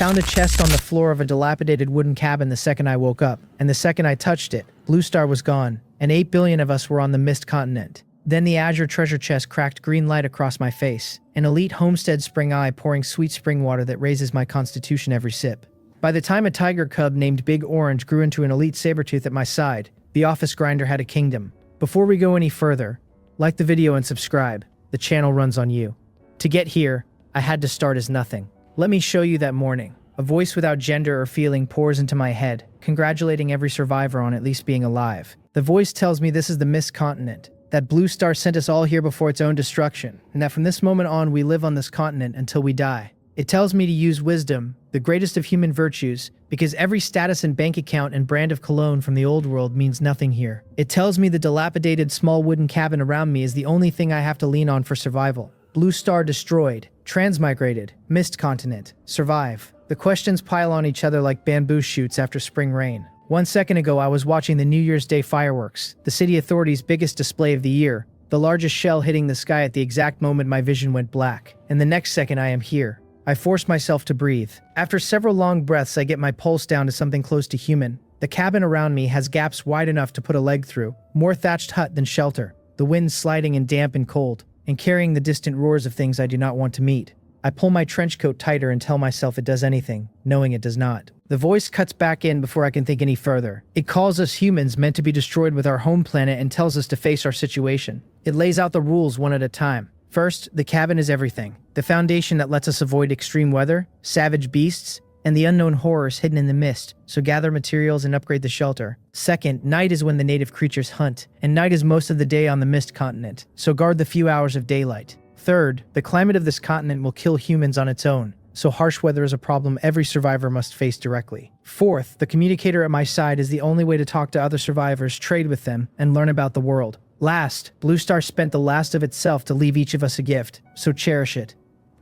found a chest on the floor of a dilapidated wooden cabin the second I woke up, and the second I touched it, Blue Star was gone, and 8 billion of us were on the mist continent. Then the azure treasure chest cracked green light across my face, an elite homestead spring eye pouring sweet spring water that raises my constitution every sip. By the time a tiger cub named Big Orange grew into an elite sabertooth at my side, the office grinder had a kingdom. Before we go any further, like the video and subscribe. The channel runs on you. To get here, I had to start as nothing. Let me show you that morning. A voice without gender or feeling pours into my head, congratulating every survivor on at least being alive. The voice tells me this is the Mist Continent, that Blue Star sent us all here before its own destruction, and that from this moment on we live on this continent until we die. It tells me to use wisdom, the greatest of human virtues, because every status and bank account and brand of cologne from the old world means nothing here. It tells me the dilapidated small wooden cabin around me is the only thing I have to lean on for survival. Blue Star destroyed, transmigrated, Mist Continent, survive. The questions pile on each other like bamboo shoots after spring rain. 1 second ago I was watching the New Year's Day fireworks, the city authorities' biggest display of the year, the largest shell hitting the sky at the exact moment my vision went black. And the next second I am here. I force myself to breathe. After several long breaths, I get my pulse down to something close to human. The cabin around me has gaps wide enough to put a leg through, more thatched hut than shelter, the wind sliding in damp and cold, and carrying the distant roars of things I do not want to meet. I pull my trench coat tighter and tell myself it does anything, knowing it does not. The voice cuts back in before I can think any further. It calls us humans meant to be destroyed with our home planet and tells us to face our situation. It lays out the rules one at a time. First, the cabin is everything. The foundation that lets us avoid extreme weather, savage beasts, and the unknown horrors hidden in the mist, so gather materials and upgrade the shelter. Second, night is when the native creatures hunt, and night is most of the day on the Mist Continent, so guard the few hours of daylight. Third, the climate of this continent will kill humans on its own, so harsh weather is a problem every survivor must face directly. Fourth, the communicator at my side is the only way to talk to other survivors, trade with them, and learn about the world. Last, Blue Star spent the last of itself to leave each of us a gift, so cherish it.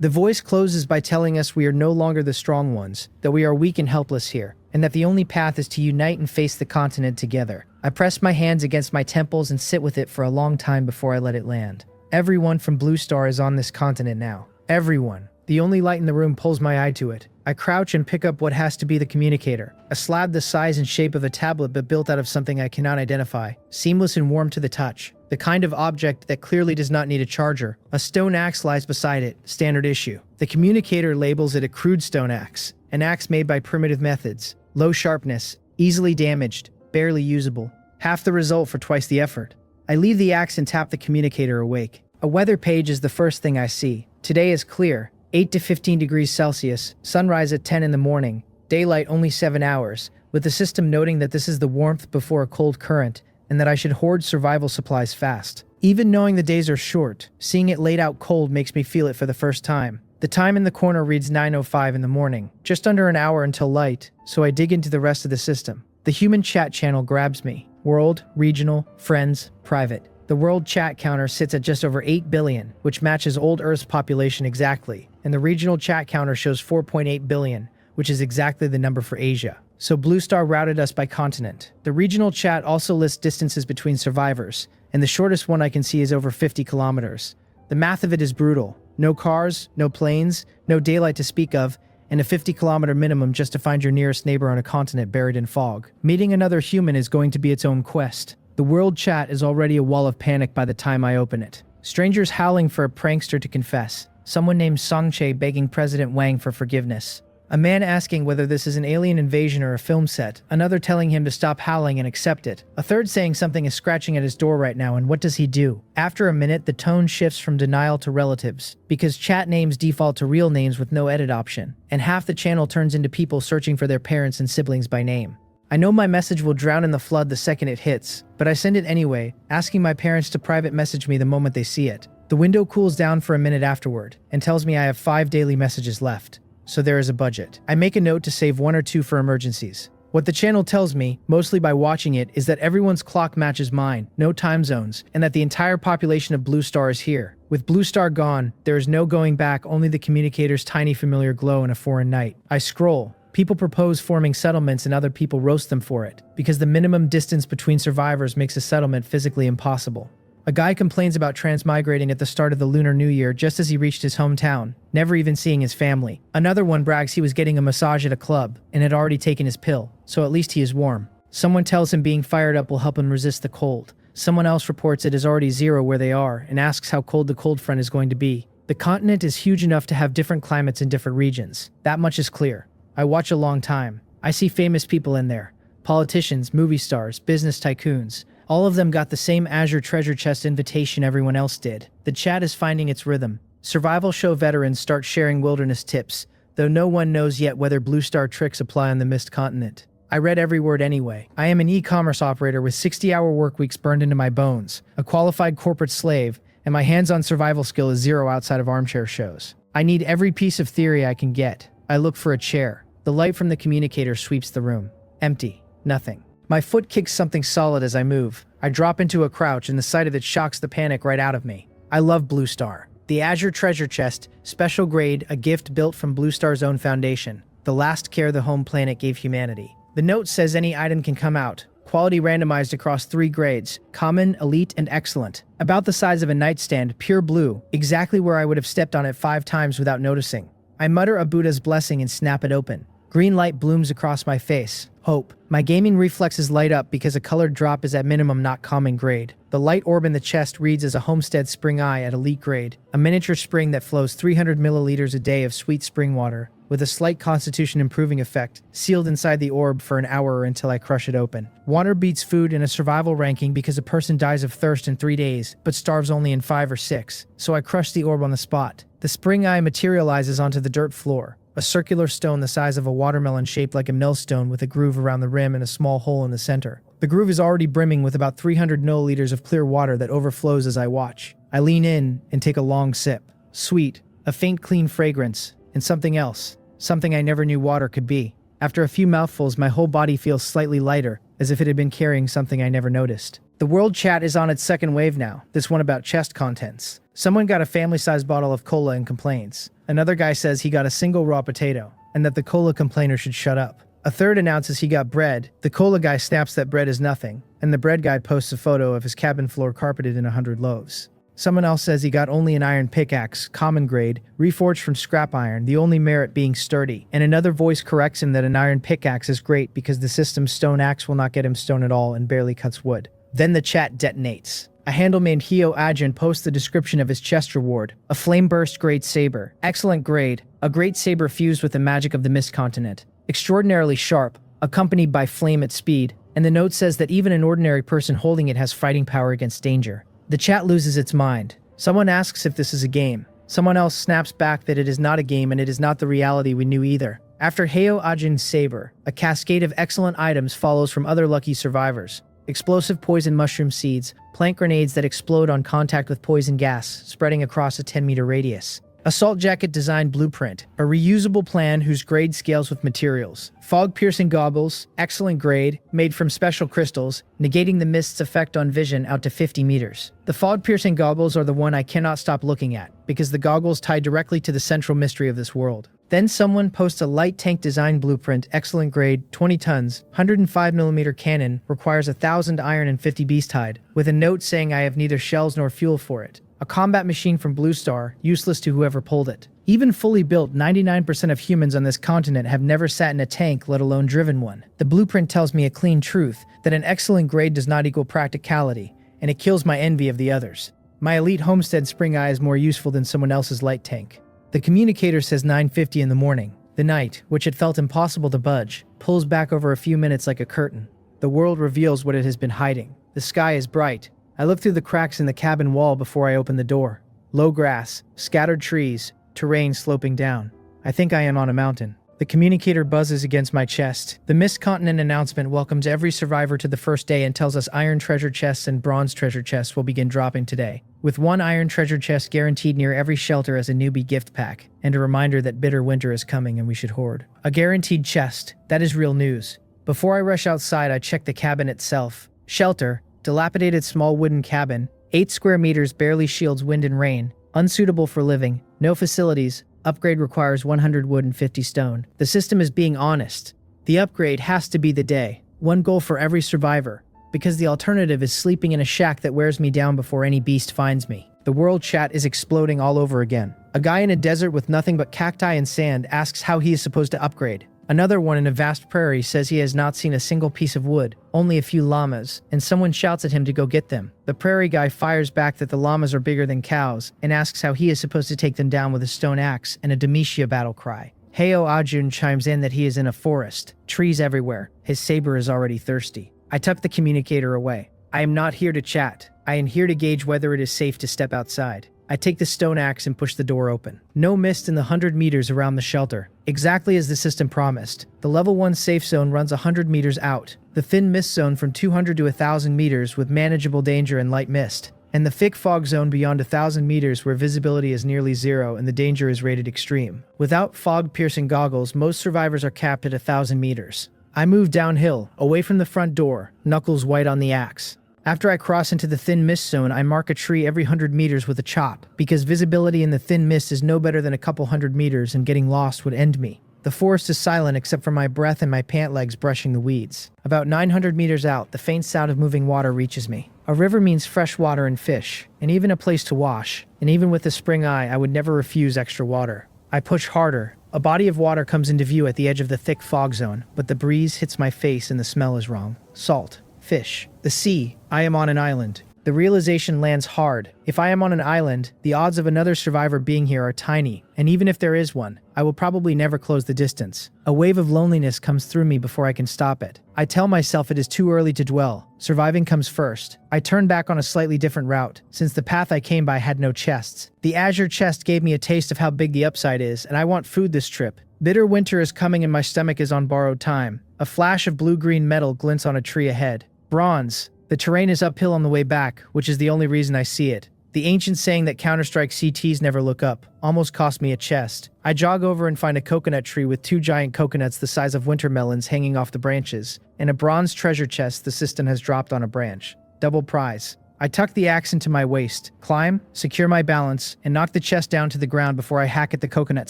The voice closes by telling us we are no longer the strong ones, that we are weak and helpless here, and that the only path is to unite and face the continent together. I press my hands against my temples and sit with it for a long time before I let it land. Everyone from Blue Star is on this continent now. Everyone. The only light in the room pulls my eye to it. I crouch and pick up what has to be the communicator, a slab the size and shape of a tablet but built out of something I cannot identify, seamless and warm to the touch. The kind of object that clearly does not need a charger. A stone axe lies beside it, standard issue. The communicator labels it a crude stone axe, an axe made by primitive methods. Low sharpness, easily damaged, barely usable. Half the result for twice the effort. I leave the axe and tap the communicator awake. A weather page is the first thing I see. Today is clear. 8 to 15 degrees Celsius, sunrise at 10 in the morning, daylight only 7 hours, with the system noting that this is the warmth before a cold current, and that I should hoard survival supplies fast. Even knowing the days are short, seeing it laid out cold makes me feel it for the first time. The time in the corner reads 9:05 in the morning, just under an hour until light, so I dig into the rest of the system. The human chat channel grabs me. World, regional, friends, private. The world chat counter sits at just over 8 billion, which matches old Earth's population exactly, and the regional chat counter shows 4.8 billion, which is exactly the number for Asia. So Blue Star routed us by continent. The regional chat also lists distances between survivors, and the shortest one I can see is over 50 kilometers. The math of it is brutal. No cars, no planes, no daylight to speak of, and a 50-kilometer minimum just to find your nearest neighbor on a continent buried in fog. Meeting another human is going to be its own quest. The world chat is already a wall of panic by the time I open it. Strangers howling for a prankster to confess. Someone named Songche begging President Wang for forgiveness. A man asking whether this is an alien invasion or a film set. Another telling him to stop howling and accept it. A third saying something is scratching at his door right now, and what does he do? After a minute, the tone shifts from denial to relatives, because chat names default to real names with no edit option, and half the channel turns into people searching for their parents and siblings by name. I know my message will drown in the flood the second it hits, but I send it anyway, asking my parents to private message me the moment they see it. The window cools down for a minute afterward, and tells me I have 5 daily messages left, so there is a budget. I make a note to save 1 or 2 for emergencies. What the channel tells me, mostly by watching it, is that everyone's clock matches mine, no time zones, and that the entire population of Blue Star is here. With Blue Star gone, there is no going back, only the communicator's tiny familiar glow in a foreign night. I scroll. People propose forming settlements and other people roast them for it, because the minimum distance between survivors makes a settlement physically impossible. A guy complains about transmigrating at the start of the Lunar New Year just as he reached his hometown, never even seeing his family. Another one brags he was getting a massage at a club and had already taken his pill, so at least he is warm. Someone tells him being fired up will help him resist the cold. Someone else reports it is already 0 where they are and asks how cold the cold front is going to be. The continent is huge enough to have different climates in different regions. That much is clear. I watch a long time. I see famous people in there. Politicians, movie stars, business tycoons. All of them got the same Azure treasure chest invitation everyone else did. The chat is finding its rhythm. Survival show veterans start sharing wilderness tips, though no one knows yet whether Blue Star tricks apply on the Mist Continent. I read every word anyway. I am an e-commerce operator with 60-hour work weeks burned into my bones, a qualified corporate slave, and my hands-on survival skill is 0 outside of armchair shows. I need every piece of theory I can get. I look for a chair. The light from the communicator sweeps the room. Empty. Nothing. My foot kicks something solid as I move. I drop into a crouch and the sight of it shocks the panic right out of me. I love Blue Star. The Azure treasure chest, special grade, a gift built from Blue Star's own foundation. The last care the home planet gave humanity. The note says any item can come out. Quality randomized across 3 grades, common, elite, and excellent. About the size of a nightstand, pure blue, exactly where I would have stepped on it 5 times without noticing. I mutter a Buddha's blessing and snap it open. Green light blooms across my face. Hope. My gaming reflexes light up because a colored drop is at minimum not common grade. The light orb in the chest reads as a Homestead Spring Eye at elite grade, a miniature spring that flows 300 milliliters a day of sweet spring water, with a slight constitution improving effect, sealed inside the orb for an hour or until I crush it open. Water beats food in a survival ranking because a person dies of thirst in 3 days, but starves only in 5 or 6, so I crush the orb on the spot. The spring eye materializes onto the dirt floor, a circular stone the size of a watermelon shaped like a millstone with a groove around the rim and a small hole in the center. The groove is already brimming with about 300 milliliters of clear water that overflows as I watch. I lean in and take a long sip. Sweet, a faint clean fragrance, and something else. Something I never knew water could be. After a few mouthfuls, my whole body feels slightly lighter, as if it had been carrying something I never noticed. The world chat is on its second wave now, this one about chest contents. Someone got a family-sized bottle of cola and complains. Another guy says he got a single raw potato, and that the cola complainer should shut up. A third announces he got bread. The cola guy snaps that bread is nothing, and the bread guy posts a photo of his cabin floor carpeted in 100 loaves. Someone else says he got only an iron pickaxe, common grade, reforged from scrap iron, the only merit being sturdy. And another voice corrects him that an iron pickaxe is great because the system's stone axe will not get him stone at all and barely cuts wood. Then the chat detonates. A handle named HOARD posts the description of his chest reward. A flame burst grade saber. Excellent grade. A great saber fused with the magic of the Mist Continent. Extraordinarily sharp, accompanied by flame at speed. And the note says that even an ordinary person holding it has fighting power against danger. The chat loses its mind. Someone asks if this is a game. Someone else snaps back that it is not a game and it is not the reality we knew either. After HOARD's saber, a cascade of excellent items follows from other lucky survivors. Explosive poison mushroom seeds, plant grenades that explode on contact with poison gas, spreading across a 10-meter radius. Assault jacket design blueprint, a reusable plan whose grade scales with materials. Fog-piercing goggles, excellent grade, made from special crystals, negating the mist's effect on vision out to 50 meters. The fog-piercing goggles are the one I cannot stop looking at, because the goggles tie directly to the central mystery of this world. Then someone posts a light tank design blueprint, excellent grade, 20 tons, 105mm cannon, requires 1,000 iron and 50 beast hide, with a note saying I have neither shells nor fuel for it. A combat machine from Blue Star, useless to whoever pulled it. Even fully built, 99% of humans on this continent have never sat in a tank, let alone driven one. The blueprint tells me a clean truth, that an excellent grade does not equal practicality, and it kills my envy of the others. My elite Homestead Spring Eye is more useful than someone else's light tank. The communicator says 9:50 in the morning. The night, which had felt impossible to budge, pulls back over a few minutes like a curtain. The world reveals what it has been hiding. The sky is bright. I look through the cracks in the cabin wall before I open the door. Low grass, scattered trees, terrain sloping down. I think I am on a mountain. The communicator buzzes against my chest. The Mist Continent announcement welcomes every survivor to the first day and tells us iron treasure chests and bronze treasure chests will begin dropping today, with one iron treasure chest guaranteed near every shelter as a newbie gift pack, and a reminder that bitter winter is coming and we should hoard. A guaranteed chest. That is real news. Before I rush outside, I check the cabin itself. Shelter. Dilapidated small wooden cabin, 8 square meters barely shields wind and rain, unsuitable for living, no facilities, upgrade requires 100 wood and 50 stone. The system is being honest. The upgrade has to be the day. One goal for every survivor. because the alternative is sleeping in a shack that wears me down before any beast finds me. The world chat is exploding all over again. A guy in a desert with nothing but cacti and sand asks how he is supposed to upgrade. Another one in a vast prairie says he has not seen a single piece of wood, only a few llamas, and someone shouts at him to go get them. The prairie guy fires back that the llamas are bigger than cows, and asks how he is supposed to take them down with a stone axe and a Demetia battle cry. Heo Ajun chimes in that he is in a forest, trees everywhere. His saber is already thirsty. I tuck the communicator away. I am not here to chat. I am here to gauge whether it is safe to step outside. I take the stone axe and push the door open. No mist in the 100 meters around the shelter. Exactly as the system promised. The level 1 safe zone runs 100 meters out. The thin mist zone from 200 to 1,000 meters with manageable danger and light mist. And the thick fog zone beyond 1,000 meters where visibility is nearly zero and the danger is rated extreme. Without fog-piercing goggles, most survivors are capped at 1,000 meters. I move downhill, away from the front door, knuckles white on the axe. After I cross into the thin mist zone, I mark a tree every 100 meters with a chop, because visibility in the thin mist is no better than a couple hundred meters and getting lost would end me. The forest is silent except for my breath and my pant legs brushing the weeds. About 900 meters out, the faint sound of moving water reaches me. A river means fresh water and fish, and even a place to wash. And even with a spring eye, I would never refuse extra water. I push harder. A body of water comes into view at the edge of the thick fog zone, but the breeze hits my face and the smell is wrong. Salt. Fish. The sea. I am on an island. The realization lands hard. If I am on an island, the odds of another survivor being here are tiny, and even if there is one, I will probably never close the distance. A wave of loneliness comes through me before I can stop it. I tell myself it is too early to dwell. Surviving comes first. I turn back on a slightly different route, since the path I came by had no chests. The azure chest gave me a taste of how big the upside is, and I want food this trip. Bitter winter is coming and my stomach is on borrowed time. A flash of blue-green metal glints on a tree ahead. Bronze. The terrain is uphill on the way back, which is the only reason I see it. The ancient saying that Counter-Strike CTs never look up almost cost me a chest. I jog over and find a coconut tree with 2 giant coconuts the size of winter melons hanging off the branches, and a bronze treasure chest the system has dropped on a branch. Double prize. I tuck the axe into my waist, climb, secure my balance, and knock the chest down to the ground before I hack at the coconut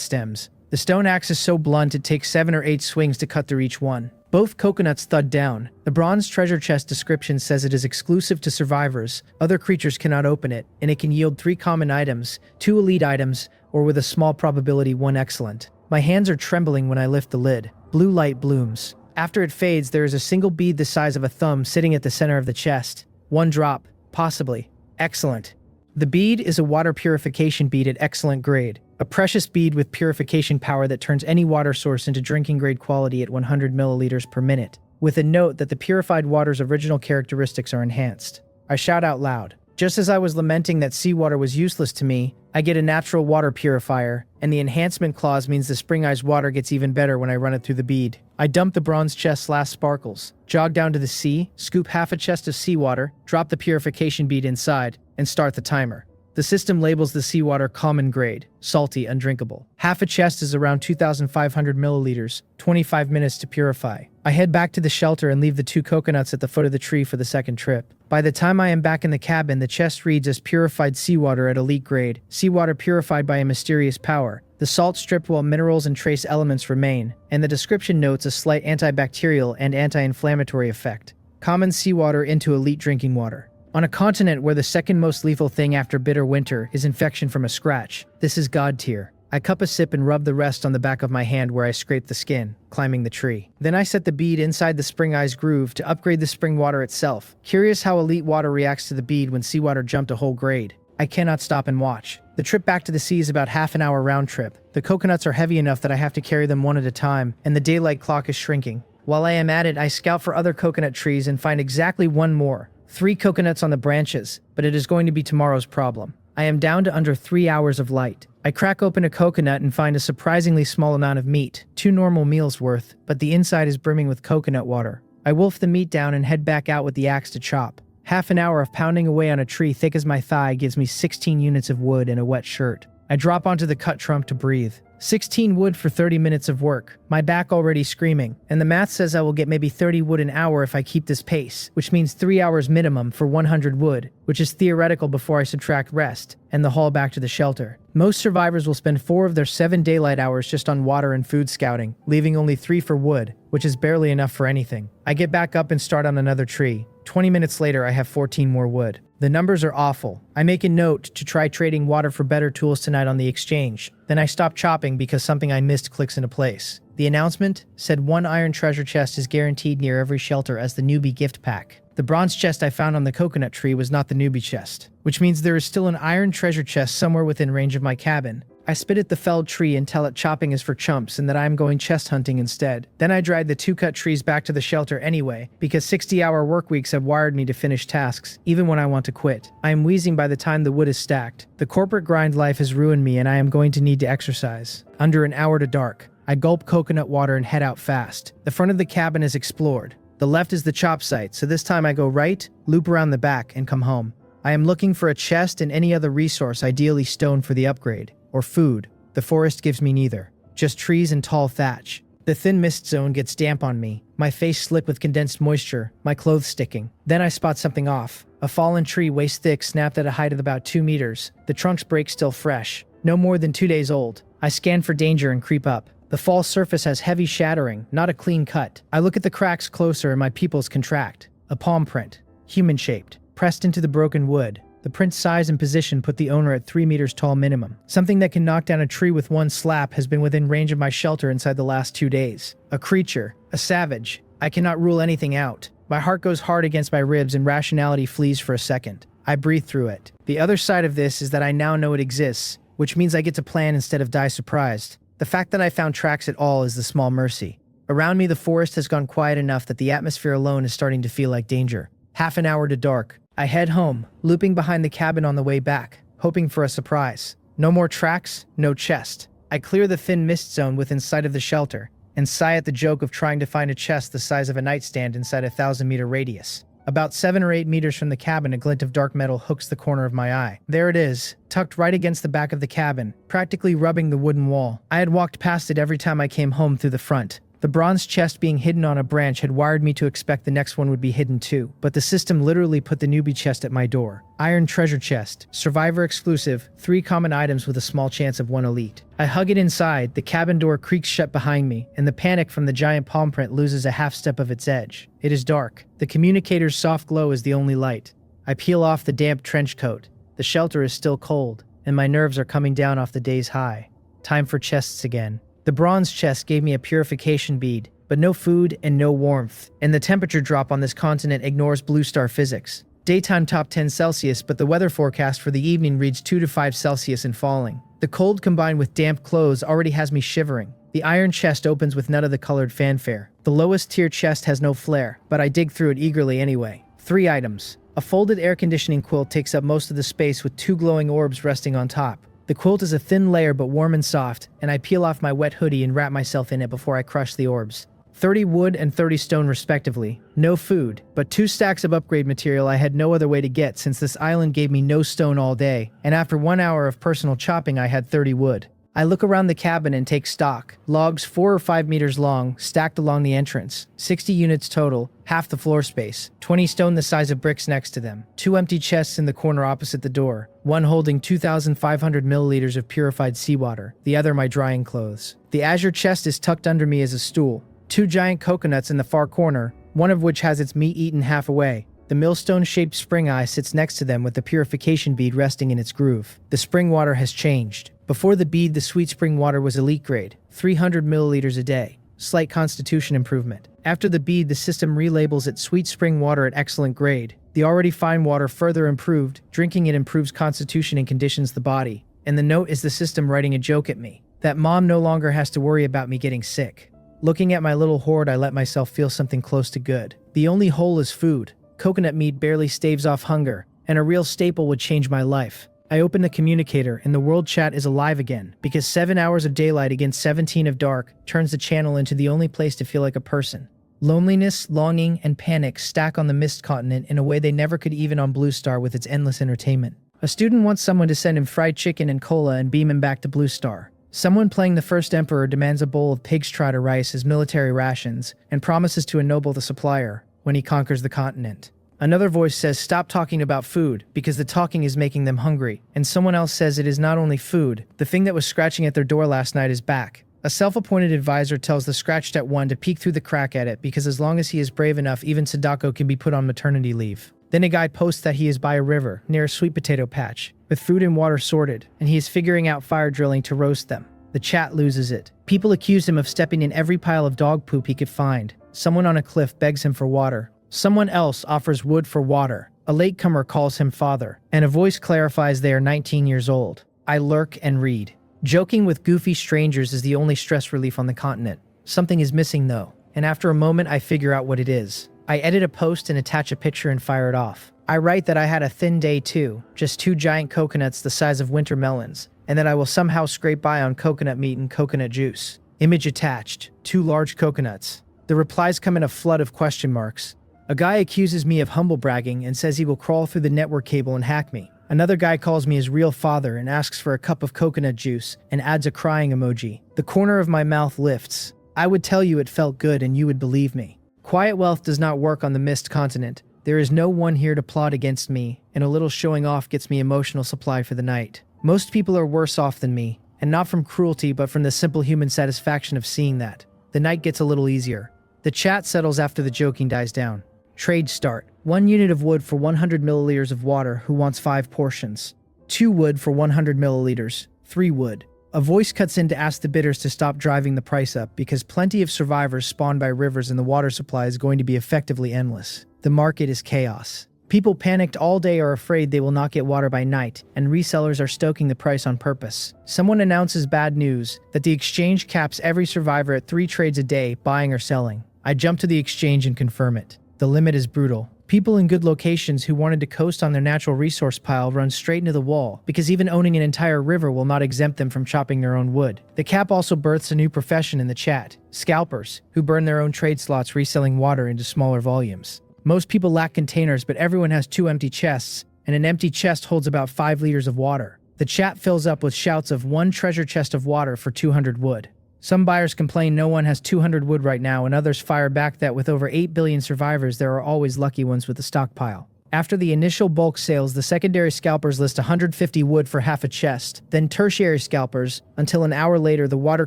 stems. The stone axe is so blunt it takes 7 or 8 swings to cut through each one. Both coconuts thud down. The bronze treasure chest description says it is exclusive to survivors. Other creatures cannot open it, and it can yield 3 common items, 2 elite items, or with a small probability 1 excellent. My hands are trembling when I lift the lid. Blue light blooms. After it fades, there is a single bead the size of a thumb sitting at the center of the chest. 1 drop. Possibly. Excellent. The bead is a water purification bead at excellent grade. A precious bead with purification power that turns any water source into drinking grade quality at 100 milliliters per minute, with a note that the purified water's original characteristics are enhanced. I shout out loud. Just as I was lamenting that seawater was useless to me, I get a natural water purifier, and the enhancement clause means the spring ice water gets even better when I run it through the bead. I dump the bronze chest's last sparkles, jog down to the sea, scoop half a chest of seawater, drop the purification bead inside, and start the timer. The system labels the seawater common grade, salty, undrinkable. Half a chest is around 2,500 milliliters, 25 minutes to purify. I head back to the shelter and leave the 2 coconuts at the foot of the tree for the second trip. By the time I am back in the cabin, the chest reads as purified seawater at elite grade, seawater purified by a mysterious power. The salt stripped while minerals and trace elements remain, and the description notes a slight antibacterial and anti-inflammatory effect. Common seawater into elite drinking water. On a continent where the second most lethal thing after bitter winter is infection from a scratch, this is God tier. I cup a sip and rub the rest on the back of my hand where I scrape the skin, climbing the tree. Then I set the bead inside the spring eyes groove to upgrade the spring water itself. Curious how elite water reacts to the bead when seawater jumped a whole grade. I cannot stop and watch. The trip back to the sea is about half an hour round trip. The coconuts are heavy enough that I have to carry them one at a time, and the daylight clock is shrinking. While I am at it, I scout for other coconut trees and find exactly 1 more. 3 coconuts on the branches, but it is going to be tomorrow's problem. I am down to under 3 hours of light. I crack open a coconut and find a surprisingly small amount of meat, 2 normal meals worth, but the inside is brimming with coconut water. I wolf the meat down and head back out with the axe to chop. Half an hour of pounding away on a tree thick as my thigh gives me 16 units of wood and a wet shirt. I drop onto the cut trunk to breathe. 16 wood for 30 minutes of work, my back already screaming, and the math says I will get maybe 30 wood an hour if I keep this pace, which means 3 hours minimum for 100 wood, which is theoretical before I subtract rest, and the haul back to the shelter. Most survivors will spend 4 of their 7 daylight hours just on water and food scouting, leaving only 3 for wood, which is barely enough for anything. I get back up and start on another tree. 20 minutes later, I have 14 more wood. The numbers are awful. I make a note to try trading water for better tools tonight on the exchange. Then I stop chopping because something I missed clicks into place. The announcement said 1 iron treasure chest is guaranteed near every shelter as the newbie gift pack. The bronze chest I found on the coconut tree was not the newbie chest, which means there is still an iron treasure chest somewhere within range of my cabin. I spit at the felled tree and tell it chopping is for chumps and that I am going chest hunting instead. Then I drag the 2 cut trees back to the shelter anyway, because 60-hour work weeks have wired me to finish tasks, even when I want to quit. I am wheezing by the time the wood is stacked. The corporate grind life has ruined me and I am going to need to exercise. Under an hour to dark, I gulp coconut water and head out fast. The front of the cabin is explored. The left is the chop site, so this time I go right, loop around the back, and come home. I am looking for a chest and any other resource, ideally stone for the upgrade. Or food. The forest gives me neither. Just trees and tall thatch. The thin mist zone gets damp on me. My face slick with condensed moisture, my clothes sticking. Then I spot something off. A fallen tree waist thick snapped at a height of about 2 meters. The trunk's break still fresh. No more than 2 days old. I scan for danger and creep up. The fall surface has heavy shattering, not a clean cut. I look at the cracks closer and my pupils contract. A palm print. Human-shaped. Pressed into the broken wood. The print's size and position put the owner at 3 meters tall minimum. Something that can knock down a tree with one slap has been within range of my shelter inside the last 2 days. A creature. A savage. I cannot rule anything out. My heart goes hard against my ribs and rationality flees for a second. I breathe through it. The other side of this is that I now know it exists, which means I get to plan instead of die surprised. The fact that I found tracks at all is the small mercy. Around me, the forest has gone quiet enough that the atmosphere alone is starting to feel like danger. Half an hour to dark. I head home, looping behind the cabin on the way back, hoping for a surprise. No more tracks, no chest. I clear the thin mist zone within sight of the shelter, and sigh at the joke of trying to find a chest the size of a nightstand inside a 1,000-meter radius. About 7 or 8 meters from the cabin, a glint of dark metal hooks the corner of my eye. There it is, tucked right against the back of the cabin, practically rubbing the wooden wall. I had walked past it every time I came home through the front. The bronze chest being hidden on a branch had wired me to expect the next one would be hidden too, but the system literally put the newbie chest at my door. Iron treasure chest, survivor exclusive, 3 common items with a small chance of 1 elite. I hug it inside, the cabin door creaks shut behind me, and the panic from the giant palm print loses a half step of its edge. It is dark. The communicator's soft glow is the only light. I peel off the damp trench coat. The shelter is still cold, and my nerves are coming down off the day's high. Time for chests again. The bronze chest gave me a purification bead, but no food and no warmth, and the temperature drop on this continent ignores blue star physics. Daytime top 10 Celsius, but the weather forecast for the evening reads 2 to 5 Celsius and falling. The cold combined with damp clothes already has me shivering. The iron chest opens with none of the colored fanfare. The lowest tier chest has no flair, but I dig through it eagerly anyway. 3 items. A folded air conditioning quilt takes up most of the space with 2 glowing orbs resting on top. The quilt is a thin layer but warm and soft, and I peel off my wet hoodie and wrap myself in it before I crush the orbs. 30 wood and 30 stone respectively. No food, but 2 stacks of upgrade material I had no other way to get since this island gave me no stone all day, and after 1 hour of personal chopping I had 30 wood. I look around the cabin and take stock. Logs 4 or 5 meters long, stacked along the entrance. 60 units total, half the floor space. 20 stone the size of bricks next to them. 2 empty chests in the corner opposite the door. One holding 2,500 milliliters of purified seawater. The other my drying clothes. The azure chest is tucked under me as a stool. 2 giant coconuts in the far corner, one of which has its meat eaten half away. The millstone-shaped spring eye sits next to them with the purification bead resting in its groove. The spring water has changed. Before the bead, the sweet spring water was elite grade, 300 milliliters a day. Slight constitution improvement. After the bead, the system relabels it sweet spring water at excellent grade. The already fine water further improved. Drinking it improves constitution and conditions the body. And the note is the system writing a joke at me. That mom no longer has to worry about me getting sick. Looking at my little hoard, I let myself feel something close to good. The only hole is food. Coconut meat barely staves off hunger, and a real staple would change my life. I open the communicator, and the world chat is alive again, because 7 hours of daylight against 17 of dark turns the channel into the only place to feel like a person. Loneliness, longing, and panic stack on the mist continent in a way they never could even on Blue Star with its endless entertainment. A student wants someone to send him fried chicken and cola and beam him back to Blue Star. Someone playing the first emperor demands a bowl of pig's trotter rice as military rations and promises to ennoble the supplier when he conquers the continent. Another voice says stop talking about food because the talking is making them hungry, and someone else says it is not only food, the thing that was scratching at their door last night is back. A self-appointed advisor tells the SABERS one to peek through the crack at it because as long as he is brave enough, even Sadako can be put on maternity leave. Then a guy posts that he is by a river near a sweet potato patch, with food and water sorted, and he is figuring out fire drilling to roast them. The chat loses it. People accuse him of stepping in every pile of dog poop he could find. Someone on a cliff begs him for water. Someone else offers wood for water. A latecomer calls him father, and a voice clarifies they are 19 years old. I lurk and read. Joking with goofy strangers is the only stress relief on the continent. Something is missing though, and after a moment I figure out what it is. I edit a post and attach a picture and fire it off. I write that I had a thin day too, just 2 giant coconuts the size of winter melons, and that I will somehow scrape by on coconut meat and coconut juice. Image attached. 2 large coconuts. The replies come in a flood of question marks. A guy accuses me of humble bragging and says he will crawl through the network cable and hack me. Another guy calls me his real father and asks for a cup of coconut juice and adds a crying emoji. The corner of my mouth lifts. I would tell you it felt good and you would believe me. Quiet wealth does not work on the mist continent. There is no one here to plot against me, and a little showing off gets me emotional supply for the night. Most people are worse off than me, and not from cruelty but from the simple human satisfaction of seeing that. The night gets a little easier. The chat settles after the joking dies down. Trade start. 1 unit of wood for 100 milliliters of water, who wants 5 portions. 2 wood for 100 milliliters. 3 wood. A voice cuts in to ask the bidders to stop driving the price up because plenty of survivors spawn by rivers and the water supply is going to be effectively endless. The market is chaos. People panicked all day are afraid they will not get water by night, and resellers are stoking the price on purpose. Someone announces bad news, that the exchange caps every survivor at 3 trades a day, buying or selling. I jump to the exchange and confirm it. The limit is brutal. People in good locations who wanted to coast on their natural resource pile run straight into the wall, because even owning an entire river will not exempt them from chopping their own wood. The cap also births a new profession in the chat, scalpers, who burn their own trade slots reselling water into smaller volumes. Most people lack containers, but everyone has 2 empty chests, and an empty chest holds about 5 liters of water. The chat fills up with shouts of 1 treasure chest of water for 200 wood. Some buyers complain no one has 200 wood right now, and others fire back that with over 8 billion survivors there are always lucky ones with a stockpile. After the initial bulk sales, the secondary scalpers list 150 wood for half a chest, then tertiary scalpers, until an hour later the water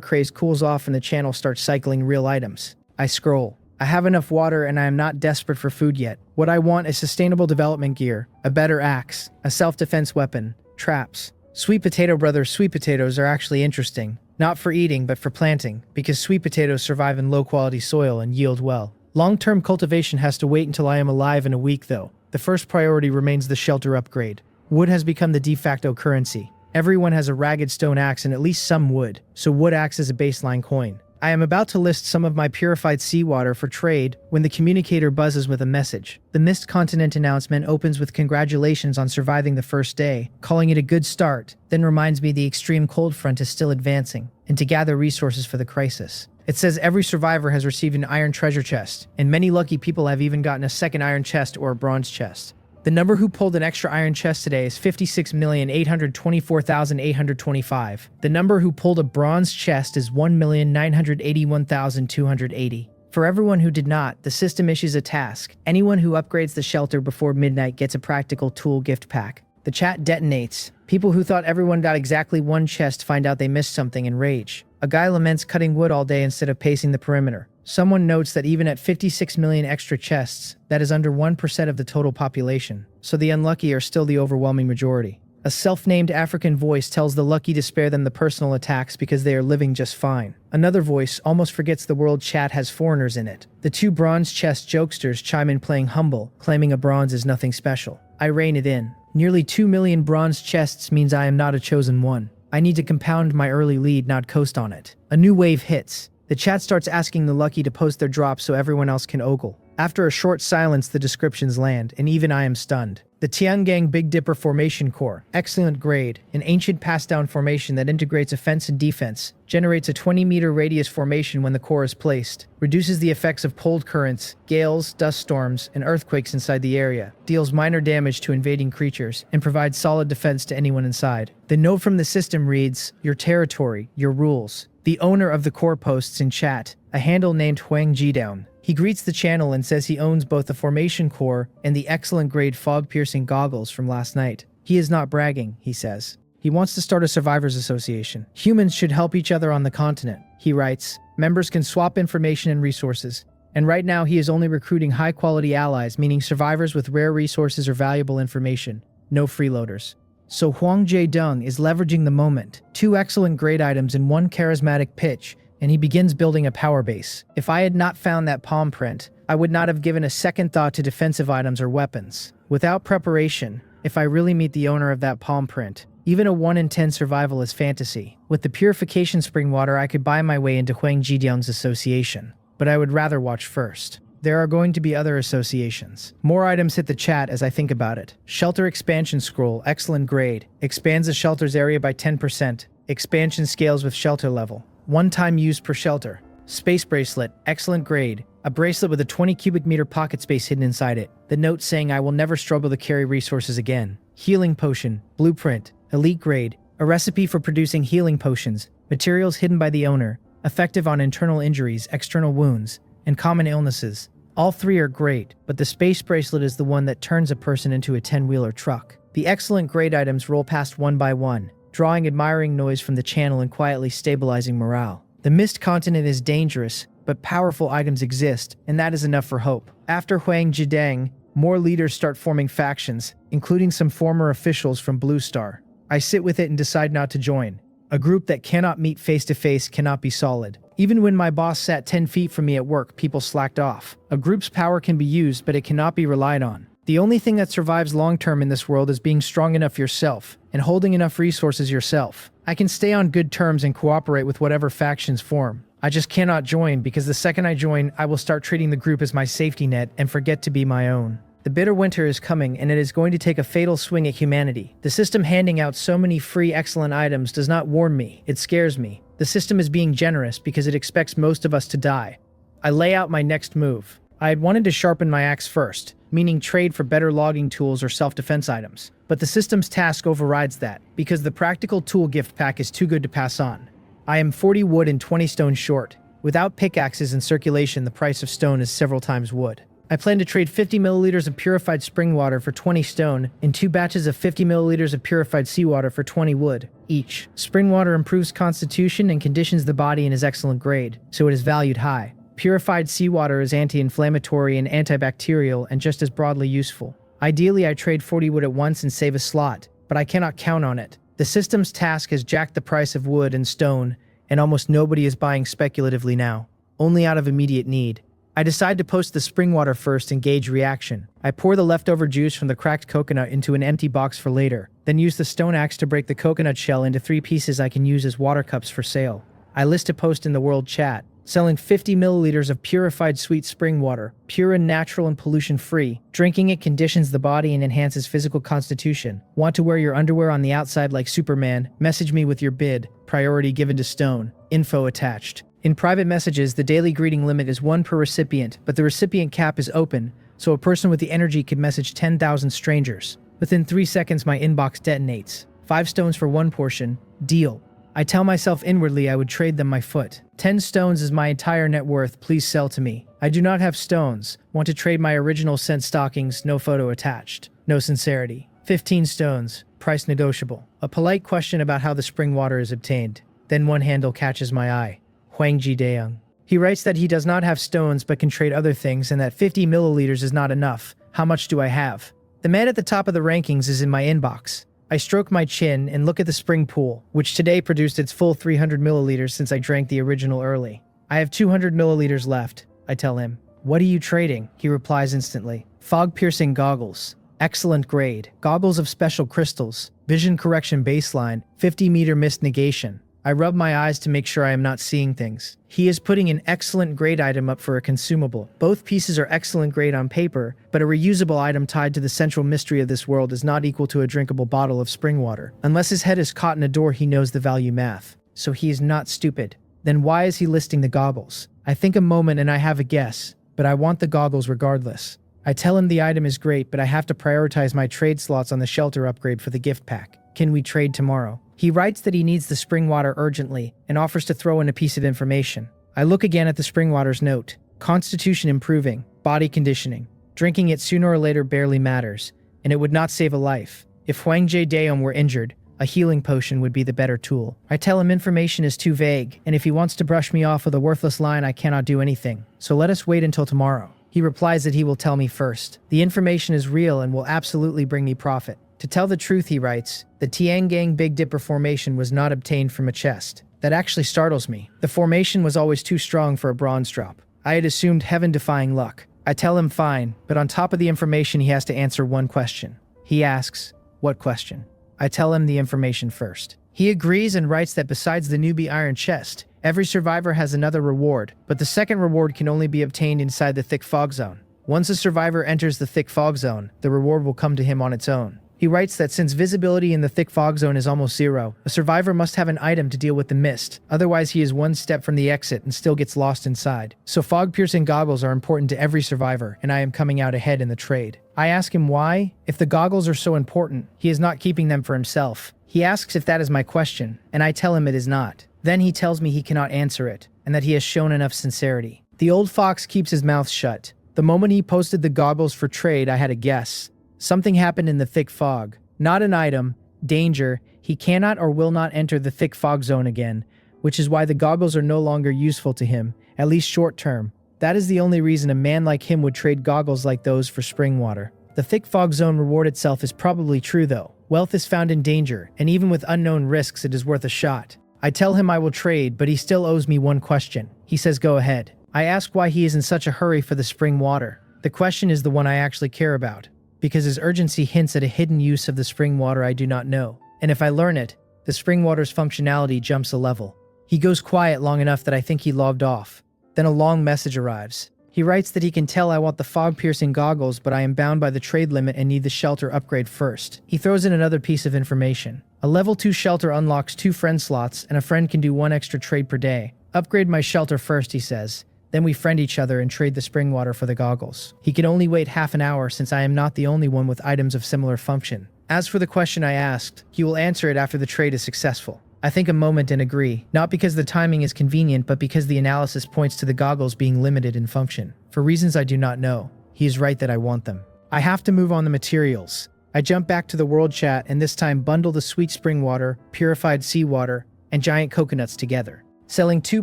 craze cools off and the channel starts cycling real items. I scroll. I have enough water and I am not desperate for food yet. What I want is sustainable development gear, a better axe, a self-defense weapon, traps. Sweet potato brothers, sweet potatoes are actually interesting. Not for eating, but for planting, because sweet potatoes survive in low-quality soil and yield well. Long-term cultivation has to wait until I am alive in a week, though. The first priority remains the shelter upgrade. Wood has become the de facto currency. Everyone has a ragged stone axe and at least some wood, so wood acts as a baseline coin. I am about to list some of my purified seawater for trade when the communicator buzzes with a message. The Mist Continent announcement opens with congratulations on surviving the first day, calling it a good start, then reminds me the extreme cold front is still advancing, and to gather resources for the crisis. It says every survivor has received an iron treasure chest, and many lucky people have even gotten a second iron chest or a bronze chest. The number who pulled an extra iron chest today is 56,824,825. The number who pulled a bronze chest is 1,981,280. For everyone who did not, the system issues a task. Anyone who upgrades the shelter before midnight gets a practical tool gift pack. The chat detonates. People who thought everyone got exactly 1 chest find out they missed something and rage. A guy laments cutting wood all day instead of pacing the perimeter. Someone notes that even at 56 million extra chests, that is under 1% of the total population, so the unlucky are still the overwhelming majority. A self-named African voice tells the lucky to spare them the personal attacks because they are living just fine. Another voice almost forgets the world chat has foreigners in it. The 2 bronze chest jokesters chime in playing humble, claiming a bronze is nothing special. I rein it in. Nearly 2 million bronze chests means I am not a chosen one. I need to compound my early lead, not coast on it. A new wave hits. The chat starts asking the lucky to post their drops so everyone else can ogle. After a short silence, the descriptions land, and even I am stunned. The Tiangang Big Dipper Formation Core, excellent grade, an ancient passed-down formation that integrates offense and defense, generates a 20-meter radius formation when the core is placed, reduces the effects of cold currents, gales, dust storms, and earthquakes inside the area, deals minor damage to invading creatures, and provides solid defense to anyone inside. The note from the system reads, "Your territory, your rules." The owner of the core posts in chat, a handle named Huang Jidown. He greets the channel and says he owns both the formation core and the excellent grade fog-piercing goggles from last night. He is not bragging, he says. He wants to start a survivors association. Humans should help each other on the continent, he writes. Members can swap information and resources. And right now he is only recruiting high-quality allies, meaning survivors with rare resources or valuable information. No freeloaders. So Huang Jae-dung is leveraging the moment. 2 excellent grade items and 1 charismatic pitch, and he begins building a power base. If I had not found that palm print, I would not have given a second thought to defensive items or weapons. Without preparation, if I really meet the owner of that palm print, even a 1 in 10 survival is fantasy. With the purification spring water, I could buy my way into Huang Jae-dung's association. But I would rather watch first. There are going to be other associations. More items hit the chat as I think about it. Shelter expansion scroll, excellent grade. Expands the shelter's area by 10%. Expansion scales with shelter level. 1 time use per shelter. Space bracelet, excellent grade. A bracelet with a 20 cubic meter pocket space hidden inside it. The note saying I will never struggle to carry resources again. Healing potion, blueprint, elite grade. A recipe for producing healing potions. Materials hidden by the owner. Effective on internal injuries, external wounds, and common illnesses. All 3 are great, but the space bracelet is the one that turns a person into a 10-wheeler truck. The excellent grade items roll past one by one, drawing admiring noise from the channel and quietly stabilizing morale. The Mist Continent is dangerous, but powerful items exist, and that is enough for hope. After Huang Jae-dung, more leaders start forming factions, including some former officials from Blue Star. I sit with it and decide not to join. A group that cannot meet face-to-face cannot be solid. Even when my boss sat 10 feet from me at work, people slacked off. A group's power can be used, but it cannot be relied on. The only thing that survives long-term in this world is being strong enough yourself, and holding enough resources yourself. I can stay on good terms and cooperate with whatever factions form. I just cannot join, because the second I join, I will start treating the group as my safety net and forget to be my own. The bitter winter is coming, and it is going to take a fatal swing at humanity. The system handing out so many free excellent items does not warm me, it scares me. The system is being generous because it expects most of us to die. I lay out my next move. I had wanted to sharpen my axe first, meaning trade for better logging tools or self-defense items. But the system's task overrides that, because the practical tool gift pack is too good to pass on. I am 40 wood and 20 stone short. Without pickaxes in circulation, the price of stone is several times wood. I plan to trade 50 milliliters of purified spring water for 20 stone and 2 batches of 50 milliliters of purified seawater for 20 wood each. Spring water improves constitution and conditions the body and is excellent grade, so it is valued high. Purified seawater is anti-inflammatory and antibacterial and just as broadly useful. Ideally, I trade 40 wood at once and save a slot, but I cannot count on it. The system's task has jacked the price of wood and stone, and almost nobody is buying speculatively now, only out of immediate need. I decide to post the spring water first and gauge reaction. I pour the leftover juice from the cracked coconut into an empty box for later, then use the stone axe to break the coconut shell into 3 pieces I can use as water cups for sale. I list a post in the world chat, selling 50 milliliters of purified sweet spring water, pure and natural and pollution-free. Drinking it conditions the body and enhances physical constitution. Want to wear your underwear on the outside like Superman? Message me with your bid. Priority given to stone. Info attached. In private messages, the daily greeting limit is 1 per recipient, but the recipient cap is open, so a person with the energy could message 10,000 strangers. Within 3 seconds, my inbox detonates. 5 stones for 1 portion. Deal. I tell myself inwardly I would trade them my foot. 10 stones is my entire net worth, please sell to me. I do not have stones. Want to trade my original scent stockings, no photo attached. No sincerity. 15 stones. Price negotiable. A polite question about how the spring water is obtained. Then one handle catches my eye. Huang Jae-dung. He writes that he does not have stones but can trade other things and that 50 milliliters is not enough. How much do I have? The man at the top of the rankings is in my inbox. I stroke my chin and look at the spring pool, which today produced its full 300 milliliters since I drank the original early. I have 200 milliliters left, I tell him. What are you trading? He replies instantly. Fog-piercing goggles. Excellent grade. Goggles of special crystals. Vision correction baseline. 50-meter mist negation. I rub my eyes to make sure I am not seeing things. He is putting an excellent grade item up for a consumable. Both pieces are excellent grade on paper, but a reusable item tied to the central mystery of this world is not equal to a drinkable bottle of spring water. Unless his head is caught in a door, he knows the value math. So he is not stupid. Then why is he listing the goggles? I think a moment and I have a guess, but I want the goggles regardless. I tell him the item is great, but I have to prioritize my trade slots on the shelter upgrade for the gift pack. Can we trade tomorrow? He writes that he needs the spring water urgently and offers to throw in a piece of information. I look again at the spring water's note. Constitution improving, body conditioning. Drinking it sooner or later barely matters, and it would not save a life. If Huang Jae-dung were injured, A healing potion would be the better tool. I tell him information is too vague, and if he wants to brush me off with a worthless line, I cannot do anything. So let us wait until tomorrow. He replies that he will tell me first. The information is real and will absolutely bring me profit. To tell the truth, he writes, the Tiangang Big Dipper formation was not obtained from a chest. That actually startles me. The formation was always too strong for a bronze drop. I had assumed heaven-defying luck. I tell him fine, but on top of the information he has to answer one question. He asks, what question? I tell him the information first. He agrees and writes that besides the newbie iron chest, every survivor has another reward, but the second reward can only be obtained inside the thick fog zone. Once a survivor enters the thick fog zone, the reward will come to him on its own. He writes that since visibility in the thick fog zone is almost zero, a survivor must have an item to deal with the mist, otherwise he is one step from the exit and still gets lost inside. So fog-piercing goggles are important to every survivor, and I am coming out ahead in the trade. I ask him why. If the goggles are so important, he is not keeping them for himself. He asks if that is my question, and I tell him it is not. Then he tells me he cannot answer it, and that he has shown enough sincerity. The old fox keeps his mouth shut. The moment he posted the goggles for trade, I had a guess. Something happened in the thick fog. Not an item, danger, he cannot or will not enter the thick fog zone again, which is why the goggles are no longer useful to him, at least short term. That is the only reason a man like him would trade goggles like those for spring water. The thick fog zone reward itself is probably true though. Wealth is found in danger, and even with unknown risks it is worth a shot. I tell him I will trade, but he still owes me one question. He says go ahead. I ask why he is in such a hurry for the spring water. The question is the one I actually care about, because his urgency hints at a hidden use of the spring water I do not know. And if I learn it, the spring water's functionality jumps a level. He goes quiet long enough that I think he logged off. Then a long message arrives. He writes that he can tell I want the fog-piercing goggles, but I am bound by the trade limit and need the shelter upgrade first. He throws in another piece of information. A level 2 shelter unlocks 2 friend slots, and a friend can do 1 extra trade per day. Upgrade my shelter first, he says. Then we friend each other and trade the spring water for the goggles. He can only wait half an hour since I am not the only one with items of similar function. As for the question I asked, he will answer it after the trade is successful. I think a moment and agree, not because the timing is convenient, but because the analysis points to the goggles being limited in function. For reasons I do not know, he is right that I want them. I have to move on the materials. I jump back to the world chat and this time bundle the sweet spring water, purified seawater, and giant coconuts together. Selling 2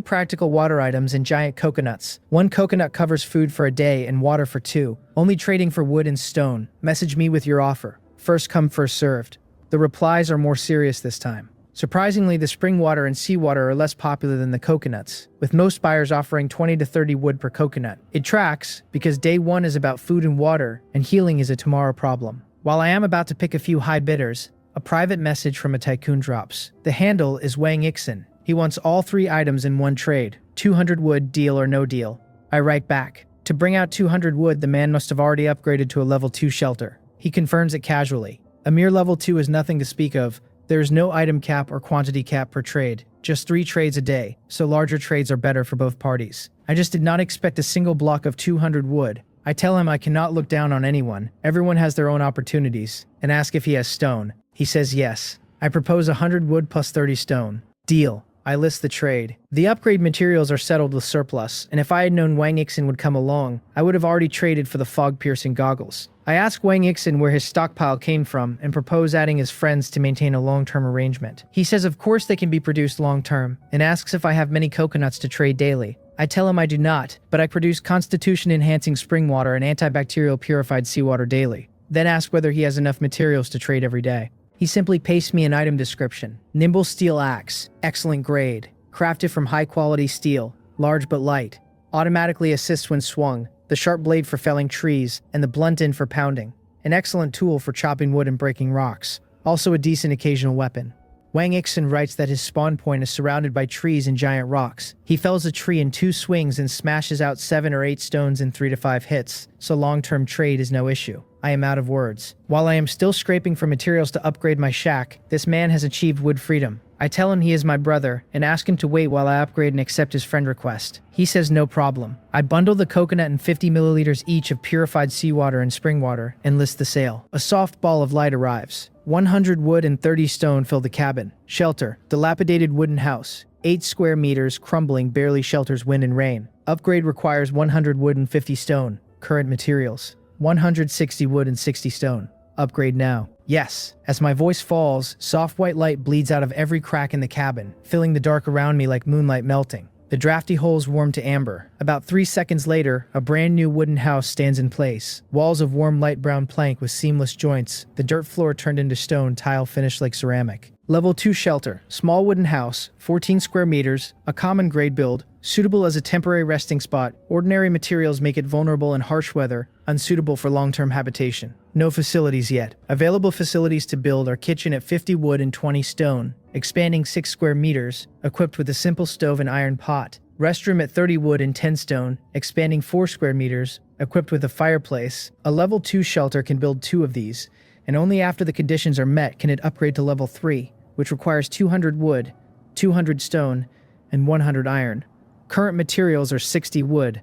practical water items and giant coconuts. 1 coconut covers food for a day and water for 2. Only trading for wood and stone. Message me with your offer. First come, first served. The replies are more serious this time. Surprisingly, the spring water and seawater are less popular than the coconuts, with most buyers offering 20 to 30 wood per coconut. It tracks, because day 1 is about food and water, and healing is a tomorrow problem. While I am about to pick a few high bidders, a private message from a tycoon drops. The handle is Wang Ixin. He wants all 3 items in 1 trade. 200 wood, deal or no deal. I write back. To bring out 200 wood, the man must have already upgraded to a level 2 shelter. He confirms it casually. A mere level 2 is nothing to speak of. There is no item cap or quantity cap per trade. Just 3 trades a day, so larger trades are better for both parties. I just did not expect a single block of 200 wood. I tell him I cannot look down on anyone. Everyone has their own opportunities, and ask if he has stone. He says yes. I propose 100 wood plus 30 stone. Deal. I list the trade. The upgrade materials are settled with surplus, and if I had known Wang Ixin would come along, I would have already traded for the fog-piercing goggles. I ask Wang Ixin where his stockpile came from and propose adding his friends to maintain a long-term arrangement. He says of course they can be produced long-term, and asks if I have many coconuts to trade daily. I tell him I do not, but I produce constitution-enhancing spring water and antibacterial purified seawater daily. Then ask whether he has enough materials to trade every day. He simply pastes me an item description. Nimble steel axe, excellent grade, crafted from high-quality steel, large but light, automatically assists when swung, the sharp blade for felling trees, and the blunt end for pounding. An excellent tool for chopping wood and breaking rocks. Also a decent occasional weapon. Wang Ixin writes that his spawn point is surrounded by trees and giant rocks. He fells a tree in 2 swings and smashes out 7 or 8 stones in 3 to 5 hits, so long-term trade is no issue. I am out of words. While I am still scraping for materials to upgrade my shack, this man has achieved wood freedom. I tell him he is my brother, and ask him to wait while I upgrade and accept his friend request. He says no problem. I bundle the coconut and 50 milliliters each of purified seawater and spring water, and list the sale. A soft ball of light arrives. 100 wood and 30 stone fill the cabin. Shelter, dilapidated wooden house. 8 square meters, crumbling, barely shelters wind and rain. Upgrade requires 100 wood and 50 stone. Current materials, 160 wood and 60 stone. Upgrade now. Yes. As my voice falls, soft white light bleeds out of every crack in the cabin, filling the dark around me like moonlight melting. The drafty holes warm to amber. About 3 seconds later, a brand new wooden house stands in place. Walls of warm light brown plank with seamless joints, the dirt floor turned into stone, tile finished like ceramic. Level 2 shelter. Small wooden house, 14 square meters, a common grade build, suitable as a temporary resting spot. Ordinary materials make it vulnerable in harsh weather, unsuitable for long-term habitation. No facilities yet. Available facilities to build are kitchen at 50 wood and 20 stone, expanding 6 square meters, equipped with a simple stove and iron pot. Restroom at 30 wood and 10 stone, expanding 4 square meters, equipped with a fireplace. A level 2 shelter can build 2 of these, and only after the conditions are met can it upgrade to level 3, which requires 200 wood, 200 stone, and 100 iron. Current materials are 60 wood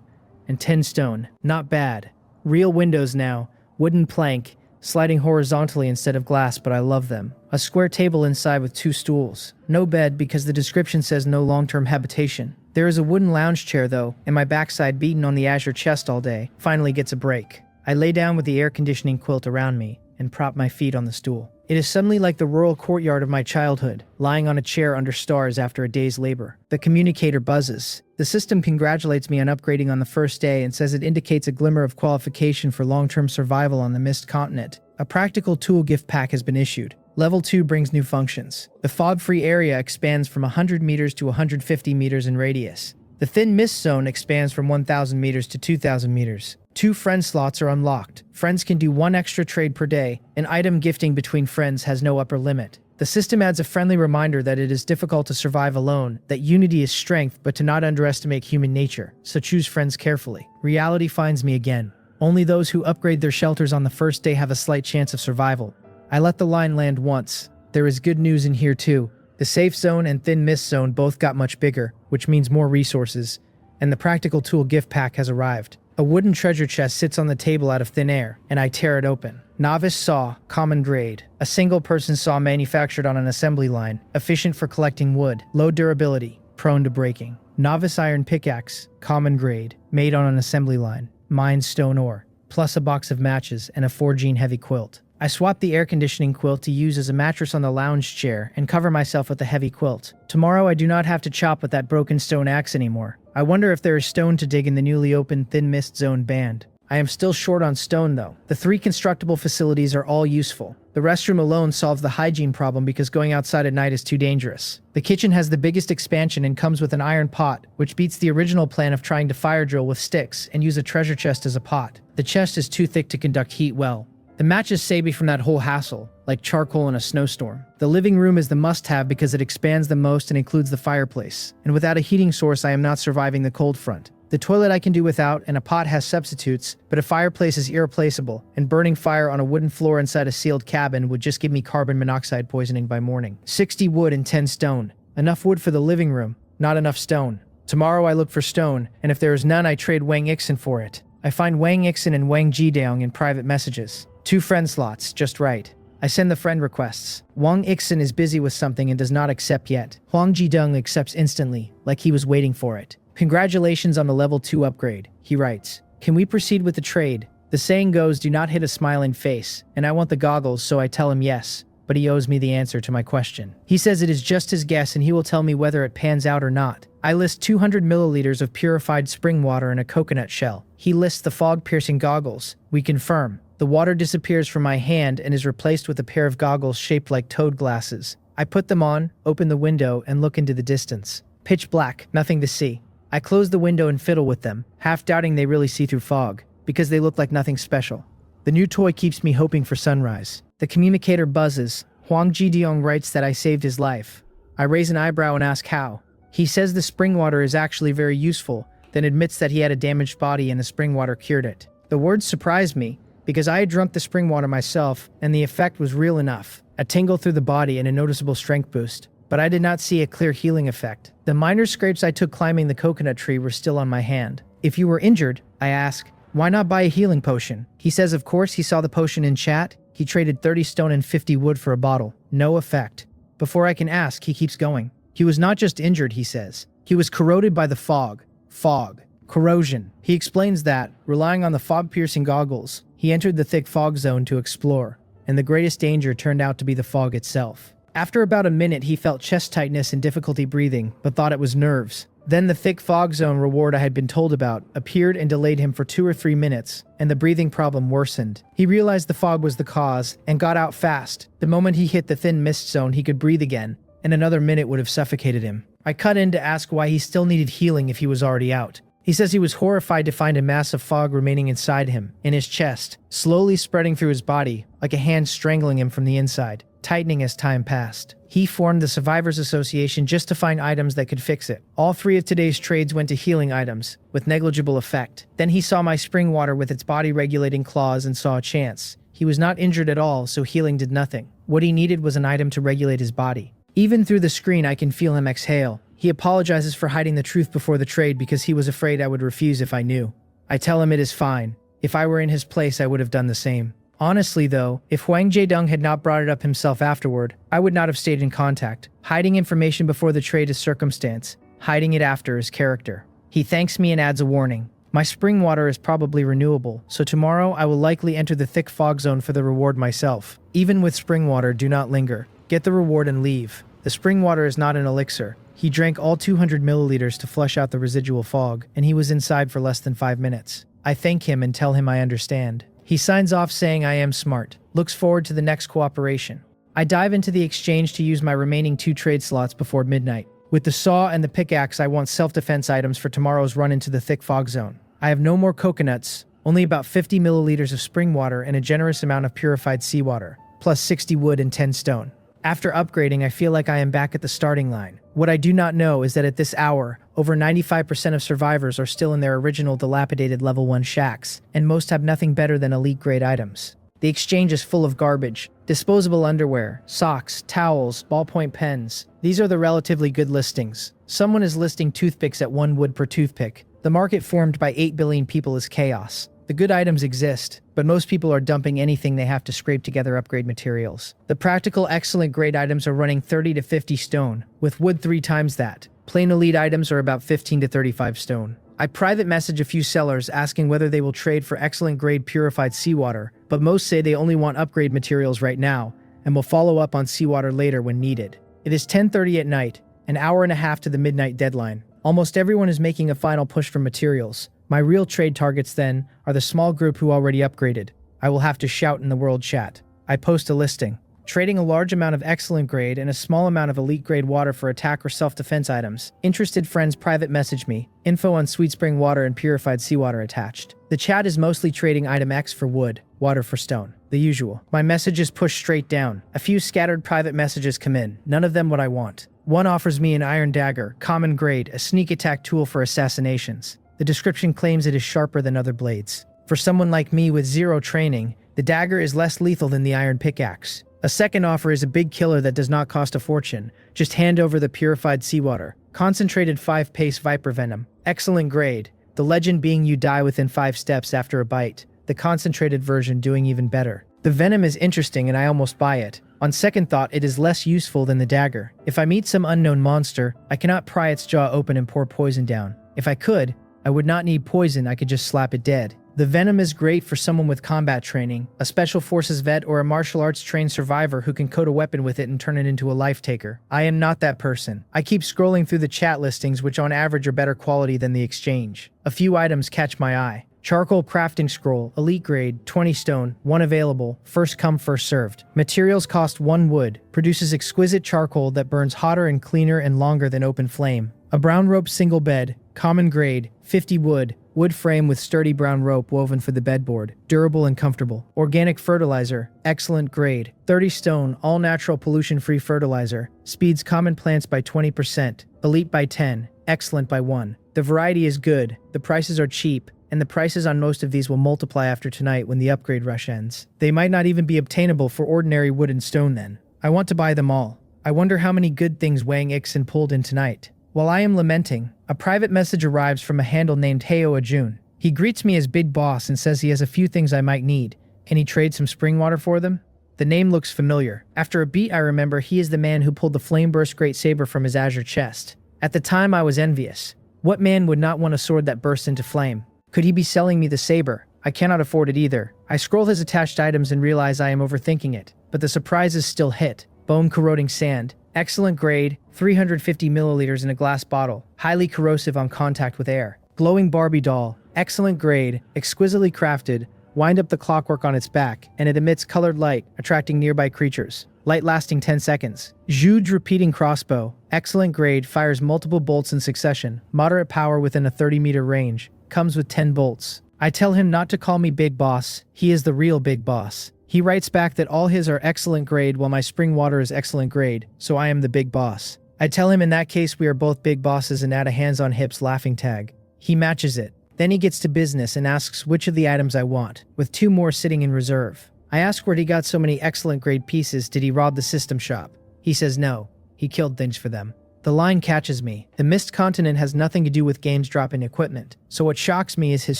and 10 stone. Not bad. Real windows now, wooden plank, sliding horizontally instead of glass, but I love them. A square table inside with 2 stools. No bed because the description says no long-term habitation. There is a wooden lounge chair though, and my backside beaten on the azure chest all day finally gets a break. I lay down with the air conditioning quilt around me and prop my feet on the stool. It is suddenly like the rural courtyard of my childhood, lying on a chair under stars after a day's labor. The communicator buzzes. The system congratulates me on upgrading on the first day and says it indicates a glimmer of qualification for long-term survival on the Mist Continent. A practical tool gift pack has been issued. Level 2 brings new functions. The fog-free area expands from 100 meters to 150 meters in radius. The thin mist zone expands from 1,000 meters to 2,000 meters. 2 friend slots are unlocked. Friends can do 1 extra trade per day, and item gifting between friends has no upper limit. The system adds a friendly reminder that it is difficult to survive alone, that unity is strength, but to not underestimate human nature, so choose friends carefully. Reality finds me again. Only those who upgrade their shelters on the first day have a slight chance of survival. I let the line land once. There is good news in here too. The safe zone and thin mist zone both got much bigger, which means more resources, and the practical tool gift pack has arrived. A wooden treasure chest sits on the table out of thin air, and I tear it open. Novice saw, common grade. A single-person saw manufactured on an assembly line, efficient for collecting wood, low durability, prone to breaking. Novice iron pickaxe, common grade, made on an assembly line, mined stone ore, plus a box of matches and a 4-gene heavy quilt. I swapped the air conditioning quilt to use as a mattress on the lounge chair and cover myself with the heavy quilt. Tomorrow I do not have to chop with that broken stone axe anymore. I wonder if there is stone to dig in the newly opened Thin Mist Zone band. I am still short on stone though. The 3 constructible facilities are all useful. The restroom alone solves the hygiene problem because going outside at night is too dangerous. The kitchen has the biggest expansion and comes with an iron pot, which beats the original plan of trying to fire drill with sticks and use a treasure chest as a pot. The chest is too thick to conduct heat well. The matches save me from that whole hassle, like charcoal in a snowstorm. The living room is the must-have because it expands the most and includes the fireplace. And without a heating source, I am not surviving the cold front. The toilet I can do without, and a pot has substitutes, but a fireplace is irreplaceable, and burning fire on a wooden floor inside a sealed cabin would just give me carbon monoxide poisoning by morning. 60 wood and 10 stone. Enough wood for the living room, not enough stone. Tomorrow I look for stone, and if there is none I trade Wang Ixin for it. I find Wang Ixin and Wang Jideong in private messages. 2 friend slots, just right. I send the friend requests. Wang Ixin is busy with something and does not accept yet. Huang Jidong accepts instantly, like he was waiting for it. Congratulations on the level 2 upgrade, he writes. Can we proceed with the trade? The saying goes, do not hit a smiling face, and I want the goggles, so I tell him yes, but he owes me the answer to my question. He says it is just his guess and he will tell me whether it pans out or not. I list 200 milliliters of purified spring water in a coconut shell. He lists the fog-piercing goggles. We confirm. The water disappears from my hand and is replaced with a pair of goggles shaped like toad glasses. I put them on, open the window, and look into the distance. Pitch black, nothing to see. I close the window and fiddle with them, half doubting they really see through fog, because they look like nothing special. The new toy keeps me hoping for sunrise. The communicator buzzes. Huang Jideong writes that I saved his life. I raise an eyebrow and ask how. He says the spring water is actually very useful, then admits that he had a damaged body and the spring water cured it. The words surprised me, because I had drunk the spring water myself, and the effect was real enough. A tingle through the body and a noticeable strength boost. But I did not see a clear healing effect. The minor scrapes I took climbing the coconut tree were still on my hand. If you were injured, I ask, why not buy a healing potion? He says of course he saw the potion in chat. He traded 30 stone and 50 wood for a bottle. No effect. Before I can ask, he keeps going. He was not just injured, he says. He was corroded by the fog. Fog. Corrosion. He explains that, relying on the fog-piercing goggles, he entered the thick fog zone to explore, and the greatest danger turned out to be the fog itself. After about a minute, he felt chest tightness and difficulty breathing, but thought it was nerves. Then the thick fog zone reward I had been told about appeared and delayed him for 2 or 3 minutes, and the breathing problem worsened. He realized the fog was the cause and got out fast. The moment he hit the thin mist zone, he could breathe again, and another minute would have suffocated him. I cut in to ask why he still needed healing if he was already out. He says he was horrified to find a mass of fog remaining inside him, in his chest, slowly spreading through his body, like a hand strangling him from the inside, tightening as time passed. He formed the Survivors Association just to find items that could fix it. All 3 of today's trades went to healing items, with negligible effect. Then he saw my spring water with its body-regulating claws and saw a chance. He was not injured at all, so healing did nothing. What he needed was an item to regulate his body. Even through the screen, I can feel him exhale. He apologizes for hiding the truth before the trade because he was afraid I would refuse if I knew. I tell him it is fine. If I were in his place, I would have done the same. Honestly though, if Huang Jaedong had not brought it up himself afterward, I would not have stayed in contact. Hiding information before the trade is circumstance. Hiding it after is character. He thanks me and adds a warning. My spring water is probably renewable, so tomorrow I will likely enter the thick fog zone for the reward myself. Even with spring water, do not linger. Get the reward and leave. The spring water is not an elixir. He drank all 200 milliliters to flush out the residual fog, and he was inside for less than 5 minutes. I thank him and tell him I understand. He signs off saying I am smart. Looks forward to the next cooperation. I dive into the exchange to use my remaining 2 trade slots before midnight. With the saw and the pickaxe, I want self-defense items for tomorrow's run into the thick fog zone. I have no more coconuts, only about 50 milliliters of spring water and a generous amount of purified seawater, plus 60 wood and 10 stone. After upgrading, I feel like I am back at the starting line. What I do not know is that at this hour, over 95% of survivors are still in their original dilapidated level 1 shacks, and most have nothing better than elite grade items. The exchange is full of garbage, disposable underwear, socks, towels, ballpoint pens. These are the relatively good listings. Someone is listing toothpicks at 1 wood per toothpick. The market formed by 8 billion people is chaos. The good items exist, but most people are dumping anything they have to scrape together upgrade materials. The practical excellent grade items are running 30 to 50 stone, with wood 3 times that. Plain elite items are about 15 to 35 stone. I private message a few sellers asking whether they will trade for excellent grade purified seawater, but most say they only want upgrade materials right now, and will follow up on seawater later when needed. It is 10:30 at night, an hour and a half to the midnight deadline. Almost everyone is making a final push for materials. My real trade targets, then, are the small group who already upgraded. I will have to shout in the world chat. I post a listing. Trading a large amount of excellent grade and a small amount of elite grade water for attack or self-defense items. Interested friends private message me. Info on sweet spring water and purified seawater attached. The chat is mostly trading item X for wood, water for stone. The usual. My message is pushed straight down. A few scattered private messages come in, none of them what I want. One offers me an iron dagger, common grade, a sneak attack tool for assassinations. The description claims it is sharper than other blades. For someone like me with 0 training, the dagger is less lethal than the iron pickaxe. A second offer is a big killer that does not cost a fortune. Just hand over the purified seawater. Concentrated 5-pace viper venom. Excellent grade. The legend being you die within 5 steps after a bite. The concentrated version doing even better. The venom is interesting and I almost buy it. On second thought, it is less useful than the dagger. If I meet some unknown monster, I cannot pry its jaw open and pour poison down. If I could, I would not need poison, I could just slap it dead. The venom is great for someone with combat training, a special forces vet or a martial arts trained survivor who can coat a weapon with it and turn it into a life taker. I am not that person. I keep scrolling through the chat listings which on average are better quality than the exchange. A few items catch my eye. Charcoal crafting scroll, elite grade, 20 stone, 1 available, first come first served. Materials cost 1 wood, produces exquisite charcoal that burns hotter and cleaner and longer than open flame. A brown rope single bed, common grade, 50 wood, wood frame with sturdy brown rope woven for the bedboard, durable and comfortable. Organic fertilizer, excellent grade, 30 stone, all natural pollution-free fertilizer, speeds common plants by 20%, elite by 10, excellent by 1. The variety is good, the prices are cheap, and the prices on most of these will multiply after tonight when the upgrade rush ends. They might not even be obtainable for ordinary wood and stone then. I want to buy them all. I wonder how many good things Wang Ixin pulled in tonight. While I am lamenting, a private message arrives from a handle named Heo Ajun. He greets me as Big Boss and says he has a few things I might need. Can he trade some spring water for them? The name looks familiar. After a beat I remember he is the man who pulled the Flame Burst Great Saber from his azure chest. At the time I was envious. What man would not want a sword that bursts into flame? Could he be selling me the saber? I cannot afford it either. I scroll his attached items and realize I am overthinking it, but the surprises still hit. Bone-corroding sand. Excellent grade, 350 milliliters in a glass bottle. Highly corrosive on contact with air. Glowing Barbie doll. Excellent grade, exquisitely crafted. Wind up the clockwork on its back, and it emits colored light, attracting nearby creatures. Light lasting 10 seconds. Huge repeating crossbow. Excellent grade, fires multiple bolts in succession. Moderate power within a 30-meter range. Comes with 10 bolts. I tell him not to call me Big Boss. He is the real Big Boss. He writes back that all his are excellent grade while my spring water is excellent grade, so I am the Big Boss. I tell him in that case we are both big bosses and add a hands on hips laughing tag. He matches it. Then he gets to business and asks which of the items I want, with 2 more sitting in reserve. I ask where he got so many excellent grade pieces. Did he rob the system shop? He says no. He killed things for them. The line catches me. The Mist Continent has nothing to do with games dropping equipment, so what shocks me is his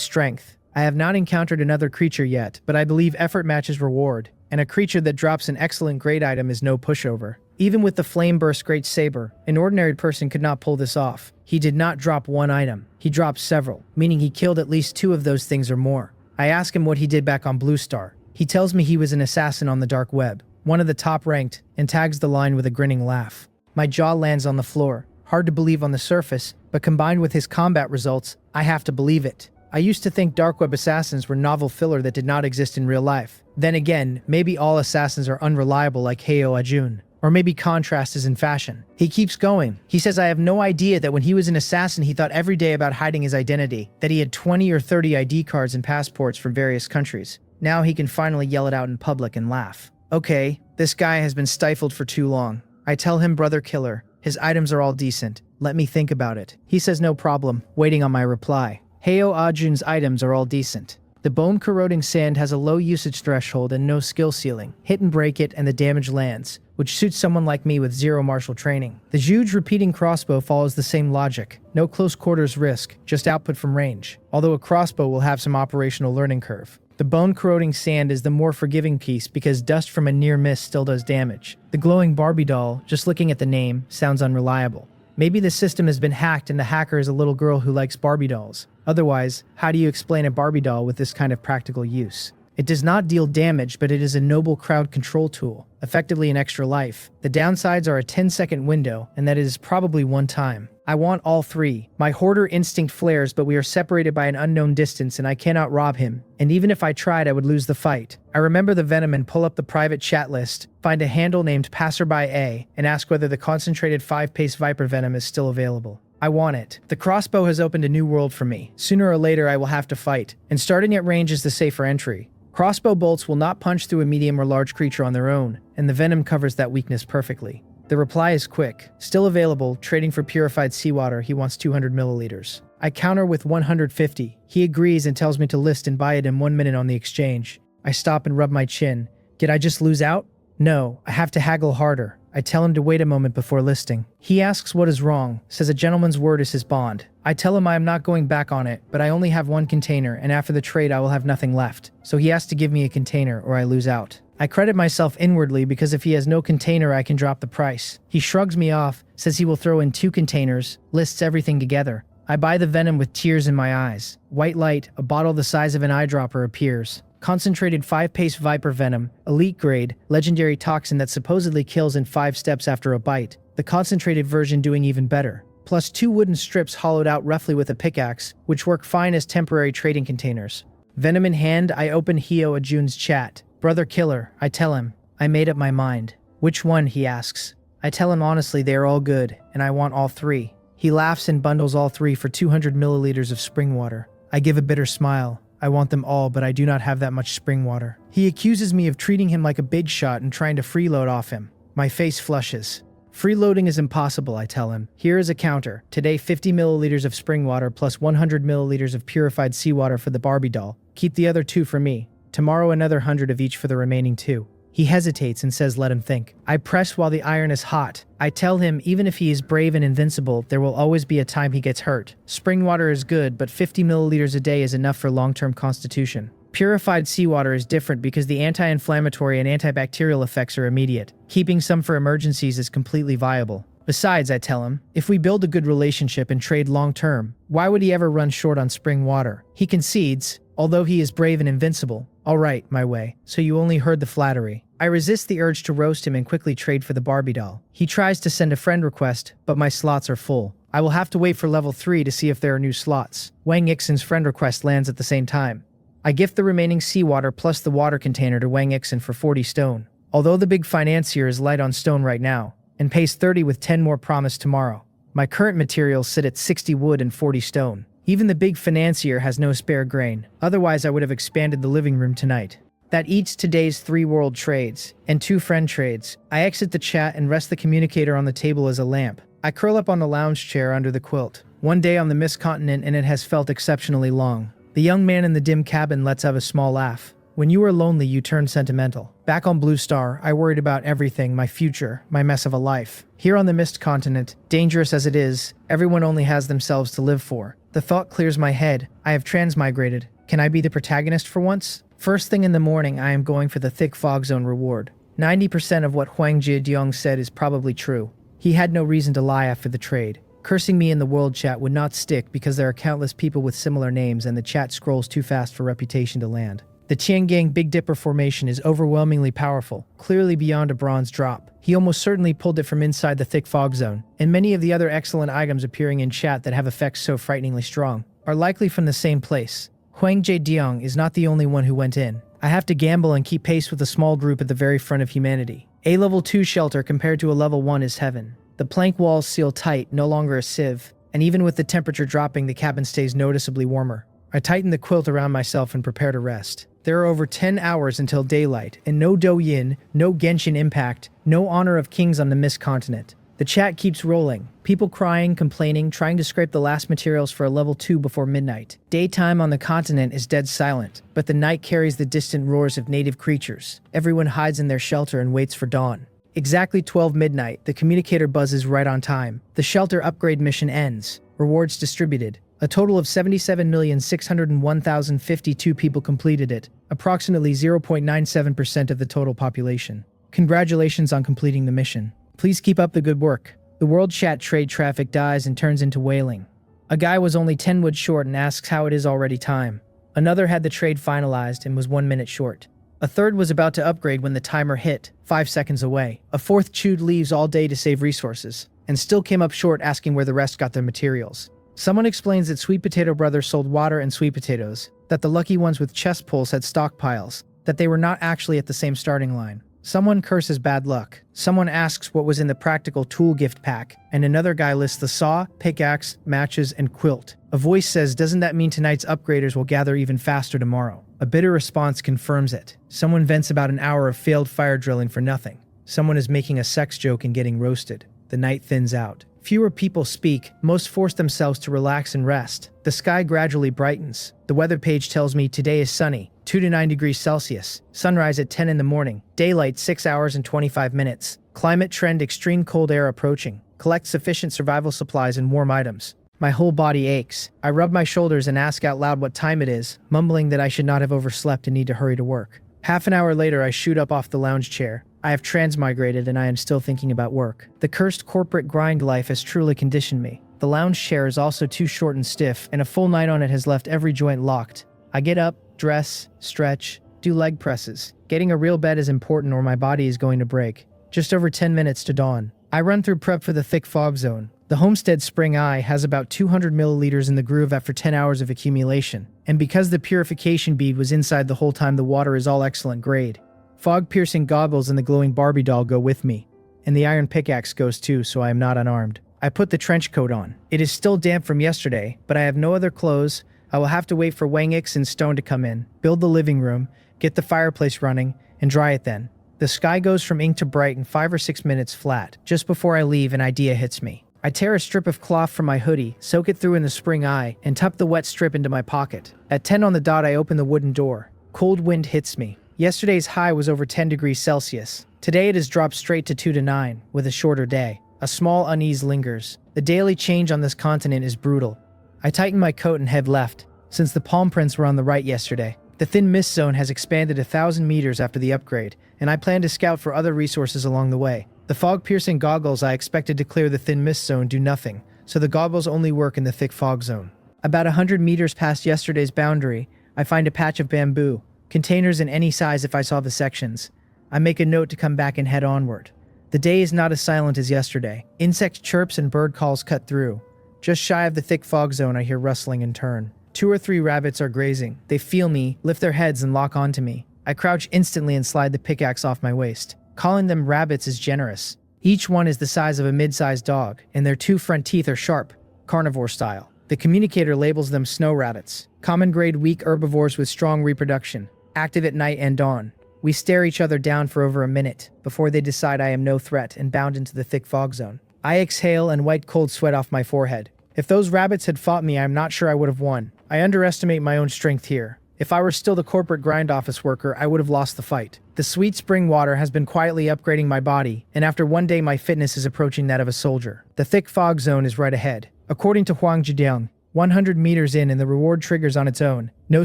strength. I have not encountered another creature yet, but I believe effort matches reward, and a creature that drops an excellent grade item is no pushover. Even with the Flame Burst Great Saber, an ordinary person could not pull this off. He did not drop one item. He dropped several, meaning he killed at least 2 of those things or more. I ask him what he did back on Blue Star. He tells me he was an assassin on the dark web, one of the top ranked, and tags the line with a grinning laugh. My jaw lands on the floor. Hard to believe on the surface, but combined with his combat results, I have to believe it. I used to think dark web assassins were novel filler that did not exist in real life. Then again, maybe all assassins are unreliable like Heio Ajun. Or maybe contrast is in fashion. He keeps going. He says I have no idea that when he was an assassin he thought every day about hiding his identity, that he had 20 or 30 ID cards and passports from various countries. Now he can finally yell it out in public and laugh. Okay, this guy has been stifled for too long. I tell him brother killer, his items are all decent. Let me think about it. He says no problem, waiting on my reply. Heio Ajun's items are all decent. The bone-corroding sand has a low usage threshold and no skill ceiling. Hit and break it and the damage lands, which suits someone like me with 0 martial training. The huge repeating crossbow follows the same logic. No close quarters risk, just output from range. Although a crossbow will have some operational learning curve. The bone-corroding sand is the more forgiving piece because dust from a near miss still does damage. The glowing Barbie doll, just looking at the name, sounds unreliable. Maybe the system has been hacked and the hacker is a little girl who likes Barbie dolls. Otherwise, how do you explain a Barbie doll with this kind of practical use? It does not deal damage, but it is a noble crowd control tool, effectively an extra life. The downsides are a 10-second window, and that is probably one time. I want all 3. My hoarder instinct flares, but we are separated by an unknown distance and I cannot rob him. And even if I tried, I would lose the fight. I remember the venom and pull up the private chat list, find a handle named Passerby A, and ask whether the concentrated 5-pace Viper venom is still available. I want it. The crossbow has opened a new world for me. Sooner or later I will have to fight, and starting at range is the safer entry. Crossbow bolts will not punch through a medium or large creature on their own, and the venom covers that weakness perfectly. The reply is quick. Still available, trading for purified seawater, he wants 200 milliliters. I counter with 150. He agrees and tells me to list and buy it in 1 minute on the exchange. I stop and rub my chin. Did I just lose out? No, I have to haggle harder. I tell him to wait a moment before listing. He asks what is wrong, says a gentleman's word is his bond. I tell him I am not going back on it, but I only have 1 container, and after the trade I will have nothing left. So he has to give me a container or I lose out. I credit myself inwardly because if he has no container I can drop the price. He shrugs me off, says he will throw in 2 containers, lists everything together. I buy the venom with tears in my eyes. White light, a bottle the size of an eyedropper appears. Concentrated 5-pace Viper venom, elite grade, legendary toxin that supposedly kills in 5 steps after a bite. The concentrated version doing even better. Plus 2 wooden strips hollowed out roughly with a pickaxe, which work fine as temporary trading containers. Venom in hand, I open Heio Ajun's chat. Brother killer, I tell him. I made up my mind. Which one, he asks. I tell him honestly they are all good, and I want all 3. He laughs and bundles all 3 for 200 milliliters of spring water. I give a bitter smile. I want them all, but I do not have that much spring water. He accuses me of treating him like a big shot and trying to freeload off him. My face flushes. Freeloading is impossible, I tell him. Here is a counter. Today 50 milliliters of spring water plus 100 milliliters of purified seawater for the Barbie doll. Keep the other 2 for me. Tomorrow another 100 of each for the remaining 2. He hesitates and says let him think. I press while the iron is hot. I tell him even if he is brave and invincible, there will always be a time he gets hurt. Spring water is good, but 50 milliliters a day is enough for long-term constitution. Purified seawater is different because the anti-inflammatory and antibacterial effects are immediate. Keeping some for emergencies is completely viable. Besides, I tell him, if we build a good relationship and trade long-term, why would he ever run short on spring water? He concedes. although he is brave and invincible. All right, my way, so you only heard the flattery. I resist the urge to roast him and quickly trade for the Barbie doll. He tries to send a friend request, but my slots are full. I will have to wait for level 3 to see if there are new slots. Wang Ixin's friend request lands at the same time. I gift the remaining seawater plus the water container to Wang Ixin for 40 stone. Although the big financier is light on stone right now, and pays 30 with 10 more promised tomorrow. My current materials sit at 60 wood and 40 stone. Even the big financier has no spare grain, otherwise I would have expanded the living room tonight. That eats today's 3 world trades, and 2 friend trades. I exit the chat and rest the communicator on the table as a lamp. I curl up on the lounge chair under the quilt. One day on the Mist Continent and it has felt exceptionally long. The young man in the dim cabin lets out a small laugh. When you are lonely, you turn sentimental. Back on Blue Star, I worried about everything, my future, my mess of a life. Here on the Mist Continent, dangerous as it is, everyone only has themselves to live for. The thought clears my head. I have transmigrated. Can I be the protagonist for once? First thing in the morning, I am going for the thick fog zone reward. 90% of what Huang Jiediong said is probably true. He had no reason to lie after the trade. Cursing me in the world chat would not stick because there are countless people with similar names and the chat scrolls too fast for reputation to land. The Tiangang Big Dipper formation is overwhelmingly powerful, clearly beyond a bronze drop. He almost certainly pulled it from inside the thick fog zone, and many of the other excellent items appearing in chat that have effects so frighteningly strong are likely from the same place. Huang Jiediong is not the only one who went in. I have to gamble and keep pace with a small group at the very front of humanity. A level 2 shelter compared to a level 1 is heaven. The plank walls seal tight, no longer a sieve, and even with the temperature dropping, the cabin stays noticeably warmer. I tighten the quilt around myself and prepare to rest. There are over 10 hours until daylight, and no Douyin, no Genshin Impact, no Honor of Kings on the Mist Continent. The chat keeps rolling. People crying, complaining, trying to scrape the last materials for a level 2 before midnight. Daytime on the continent is dead silent, but the night carries the distant roars of native creatures. Everyone hides in their shelter and waits for dawn. Exactly 12 midnight, the communicator buzzes right on time. The shelter upgrade mission ends. Rewards distributed. A total of 77,601,052 people completed it, approximately 0.97% of the total population. Congratulations on completing the mission. Please keep up the good work. The world chat trade traffic dies and turns into wailing. A guy was only 10 wood short and asks how it is already time. Another had the trade finalized and was 1 minute short. A third was about to upgrade when the timer hit, 5 seconds away. A fourth chewed leaves all day to save resources, and still came up short asking where the rest got their materials. Someone explains that Sweet Potato Brothers sold water and sweet potatoes, that the lucky ones with chest pulls had stockpiles, that they were not actually at the same starting line. Someone curses bad luck. Someone asks what was in the practical tool gift pack, and another guy lists the saw, pickaxe, matches, and quilt. A voice says, doesn't that mean tonight's upgraders will gather even faster tomorrow? A bitter response confirms it. Someone vents about an hour of failed fire drilling for nothing. Someone is making a sex joke and getting roasted. The night thins out. Fewer people speak, most force themselves to relax and rest. The sky gradually brightens. The weather page tells me today is sunny, 2 to 9 degrees Celsius. Sunrise at 10 in the morning. Daylight 6 hours and 25 minutes. Climate trend extreme cold air approaching. Collect sufficient survival supplies and warm items. My whole body aches. I rub my shoulders and ask out loud what time it is, mumbling that I should not have overslept and need to hurry to work. Half an hour later, I shoot up off the lounge chair. I have transmigrated and I am still thinking about work. The cursed corporate grind life has truly conditioned me. The lounge chair is also too short and stiff, and a full night on it has left every joint locked. I get up, dress, stretch, do leg presses. Getting a real bed is important or my body is going to break. Just over 10 minutes to dawn. I run through prep for the thick fog zone. The Homestead Spring Eye has about 200 milliliters in the groove after 10 hours of accumulation, and because the purification bead was inside the whole time, the water is all excellent grade. Fog-piercing goggles and the glowing Barbie doll go with me, and the iron pickaxe goes too, so I am not unarmed. I put the trench coat on. It is still damp from yesterday, but I have no other clothes. I will have to wait for Wang Ixin's stone to come in, build the living room, get the fireplace running, and dry it then. The sky goes from ink to bright in 5 or 6 minutes flat. Just before I leave, an idea hits me. I tear a strip of cloth from my hoodie, soak it through in the spring eye, and tuck the wet strip into my pocket. At 10 on the dot, I open the wooden door. Cold wind hits me. Yesterday's high was over 10 degrees Celsius. Today it has dropped straight to 2 to 9, with a shorter day. A small unease lingers. The daily change on this continent is brutal. I tighten my coat and head left, since the palm prints were on the right yesterday. The thin mist zone has expanded 1,000 meters after the upgrade, and I plan to scout for other resources along the way. The fog-piercing goggles I expected to clear the thin mist zone do nothing, so the goggles only work in the thick fog zone. About 100 meters past yesterday's boundary, I find a patch of bamboo. Containers in any size if I saw the sections. I make a note to come back and head onward. The day is not as silent as yesterday. Insect chirps and bird calls cut through. Just shy of the thick fog zone, I hear rustling and turn. 2 or 3 rabbits are grazing. They feel me, lift their heads, and lock onto me. I crouch instantly and slide the pickaxe off my waist. Calling them rabbits is generous. Each one is the size of a mid-sized dog, and their 2 front teeth are sharp, carnivore style. The communicator labels them snow rabbits, common-grade weak herbivores with strong reproduction, active at night and dawn. We stare each other down for over a minute before they decide I am no threat and bound into the thick fog zone. I exhale and wipe cold sweat off my forehead. If those rabbits had fought me, I'm not sure I would have won. I underestimate my own strength here. If I were still the corporate grind office worker, I would have lost the fight. The sweet spring water has been quietly upgrading my body, and after one day my fitness is approaching that of a soldier. The thick fog zone is right ahead. According to Huang Jidiang, 100 meters in and the reward triggers on its own. No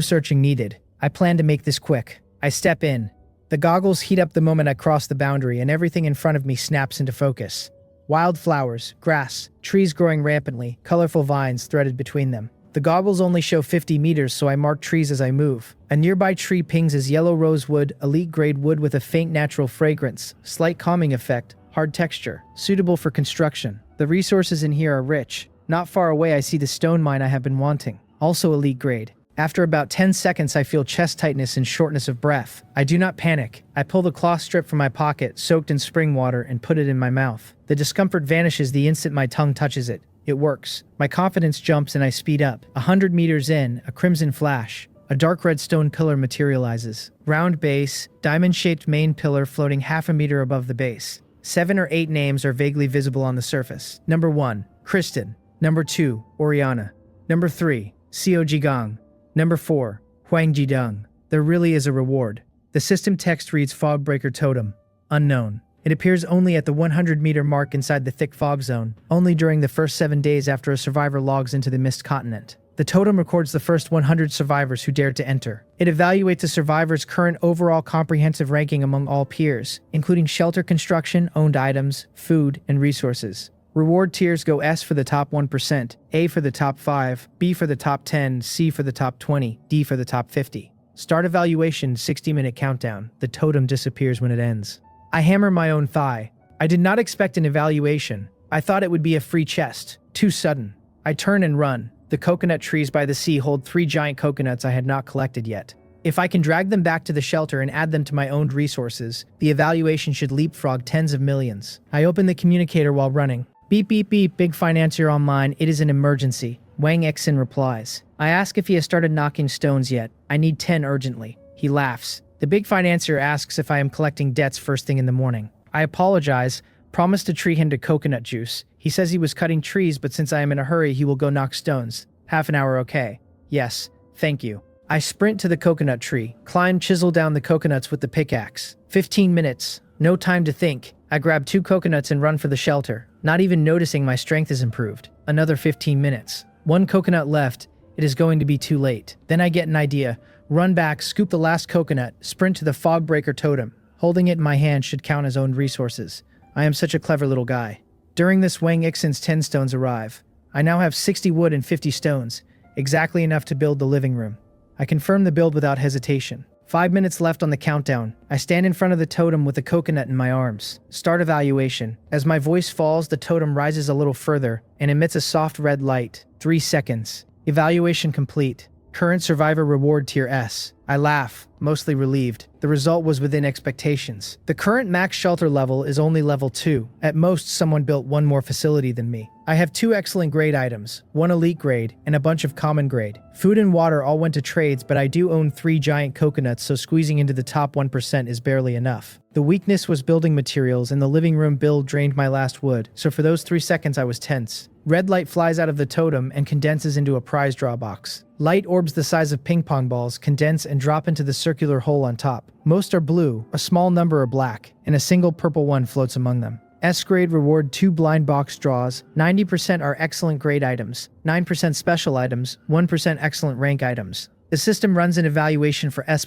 searching needed. I plan to make this quick. I step in. The goggles heat up the moment I cross the boundary, and everything in front of me snaps into focus. Wildflowers, grass, trees growing rampantly, colorful vines threaded between them. The goggles only show 50 meters, so I mark trees as I move. A nearby tree pings as yellow rosewood, elite-grade wood with a faint natural fragrance, slight calming effect, hard texture, suitable for construction. The resources in here are rich. Not far away I see the stone mine I have been wanting, also elite grade. After about 10 seconds I feel chest tightness and shortness of breath. I do not panic. I pull the cloth strip from my pocket, soaked in spring water, and put it in my mouth. The discomfort vanishes the instant my tongue touches it. It works. My confidence jumps and I speed up. 100 meters in, a crimson flash. A dark red stone pillar materializes. Round base, diamond-shaped main pillar floating half a meter above the base. 7 or 8 names are vaguely visible on the surface. Number 1, Kristen. Number 2, Oriana. Number 3, Xiao Jigang. Number 4, Huang Jidong. There really is a reward. The system text reads Fogbreaker Totem. Unknown. It appears only at the 100-meter mark inside the thick fog zone, only during the first 7 days after a survivor logs into the mist continent. The totem records the first 100 survivors who dared to enter. It evaluates a survivor's current overall comprehensive ranking among all peers, including shelter construction, owned items, food, and resources. Reward tiers go S for the top 1%, A for the top 5, B for the top 10, C for the top 20, D for the top 50. Start evaluation, 60-minute countdown. The totem disappears when it ends. I hammer my own thigh. I did not expect an evaluation. I thought it would be a free chest. Too sudden. I turn and run. The coconut trees by the sea hold 3 giant coconuts I had not collected yet. If I can drag them back to the shelter and add them to my owned resources, the evaluation should leapfrog tens of millions. I open the communicator while running. Beep beep beep, big financier online, it is an emergency. Wang Xin replies. I ask if he has started knocking stones yet. I need 10 urgently. He laughs. The big financier asks if I am collecting debts first thing in the morning. I apologize, promise to treat him to coconut juice. He says he was cutting trees, but since I am in a hurry, he will go knock stones. Half an hour, okay? Yes, thank you. I sprint to the coconut tree, climb, chisel down the coconuts with the pickaxe. 15 minutes. No time to think. I grab 2 coconuts and run for the shelter, not even noticing my strength is improved. Another 15 minutes. 1 coconut left. It is going to be too late. Then I get an idea. Run back, scoop the last coconut, sprint to the Fogbreaker Totem. Holding it in my hand should count as owned resources. I am such a clever little guy. During this, Wang Xin's 10 stones arrive. I now have 60 wood and 50 stones, exactly enough to build the living room. I confirm the build without hesitation. 5 minutes left on the countdown. I stand in front of the totem with the coconut in my arms. Start evaluation. As my voice falls, the totem rises a little further and emits a soft red light. 3 seconds. Evaluation complete. Current survivor reward tier S. I laugh, mostly relieved. The result was within expectations. The current max shelter level is only level 2. At most, someone built 1 more facility than me. I have 2 excellent grade items, 1 elite grade, and a bunch of common grade. Food and water all went to trades, but I do own 3 giant coconuts, so squeezing into the top 1% is barely enough. The weakness was building materials, and the living room build drained my last wood, so for those 3 seconds I was tense. Red light flies out of the totem and condenses into a prize draw box. Light orbs the size of ping pong balls condense and drop into the circular hole on top. Most are blue, a small number are black, and a single purple one floats among them. S-grade reward 2 blind box draws, 90% are excellent grade items, 9% special items, 1% excellent rank items. The system runs an evaluation for S+.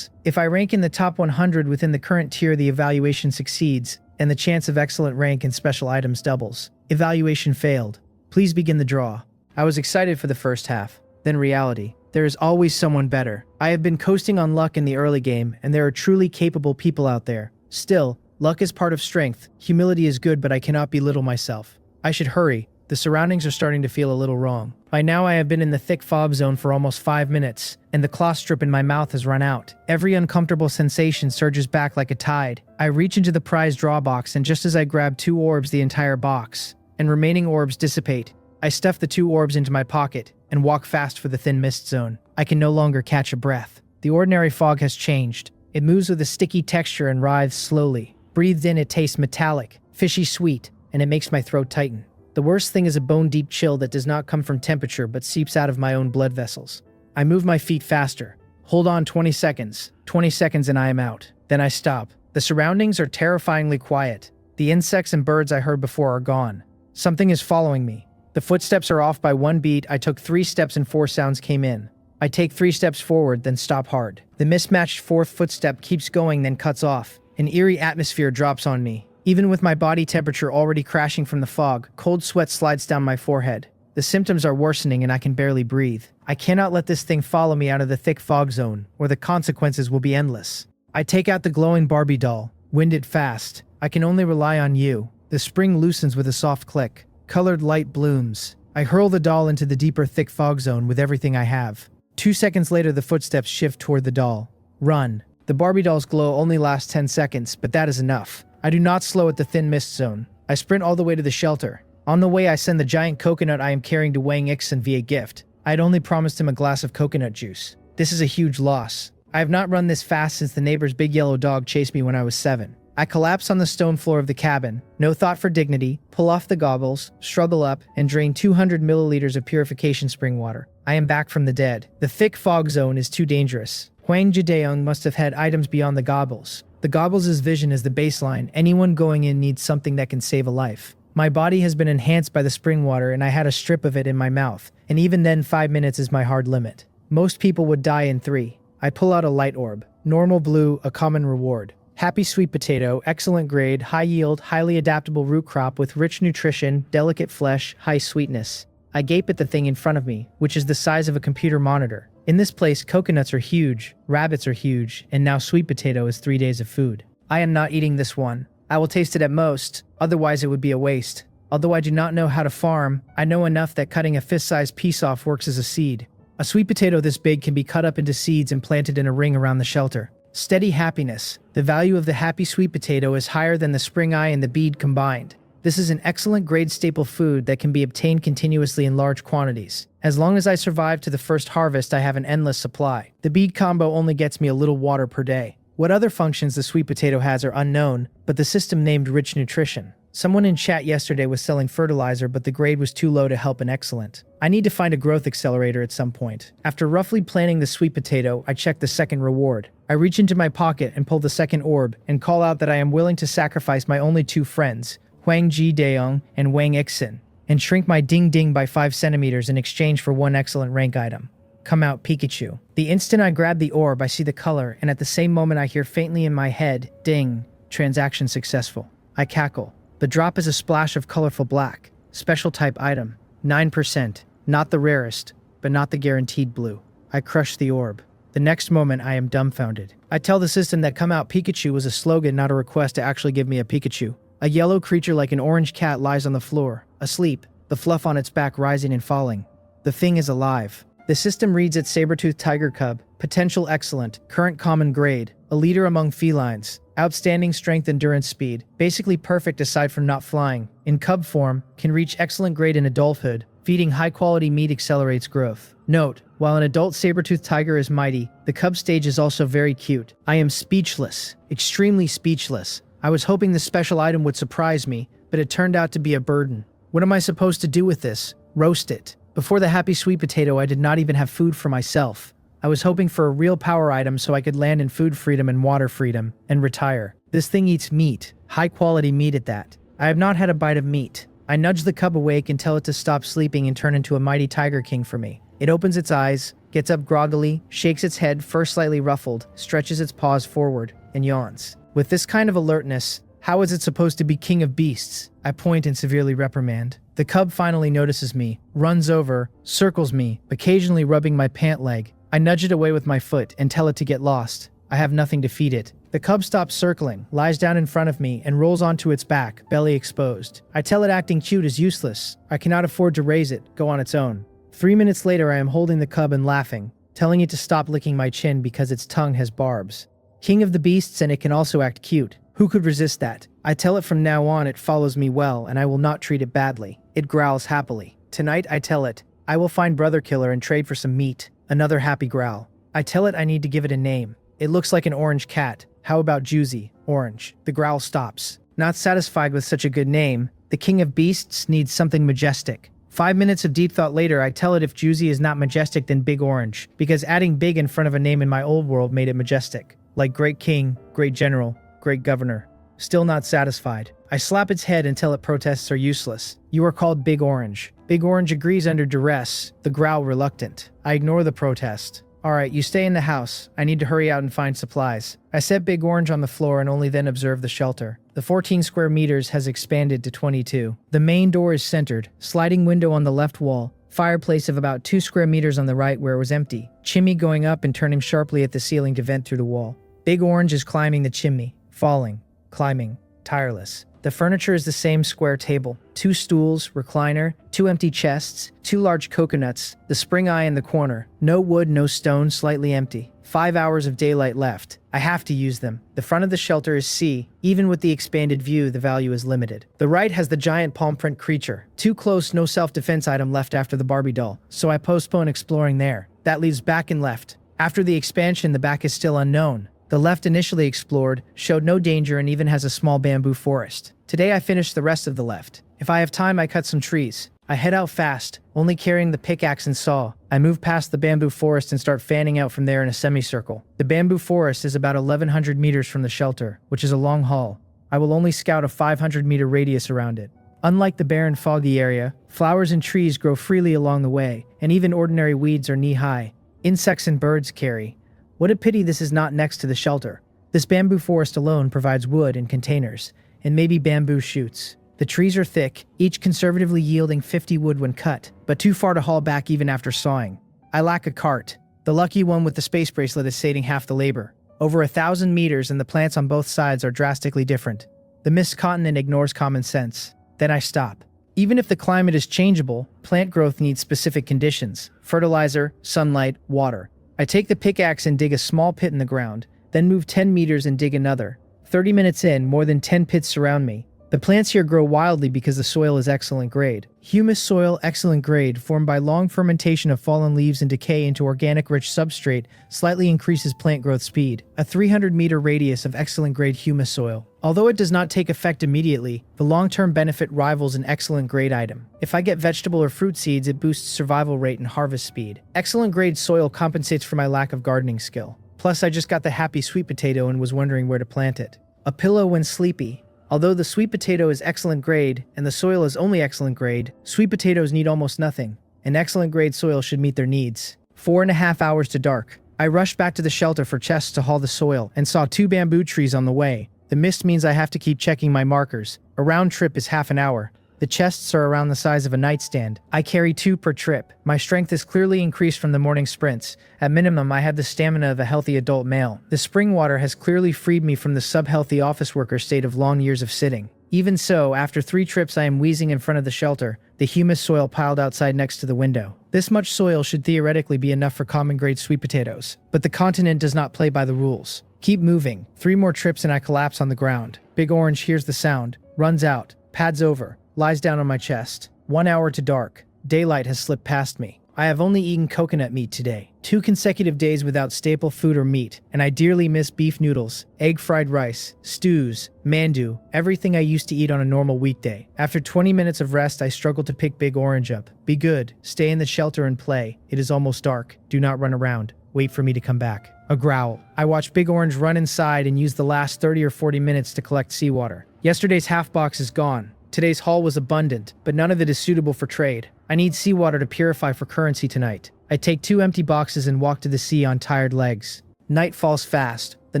If I rank in the top 100 within the current tier, the evaluation succeeds, and the chance of excellent rank and special items doubles. Evaluation failed. Please begin the draw. I was excited for the first half, then reality. There is always someone better. I have been coasting on luck in the early game, and there are truly capable people out there. Still, luck is part of strength. Humility is good, but I cannot belittle myself. I should hurry. The surroundings are starting to feel a little wrong. By now I have been in the thick fog zone for almost 5 minutes, and the cloth strip in my mouth has run out. Every uncomfortable sensation surges back like a tide. I reach into the prize draw box, and just as I grab 2 orbs, the entire box and remaining orbs dissipate. I stuff the 2 orbs into my pocket and walk fast for the thin mist zone. I can no longer catch a breath. The ordinary fog has changed. It moves with a sticky texture and writhes slowly. Breathed in, it tastes metallic, fishy sweet, and it makes my throat tighten. The worst thing is a bone-deep chill that does not come from temperature but seeps out of my own blood vessels. I move my feet faster. Hold on 20 seconds. 20 seconds and I am out. Then I stop. The surroundings are terrifyingly quiet. The insects and birds I heard before are gone. Something is following me. The footsteps are off by 1 beat. I took 3 steps and 4 sounds came in. I take 3 steps forward, then stop hard. The mismatched 4th footstep keeps going, then cuts off. An eerie atmosphere drops on me. Even with my body temperature already crashing from the fog, cold sweat slides down my forehead. The symptoms are worsening and I can barely breathe. I cannot let this thing follow me out of the thick fog zone, or the consequences will be endless. I take out the glowing Barbie doll. Wind it fast. I can only rely on you. The spring loosens with a soft click. Colored light blooms. I hurl the doll into the deeper thick fog zone with everything I have. 2 seconds later, the footsteps shift toward the doll. Run. The Barbie doll's glow only lasts 10 seconds, but that is enough. I do not slow at the thin mist zone. I sprint all the way to the shelter. On the way, I send the giant coconut I am carrying to Wang Ixin via gift. I had only promised him a glass of coconut juice. This is a huge loss. I have not run this fast since the neighbor's big yellow dog chased me when I was 7. I collapse on the stone floor of the cabin. No thought for dignity. Pull off the goggles, struggle up, and drain 200 milliliters of purification spring water. I am back from the dead. The thick fog zone is too dangerous. Huang Jideong must have had items beyond the goggles. The goggles' vision is the baseline. Anyone going in needs something that can save a life. My body has been enhanced by the spring water and I had a strip of it in my mouth, and even then 5 minutes is my hard limit. Most people would die in 3. I pull out a light orb. Normal blue, a common reward. Happy sweet potato, excellent grade, high yield, highly adaptable root crop with rich nutrition, delicate flesh, high sweetness. I gape at the thing in front of me, which is the size of a computer monitor. In this place, coconuts are huge, rabbits are huge, and now sweet potato is 3 days of food. I am not eating this one. I will taste it at most, otherwise it would be a waste. Although I do not know how to farm, I know enough that cutting a fist-sized piece off works as a seed. A sweet potato this big can be cut up into seeds and planted in a ring around the shelter. Steady happiness. The value of the happy sweet potato is higher than the spring eye and the bead combined. This is an excellent grade staple food that can be obtained continuously in large quantities. As long as I survive to the first harvest, I have an endless supply. The bead combo only gets me a little water per day. What other functions the sweet potato has are unknown, but the system named rich nutrition. Someone in chat yesterday was selling fertilizer, but the grade was too low to help an excellent. I need to find a growth accelerator at some point. After roughly planting the sweet potato, I check the second reward. I reach into my pocket and pull the second orb and call out that I am willing to sacrifice my only 2 friends, Huang Jideong and Wang Ixin, and shrink my ding-ding by 5 centimeters in exchange for 1 excellent rank item. Come out, Pikachu. The instant I grab the orb, I see the color, and at the same moment I hear faintly in my head, ding, transaction successful. I cackle. The drop is a splash of colorful black. Special type item. 9%. Not the rarest, but not the guaranteed blue. I crush the orb. The next moment I am dumbfounded. I tell the system that come out Pikachu was a slogan, not a request to actually give me a Pikachu. A yellow creature like an orange cat lies on the floor, asleep, the fluff on its back rising and falling. The thing is alive. The system reads its saber-toothed tiger cub, potential excellent, current common grade, a leader among felines, outstanding strength endurance speed, basically perfect aside from not flying, in cub form, can reach excellent grade in adulthood, feeding high-quality meat accelerates growth. Note, while an adult saber-toothed tiger is mighty, the cub stage is also very cute. I am speechless, extremely speechless. I was hoping this special item would surprise me, but it turned out to be a burden. What am I supposed to do with this? Roast it. Before the happy sweet potato, I did not even have food for myself. I was hoping for a real power item so I could land in food freedom and water freedom, and retire. This thing eats meat, high-quality meat at that. I have not had a bite of meat. I nudge the cub awake and tell it to stop sleeping and turn into a mighty tiger king for me. It opens its eyes, gets up groggily, shakes its head, first slightly ruffled, stretches its paws forward, and yawns. With this kind of alertness, how is it supposed to be king of beasts? I point and severely reprimand. The cub finally notices me, runs over, circles me, occasionally rubbing my pant leg. I nudge it away with my foot and tell it to get lost. I have nothing to feed it. The cub stops circling, lies down in front of me, and rolls onto its back, belly exposed. I tell it acting cute is useless. I cannot afford to raise it, go on its own. 3 minutes later I am holding the cub and laughing, telling it to stop licking my chin because its tongue has barbs. King of the beasts, and it can also act cute. Who could resist that? I tell it from now on it follows me well and I will not treat it badly. It growls happily. Tonight I tell it, I will find Brother Killer and trade for some meat. Another happy growl. I tell it I need to give it a name. It looks like an orange cat. How about Juicy? Orange. The growl stops. Not satisfied with such a good name, the king of beasts needs something majestic. 5 minutes of deep thought later, I tell it if Juicy is not majestic then Big Orange, because adding big in front of a name in my old world made it majestic. Like Great King, Great General, Great Governor. Still not satisfied. I slap its head until it protests are useless. You are called Big Orange. Big Orange agrees under duress, the growl reluctant. I ignore the protest. Alright, you stay in the house. I need to hurry out and find supplies. I set Big Orange on the floor and only then observe the shelter. The 14 square meters has expanded to 22. The main door is centered, sliding window on the left wall, fireplace of about 2 square meters on the right where it was empty, chimney going up and turning sharply at the ceiling to vent through the wall. Big Orange is climbing the chimney, falling, climbing, tireless. The furniture is the same square table, 2 stools, recliner, 2 empty chests, 2 large coconuts, the spring eye in the corner, no wood, no stone, slightly empty. 5 hours of daylight left. I have to use them. The front of the shelter is C. Even with the expanded view, the value is limited. The right has the giant palm print creature. Too close, no self-defense item left after the Barbie doll, so I postpone exploring there. That leaves back and left. After the expansion, the back is still unknown. The left initially explored, showed no danger and even has a small bamboo forest. Today I finished the rest of the left. If I have time I cut some trees. I head out fast, only carrying the pickaxe and saw. I move past the bamboo forest and start fanning out from there in a semicircle. The bamboo forest is about 1,100 meters from the shelter, which is a long haul. I will only scout a 500-meter radius around it. Unlike the barren foggy area, flowers and trees grow freely along the way, and even ordinary weeds are knee-high. Insects and birds carry. What a pity this is not next to the shelter. This bamboo forest alone provides wood in containers, and maybe bamboo shoots. The trees are thick, each conservatively yielding 50 wood when cut, but too far to haul back even after sawing. I lack a cart. The lucky one with the space bracelet is saving half the labor. Over 1,000 meters and the plants on both sides are drastically different. The mist continent ignores common sense. Then I stop. Even if the climate is changeable, plant growth needs specific conditions: fertilizer, sunlight, water. I take the pickaxe and dig a small pit in the ground, then move 10 meters and dig another. 30 minutes in, more than 10 pits surround me. The plants here grow wildly because the soil is excellent grade. Humus soil, excellent grade, formed by long fermentation of fallen leaves and decay into organic-rich substrate, slightly increases plant growth speed. A 300-meter radius of excellent grade humus soil. Although it does not take effect immediately, the long-term benefit rivals an excellent grade item. If I get vegetable or fruit seeds, it boosts survival rate and harvest speed. Excellent grade soil compensates for my lack of gardening skill. Plus, I just got the happy sweet potato and was wondering where to plant it. A pillow when sleepy. Although the sweet potato is excellent grade, and the soil is only excellent grade, sweet potatoes need almost nothing. An excellent grade soil should meet their needs. 4.5 hours to dark. I rushed back to the shelter for chests to haul the soil, and saw 2 bamboo trees on the way. The mist means I have to keep checking my markers. A round trip is half an hour. The chests are around the size of a nightstand. I carry 2 per trip. My strength is clearly increased from the morning sprints. At minimum, I have the stamina of a healthy adult male. The spring water has clearly freed me from the sub-healthy office worker state of long years of sitting. Even so, after 3 trips I am wheezing in front of the shelter, the humus soil piled outside next to the window. This much soil should theoretically be enough for common grade sweet potatoes. But the continent does not play by the rules. Keep moving. 3 more trips and I collapse on the ground. Big Orange hears the sound, runs out, pads over, lies down on my chest. 1 hour to dark. Daylight has slipped past me. I have only eaten coconut meat today. 2 consecutive days without staple food or meat, and I dearly miss beef noodles, egg fried rice, stews, mandu, everything I used to eat on a normal weekday. After 20 minutes of rest, I struggle to pick Big Orange up. Be good. Stay in the shelter and play. It is almost dark. Do not run around. Wait for me to come back. A growl. I watch Big Orange run inside and use the last 30 or 40 minutes to collect seawater. Yesterday's half box is gone. Today's haul was abundant, but none of it is suitable for trade. I need seawater to purify for currency tonight. I take 2 empty boxes and walk to the sea on tired legs. Night falls fast. The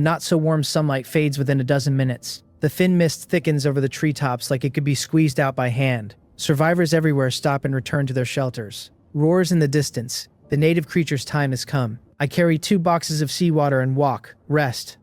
not-so-warm sunlight fades within a dozen minutes. The thin mist thickens over the treetops like it could be squeezed out by hand. Survivors everywhere stop and return to their shelters. Roars in the distance. The native creature's time has come. I carry 2 boxes of seawater and walk, rest,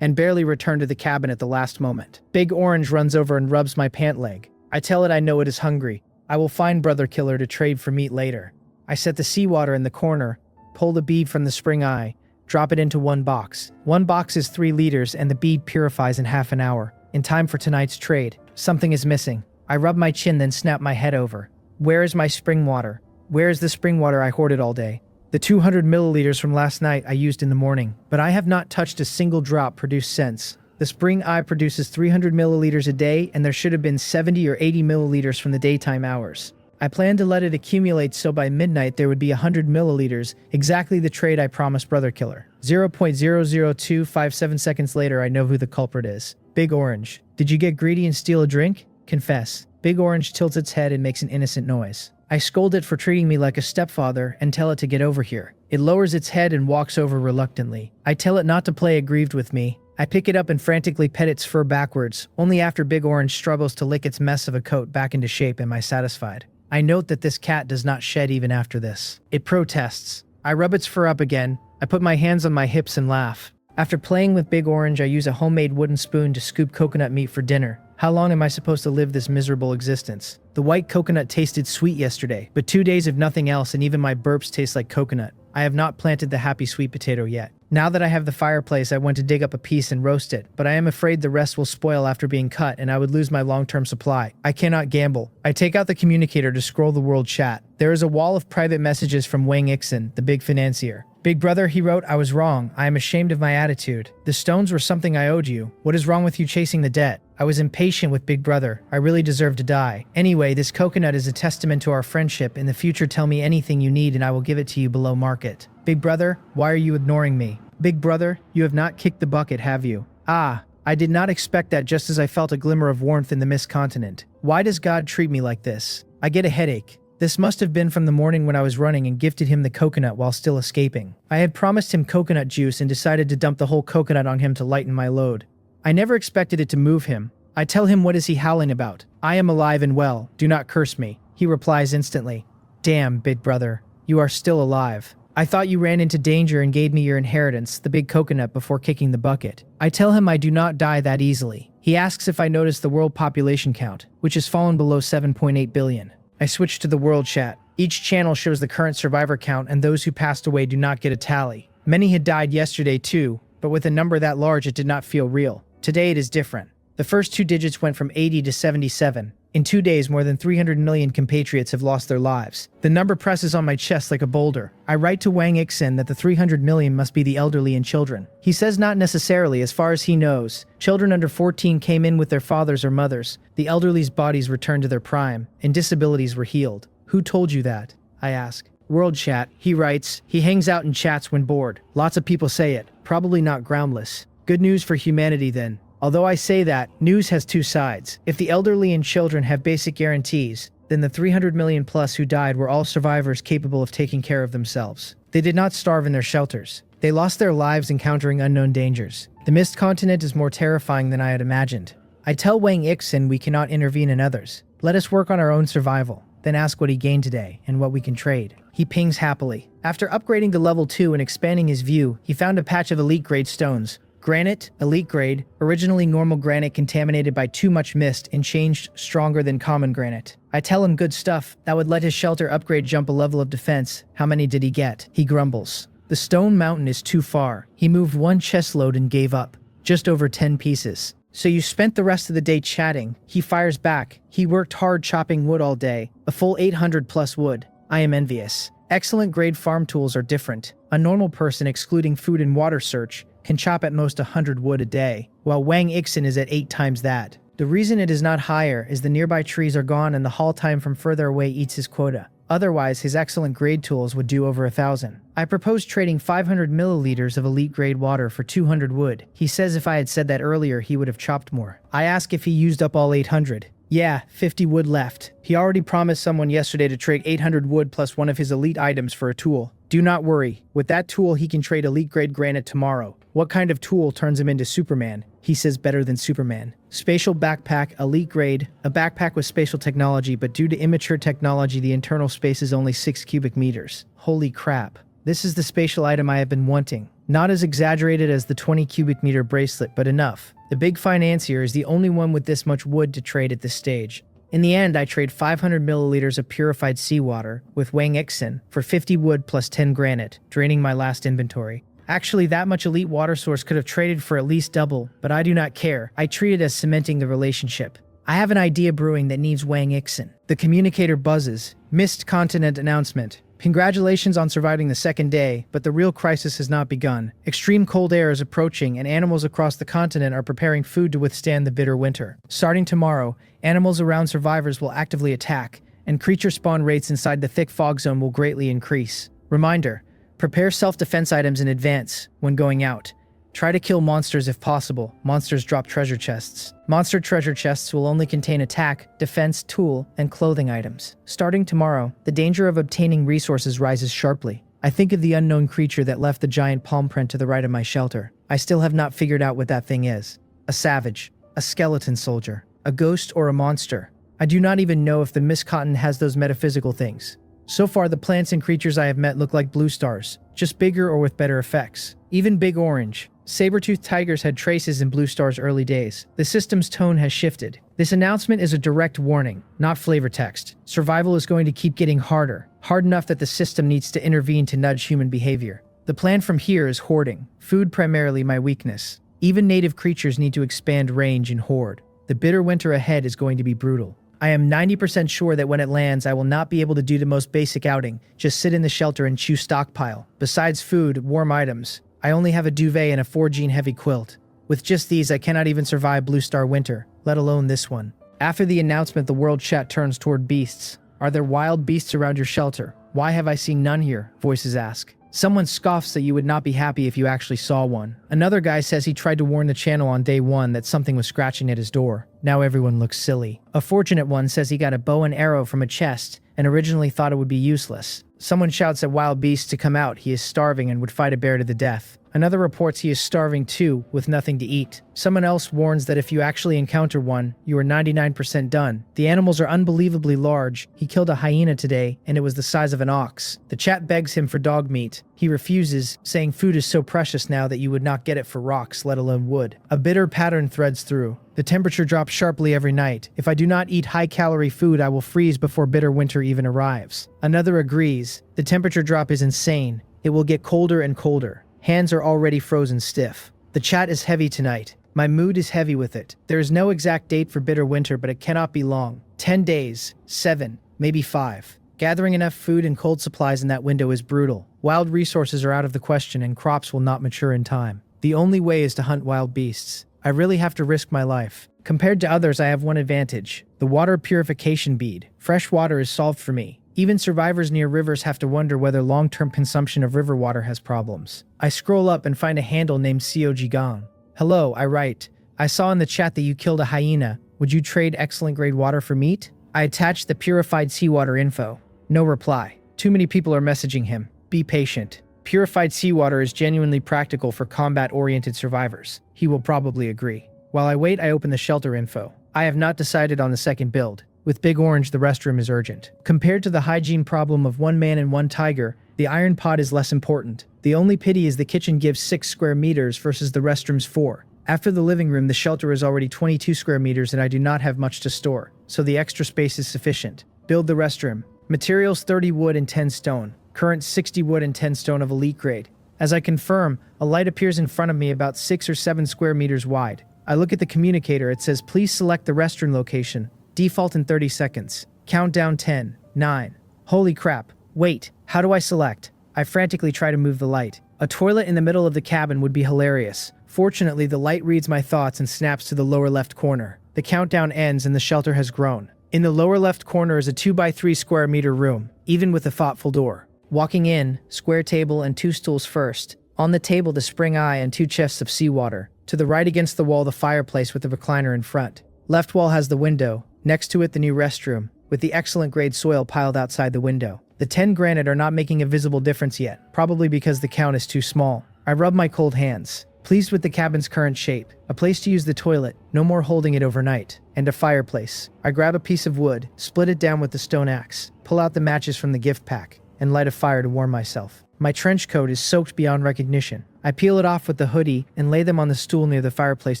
and barely return to the cabin at the last moment. Big Orange runs over and rubs my pant leg. I tell it I know it is hungry. I will find Brother Killer to trade for meat later. I set the seawater in the corner, pull the bead from the spring eye, drop it into 1 box. 1 box is 3 liters and the bead purifies in half an hour. In time for tonight's trade. Something is missing. I rub my chin, then snap my head over. Where is my spring water? Where is the spring water I hoarded all day? The 200 milliliters from last night I used in the morning, but I have not touched a single drop produced since. The spring eye produces 300 milliliters a day, and there should have been 70 or 80 milliliters from the daytime hours. I planned to let it accumulate so by midnight there would be 100 milliliters, exactly the trade I promised Brother Killer. 0.00257 seconds later, I know who the culprit is. Big Orange. Did you get greedy and steal a drink? Confess. Big Orange tilts its head and makes an innocent noise. I scold it for treating me like a stepfather and tell it to get over here. It lowers its head and walks over reluctantly. I tell it not to play aggrieved with me. I pick it up and frantically pet its fur backwards. Only after Big Orange struggles to lick its mess of a coat back into shape am I satisfied. I note that this cat does not shed even after this. It protests. I rub its fur up again. I put my hands on my hips and laugh. After playing with Big Orange, I use a homemade wooden spoon to scoop coconut meat for dinner. How long am I supposed to live this miserable existence? The white coconut tasted sweet yesterday, but 2 days of nothing else and even my burps taste like coconut. I have not planted the happy sweet potato yet. Now that I have the fireplace, I want to dig up a piece and roast it, but I am afraid the rest will spoil after being cut and I would lose my long-term supply. I cannot gamble. I take out the communicator to scroll the world chat. There is a wall of private messages from Wang Ixin, the big financier. Big brother, he wrote, I was wrong. I am ashamed of my attitude. The stones were something I owed you. What is wrong with you chasing the debt? I was impatient with Big brother. I really deserve to die. Anyway, this coconut is a testament to our friendship. In the future, tell me anything you need and I will give it to you below market. Big brother, why are you ignoring me? Big brother, you have not kicked the bucket, have you? Ah, I did not expect that, just as I felt a glimmer of warmth in the mist continent. Why does God treat me like this? I get a headache. This must have been from the morning when I was running and gifted him the coconut while still escaping. I had promised him coconut juice and decided to dump the whole coconut on him to lighten my load. I never expected it to move him. I tell him, what is he howling about? I am alive and well. Do not curse me. He replies instantly. Damn, big brother. You are still alive. I thought you ran into danger and gave me your inheritance, the big coconut, before kicking the bucket. I tell him I do not die that easily. He asks if I noticed the world population count, which has fallen below 7.8 billion. I switch to the world chat. Each channel shows the current survivor count, and those who passed away do not get a tally. Many had died yesterday too, but with a number that large it did not feel real. Today it is different. The first 2 digits went from 80 to 77. In 2 days, more than 300 million compatriots have lost their lives. The number presses on my chest like a boulder. I write to Wang Ixin that the 300 million must be the elderly and children. He says not necessarily, as far as he knows. Children under 14 came in with their fathers or mothers. The elderly's bodies returned to their prime, and disabilities were healed. Who told you that? I ask. World chat. He writes, he hangs out and chats when bored. Lots of people say it. Probably not groundless. Good news for humanity then. Although I say that, news has 2 sides. If the elderly and children have basic guarantees, then the 300 million plus who died were all survivors capable of taking care of themselves. They did not starve in their shelters. They lost their lives encountering unknown dangers. The Mist Continent is more terrifying than I had imagined. I tell Wang Ixin we cannot intervene in others. Let us work on our own survival, then ask what he gained today and what we can trade. He pings happily. After upgrading to level 2 and expanding his view, he found a patch of elite grade stones. Granite, elite grade, originally normal granite contaminated by too much mist and changed stronger than common granite. I tell him good stuff, that would let his shelter upgrade jump a level of defense. How many did he get? He grumbles. The stone mountain is too far. He moved 1 chest load and gave up. Just over 10 pieces. So you spent the rest of the day chatting. He fires back. He worked hard chopping wood all day. A full 800 plus wood. I am envious. Excellent grade farm tools are different. A normal person, excluding food and water search, can chop at most 100 wood a day, while Wang Ixin is at 8 times that. The reason it is not higher is the nearby trees are gone and the haul time from further away eats his quota. Otherwise, his excellent grade tools would do over 1,000. I propose trading 500 milliliters of elite grade water for 200 wood. He says if I had said that earlier, he would have chopped more. I ask if he used up all 800. Yeah, 50 wood left. He already promised someone yesterday to trade 800 wood plus one of his elite items for a tool. Do not worry. With that tool, he can trade elite grade granite tomorrow. What kind of tool turns him into Superman? He says better than Superman. Spatial backpack, elite grade, a backpack with spatial technology, but due to immature technology, the internal space is only 6 cubic meters. Holy crap. This is the spatial item I have been wanting. Not as exaggerated as the 20 cubic meter bracelet, but enough. The big financier is the only one with this much wood to trade at this stage. In the end, I trade 500 milliliters of purified seawater with Wang Ixin for 50 wood plus 10 granite, draining my last inventory. Actually, that much elite water source could have traded for at least double, but I do not care. I treat it as cementing the relationship. I have an idea brewing that needs Wang Ixin. The communicator buzzes. Missed continent announcement. Congratulations on surviving the second day, but the real crisis has not begun. Extreme cold air is approaching, and animals across the continent are preparing food to withstand the bitter winter. Starting tomorrow, animals around survivors will actively attack, and creature spawn rates inside the thick fog zone will greatly increase. Reminder: prepare self-defense items in advance when going out. Try to kill monsters if possible. Monsters drop treasure chests. Monster treasure chests will only contain attack, defense, tool, and clothing items. Starting tomorrow, the danger of obtaining resources rises sharply. I think of the unknown creature that left the giant palm print to the right of my shelter. I still have not figured out what that thing is. A savage, a skeleton soldier, a ghost, or a monster. I do not even know if the Mist Continent has those metaphysical things. So far, the plants and creatures I have met look like blue stars, just bigger or with better effects. Even Big Orange. Saber-toothed tigers had traces in Blue Star's early days. The system's tone has shifted. This announcement is a direct warning, not flavor text. Survival is going to keep getting harder, hard enough that the system needs to intervene to nudge human behavior. The plan from here is hoarding. Food primarily my weakness. Even native creatures need to expand range and hoard. The bitter winter ahead is going to be brutal. I am 90% sure that when it lands, I will not be able to do the most basic outing, just sit in the shelter and chew stockpile. Besides food, warm items, I only have a duvet and a 4-jean heavy quilt. With just these, I cannot even survive Blue Star winter, let alone this one. After the announcement, the world chat turns toward beasts. Are there wild beasts around your shelter? Why have I seen none here? Voices ask. Someone scoffs that you would not be happy if you actually saw one. Another guy says he tried to warn the channel on day one that something was scratching at his door. Now everyone looks silly. A fortunate one says he got a bow and arrow from a chest and originally thought it would be useless. Someone shouts at wild beasts to come out. He is starving and would fight a bear to the death. Another reports he is starving too, with nothing to eat. Someone else warns that if you actually encounter one, you are 99% done. The animals are unbelievably large. He killed a hyena today, and it was the size of an ox. The chat begs him for dog meat. He refuses, saying food is so precious now that you would not get it for rocks, let alone wood. A bitter pattern threads through. The temperature drops sharply every night. If I do not eat high-calorie food, I will freeze before bitter winter even arrives. Another agrees. The temperature drop is insane. It will get colder and colder. Hands are already frozen stiff. The chat is heavy tonight. My mood is heavy with it. There is no exact date for bitter winter, but it cannot be long. 10 days, 7, maybe 5. Gathering enough food and cold supplies in that window is brutal. Wild resources are out of the question and crops will not mature in time. The only way is to hunt wild beasts. I really have to risk my life. Compared to others, I have one advantage: the water purification bead. Fresh water is solved for me. Even survivors near rivers have to wonder whether long-term consumption of river water has problems. I scroll up and find a handle named Siojigang. Hello, I write. I saw in the chat that you killed a hyena. Would you trade excellent grade water for meat? I attached the purified seawater info. No reply. Too many people are messaging him. Be patient. Purified seawater is genuinely practical for combat-oriented survivors. He will probably agree. While I wait, I open the shelter info. I have not decided on the second build. With Big Orange, the restroom is urgent. Compared to the hygiene problem of one man and one tiger, the iron pot is less important. The only pity is the kitchen gives 6 square meters versus the restroom's 4. After the living room, the shelter is already 22 square meters and I do not have much to store, so the extra space is sufficient. Build the restroom. Materials 30 wood and 10 stone. Current 60 wood and 10 stone of elite grade. As I confirm, a light appears in front of me about 6 or 7 square meters wide. I look at the communicator. It says, please select the restroom location. Default in 30 seconds. Countdown 10, 9. Holy crap. Wait, how do I select? I frantically try to move the light. A toilet in the middle of the cabin would be hilarious. Fortunately, the light reads my thoughts and snaps to the lower left corner. The countdown ends and the shelter has grown. In the lower left corner is a 2x3 square meter room, even with a thoughtful door. Walking in, square table and 2 stools first. On the table, the spring eye and 2 chests of seawater. To the right against the wall, the fireplace with the recliner in front. Left wall has the window. Next to it, the new restroom, with the excellent grade soil piled outside the window. The 10 granite are not making a visible difference yet, probably because the count is too small. I rub my cold hands. Pleased with the cabin's current shape, a place to use the toilet, no more holding it overnight, and a fireplace, I grab a piece of wood, split it down with the stone axe, pull out the matches from the gift pack, and light a fire to warm myself. My trench coat is soaked beyond recognition. I peel it off with the hoodie and lay them on the stool near the fireplace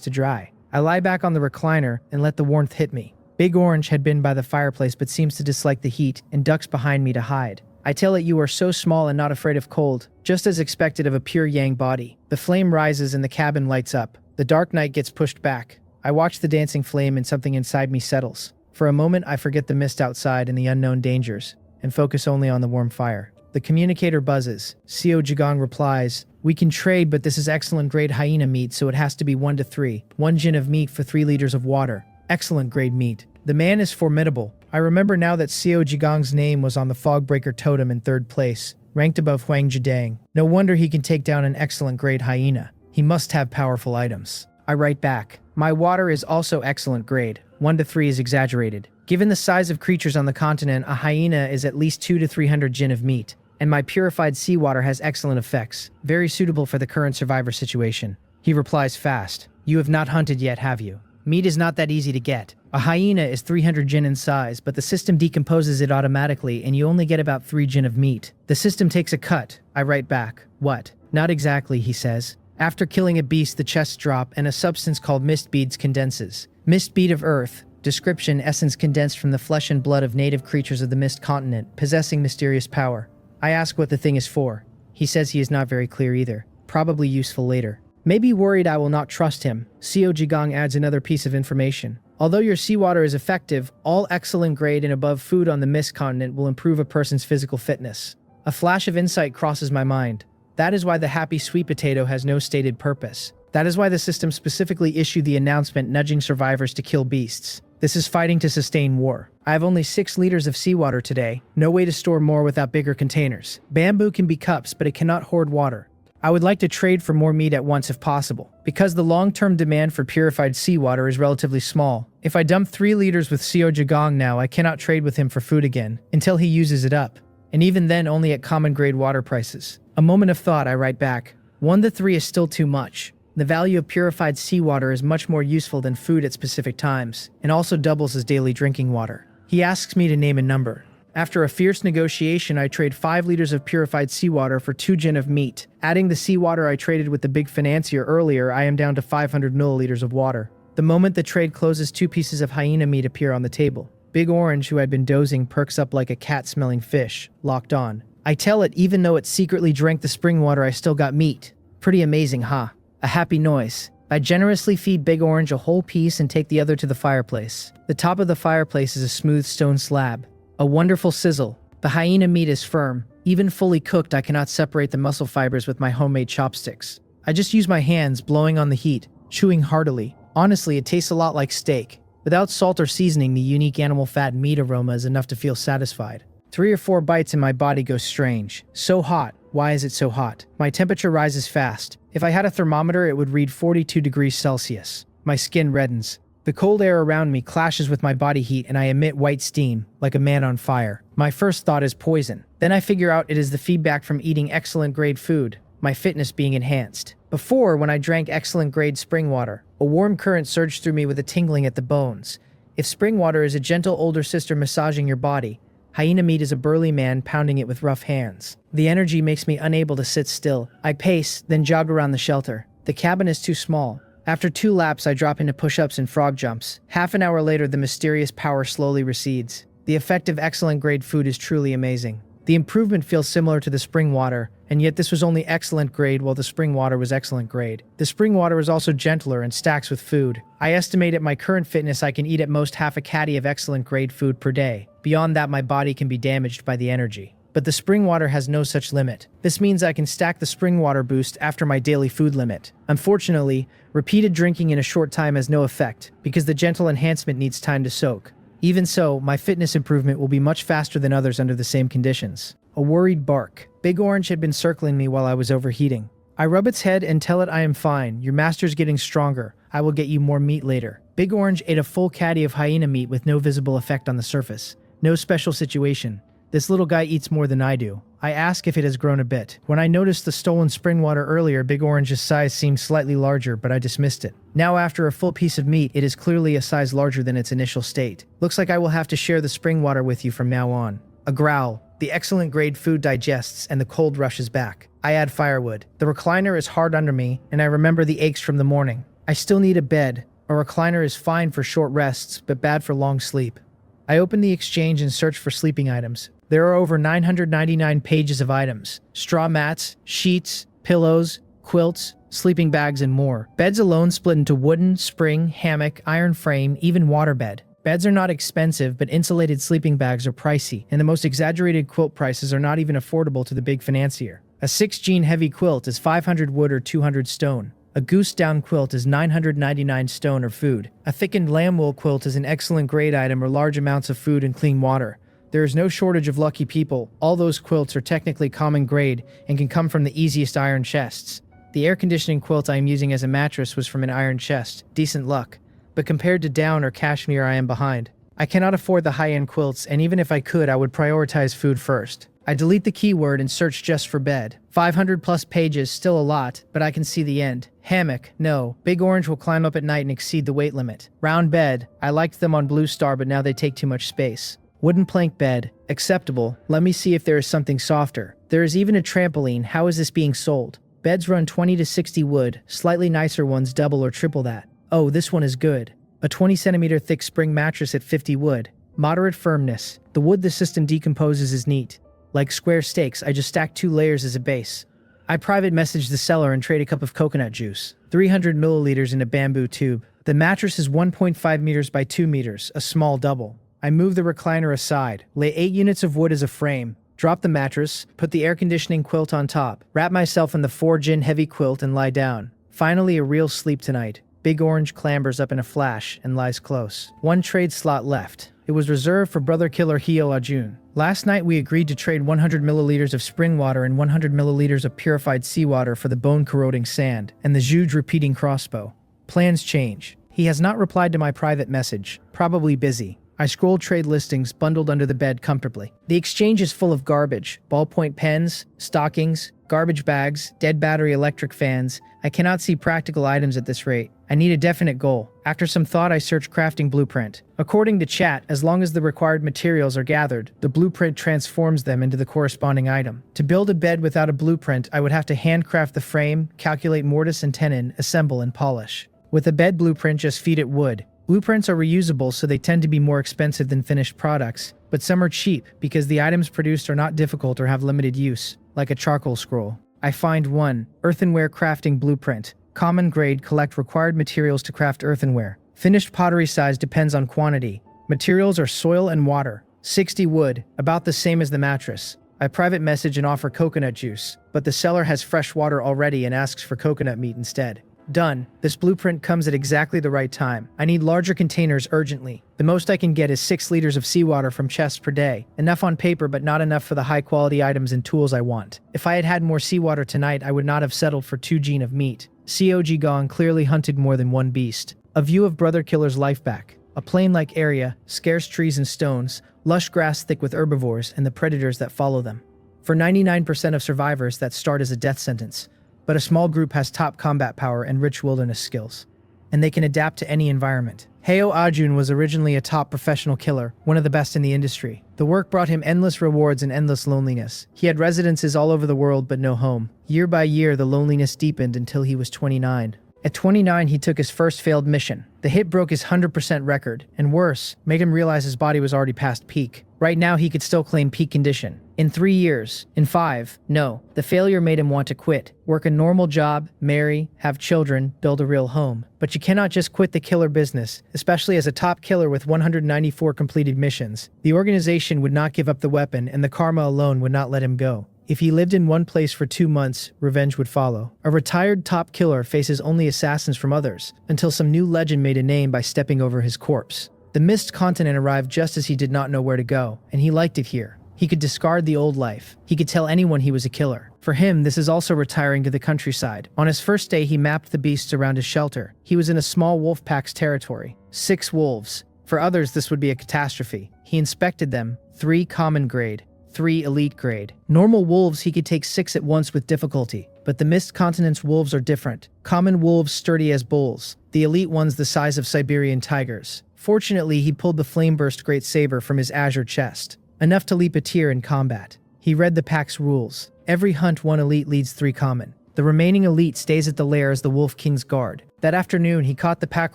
to dry. I lie back on the recliner and let the warmth hit me. Big Orange had been by the fireplace but seems to dislike the heat and ducks behind me to hide. I tell it you are so small and not afraid of cold, just as expected of a pure yang body. The flame rises and the cabin lights up. The dark night gets pushed back. I watch the dancing flame and something inside me settles. For a moment I forget the mist outside and the unknown dangers, and focus only on the warm fire. The communicator buzzes. Seo Jigong replies, "We can trade, but this is excellent grade hyena meat, so it has to be 1 to 3. 1 jin of meat for 3 liters of water. Excellent grade meat." The man is formidable. I remember now that Seo Jigong's name was on the Fogbreaker totem in 3rd place, ranked above Huang Jidang. No wonder he can take down an excellent grade hyena. He must have powerful items. I write back, "My water is also excellent grade. 1 to 3 is exaggerated. Given the size of creatures on the continent, a hyena is at least 2 to 300 jin of meat. And my purified seawater has excellent effects, very suitable for the current survivor situation." He replies fast, "You have not hunted yet, have you? Meat is not that easy to get. A hyena is 300 jin in size, but the system decomposes it automatically and you only get about 3 jin of meat. The system takes a cut." I write back, "What?" "Not exactly," he says. "After killing a beast, the chests drop and a substance called mist beads condenses. Mist bead of earth. Description: essence condensed from the flesh and blood of native creatures of the mist continent, possessing mysterious power." I ask what the thing is for. He says he is not very clear either. Probably useful later. Maybe worried I will not trust him, Seo Jigong adds another piece of information. "Although your seawater is effective, all excellent grade and above food on the mist continent will improve a person's physical fitness." A flash of insight crosses my mind. That is why the happy sweet potato has no stated purpose. That is why the system specifically issued the announcement nudging survivors to kill beasts. This is fighting to sustain war. I have only 6 liters of seawater today. No way to store more without bigger containers. Bamboo can be cups, but it cannot hoard water. I would like to trade for more meat at once if possible, because the long-term demand for purified seawater is relatively small. If I dump 3 liters with Seo Jigong now, I cannot trade with him for food again, until he uses it up. And even then only at common-grade water prices. A moment of thought, I write back. 1 to 3 is still too much. The value of purified seawater is much more useful than food at specific times, and also doubles as daily drinking water. He asks me to name a number. After a fierce negotiation, I trade 5 liters of purified seawater for 2 jin of meat. Adding the seawater I traded with the big financier earlier, I am down to 500 milliliters of water. The moment the trade closes, 2 pieces of hyena meat appear on the table. Big Orange, who had been dozing, perks up like a cat smelling fish, locked on. I tell it even though it secretly drank the spring water, I still got meat. Pretty amazing, huh? A happy noise. I generously feed Big Orange a whole piece and take the other to the fireplace. The top of the fireplace is a smooth stone slab. A wonderful sizzle. The hyena meat is firm. Even fully cooked, I cannot separate the muscle fibers with my homemade chopsticks. I just use my hands, blowing on the heat, chewing heartily. Honestly, it tastes a lot like steak. Without salt or seasoning, the unique animal fat meat aroma is enough to feel satisfied. 3 or 4 bites and my body goes strange. So hot. Why is it so hot? My temperature rises fast. If I had a thermometer, it would read 42 degrees Celsius. My skin reddens. The cold air around me clashes with my body heat and I emit white steam, like a man on fire. My first thought is poison. Then I figure out it is the feedback from eating excellent grade food, my fitness being enhanced. Before, when I drank excellent grade spring water, a warm current surged through me with a tingling at the bones. If spring water is a gentle older sister massaging your body, hyena meat is a burly man pounding it with rough hands. The energy makes me unable to sit still. I pace, then jog around the shelter. The cabin is too small. After 2 laps, I drop into push-ups and frog jumps. Half an hour later, the mysterious power slowly recedes. The effect of excellent grade food is truly amazing. The improvement feels similar to the spring water, and yet this was only excellent grade while the spring water was excellent grade. The spring water is also gentler and stacks with food. I estimate at my current fitness I can eat at most half a caddy of excellent grade food per day. Beyond that, my body can be damaged by the energy. But the spring water has no such limit. This means I can stack the spring water boost after my daily food limit. Unfortunately, repeated drinking in a short time has no effect, because the gentle enhancement needs time to soak. Even so, my fitness improvement will be much faster than others under the same conditions. A worried bark. Big Orange had been circling me while I was overheating. I rub its head and tell it I am fine. Your master's getting stronger. I will get you more meat later. Big Orange ate a full caddy of hyena meat with no visible effect on the surface. No special situation. This little guy eats more than I do. I ask if it has grown a bit. When I noticed the stolen spring water earlier, Big Orange's size seemed slightly larger, but I dismissed it. Now after a full piece of meat, it is clearly a size larger than its initial state. Looks like I will have to share the spring water with you from now on. A growl. The excellent grade food digests and the cold rushes back. I add firewood. The recliner is hard under me, and I remember the aches from the morning. I still need a bed. A recliner is fine for short rests, but bad for long sleep. I open the exchange and search for sleeping items. There are over 999 pages of items. Straw mats, sheets, pillows, quilts, sleeping bags, and more. Beds alone split into wooden, spring, hammock, iron frame, even waterbed. Beds are not expensive, but insulated sleeping bags are pricey, and the most exaggerated quilt prices are not even affordable to the big financier. A 6-jean heavy quilt is 500 wood or 200 stone. A goose down quilt is 999 stone or food. A thickened lamb wool quilt is an excellent grade item or large amounts of food and clean water. There is no shortage of lucky people. All those quilts are technically common grade and can come from the easiest iron chests. The air conditioning quilt I am using as a mattress was from an iron chest. Decent luck. But compared to down or cashmere, I am behind. I cannot afford the high-end quilts, and even if I could, I would prioritize food first. I delete the keyword and search just for bed. 500 plus pages, still a lot, but I can see the end. Hammock, no. Big Orange will climb up at night and exceed the weight limit. Round bed, I liked them on Blue Star, but now they take too much space. Wooden plank bed, acceptable. Let me see if there is something softer. There is even a trampoline. How is this being sold? Beds run 20 to 60 wood, slightly nicer ones double or triple that. Oh, this one is good. A 20 centimeter thick spring mattress at 50 wood. Moderate firmness. The wood the system decomposes is neat. Like square steaks, I just stack 2 layers as a base. I private message the seller and trade a cup of coconut juice. 300 milliliters in a bamboo tube. The mattress is 1.5 meters by 2 meters, a small double. I move the recliner aside, lay 8 units of wood as a frame, drop the mattress, put the air conditioning quilt on top, wrap myself in the 4-gin heavy quilt and lie down. Finally a real sleep tonight. Big Orange clambers up in a flash and lies close. 1 trade slot left. It was reserved for brother killer Hyo Ajun. Last night we agreed to trade 100 milliliters of spring water and 100 milliliters of purified seawater for the bone-corroding sand and the Juge repeating crossbow. Plans change. He has not replied to my private message. Probably busy. I scroll trade listings bundled under the bed comfortably. The exchange is full of garbage. Ballpoint pens, stockings, garbage bags, dead battery electric fans. I cannot see practical items at this rate. I need a definite goal. After some thought, I search crafting blueprint. According to chat, as long as the required materials are gathered, the blueprint transforms them into the corresponding item. To build a bed without a blueprint, I would have to handcraft the frame, calculate mortise and tenon, assemble and polish. With a bed blueprint, just feed it wood. Blueprints are reusable, so they tend to be more expensive than finished products, but some are cheap because the items produced are not difficult or have limited use, like a charcoal scroll. I find one, earthenware crafting blueprint. Common grade, collect required materials to craft earthenware. Finished pottery size depends on quantity. Materials are soil and water. 60 wood, about the same as the mattress. I private message and offer coconut juice, but the seller has fresh water already and asks for coconut meat instead. Done. This blueprint comes at exactly the right time. I need larger containers urgently. The most I can get is 6 liters of seawater from chests per day. Enough on paper, but not enough for the high-quality items and tools I want. If I had had more seawater tonight, I would not have settled for 2 gin of meat. COG Gong clearly hunted more than one beast. A view of Brother Killer's life back. A plain-like area, scarce trees and stones, lush grass thick with herbivores and the predators that follow them. For 99% of survivors, that start as a death sentence. But a small group has top combat power and rich wilderness skills, and they can adapt to any environment. Hyo Ajun was originally a top professional killer, one of the best in the industry. The work brought him endless rewards and endless loneliness. He had residences all over the world but no home. Year by year, the loneliness deepened until he was 29. At 29, he took his first failed mission. The hit broke his 100% record, and worse, made him realize his body was already past peak. Right now, he could still claim peak condition. In 3 years, in 5, no. The failure made him want to quit. Work a normal job, marry, have children, build a real home. But you cannot just quit the killer business, especially as a top killer with 194 completed missions. The organization would not give up the weapon, and the karma alone would not let him go. If he lived in one place for 2 months, revenge would follow. A retired top killer faces only assassins from others, until some new legend made a name by stepping over his corpse. The Mist continent arrived just as he did not know where to go, and he liked it here. He could discard the old life. He could tell anyone he was a killer. For him, this is also retiring to the countryside. On his first day, he mapped the beasts around his shelter. He was in a small wolf pack's territory. 6 wolves. For others, this would be a catastrophe. He inspected them. 3 common grade. 3 elite grade. Normal wolves he could take 6 at once with difficulty, but the Mist Continent's wolves are different. Common wolves sturdy as bulls, the elite ones the size of Siberian tigers. Fortunately, he pulled the Flameburst Great Saber from his azure chest, enough to leap a tier in combat. He read the pack's rules. Every hunt 1 elite leads 3 common. The remaining elite stays at the lair as the Wolf King's guard. That afternoon, he caught the pack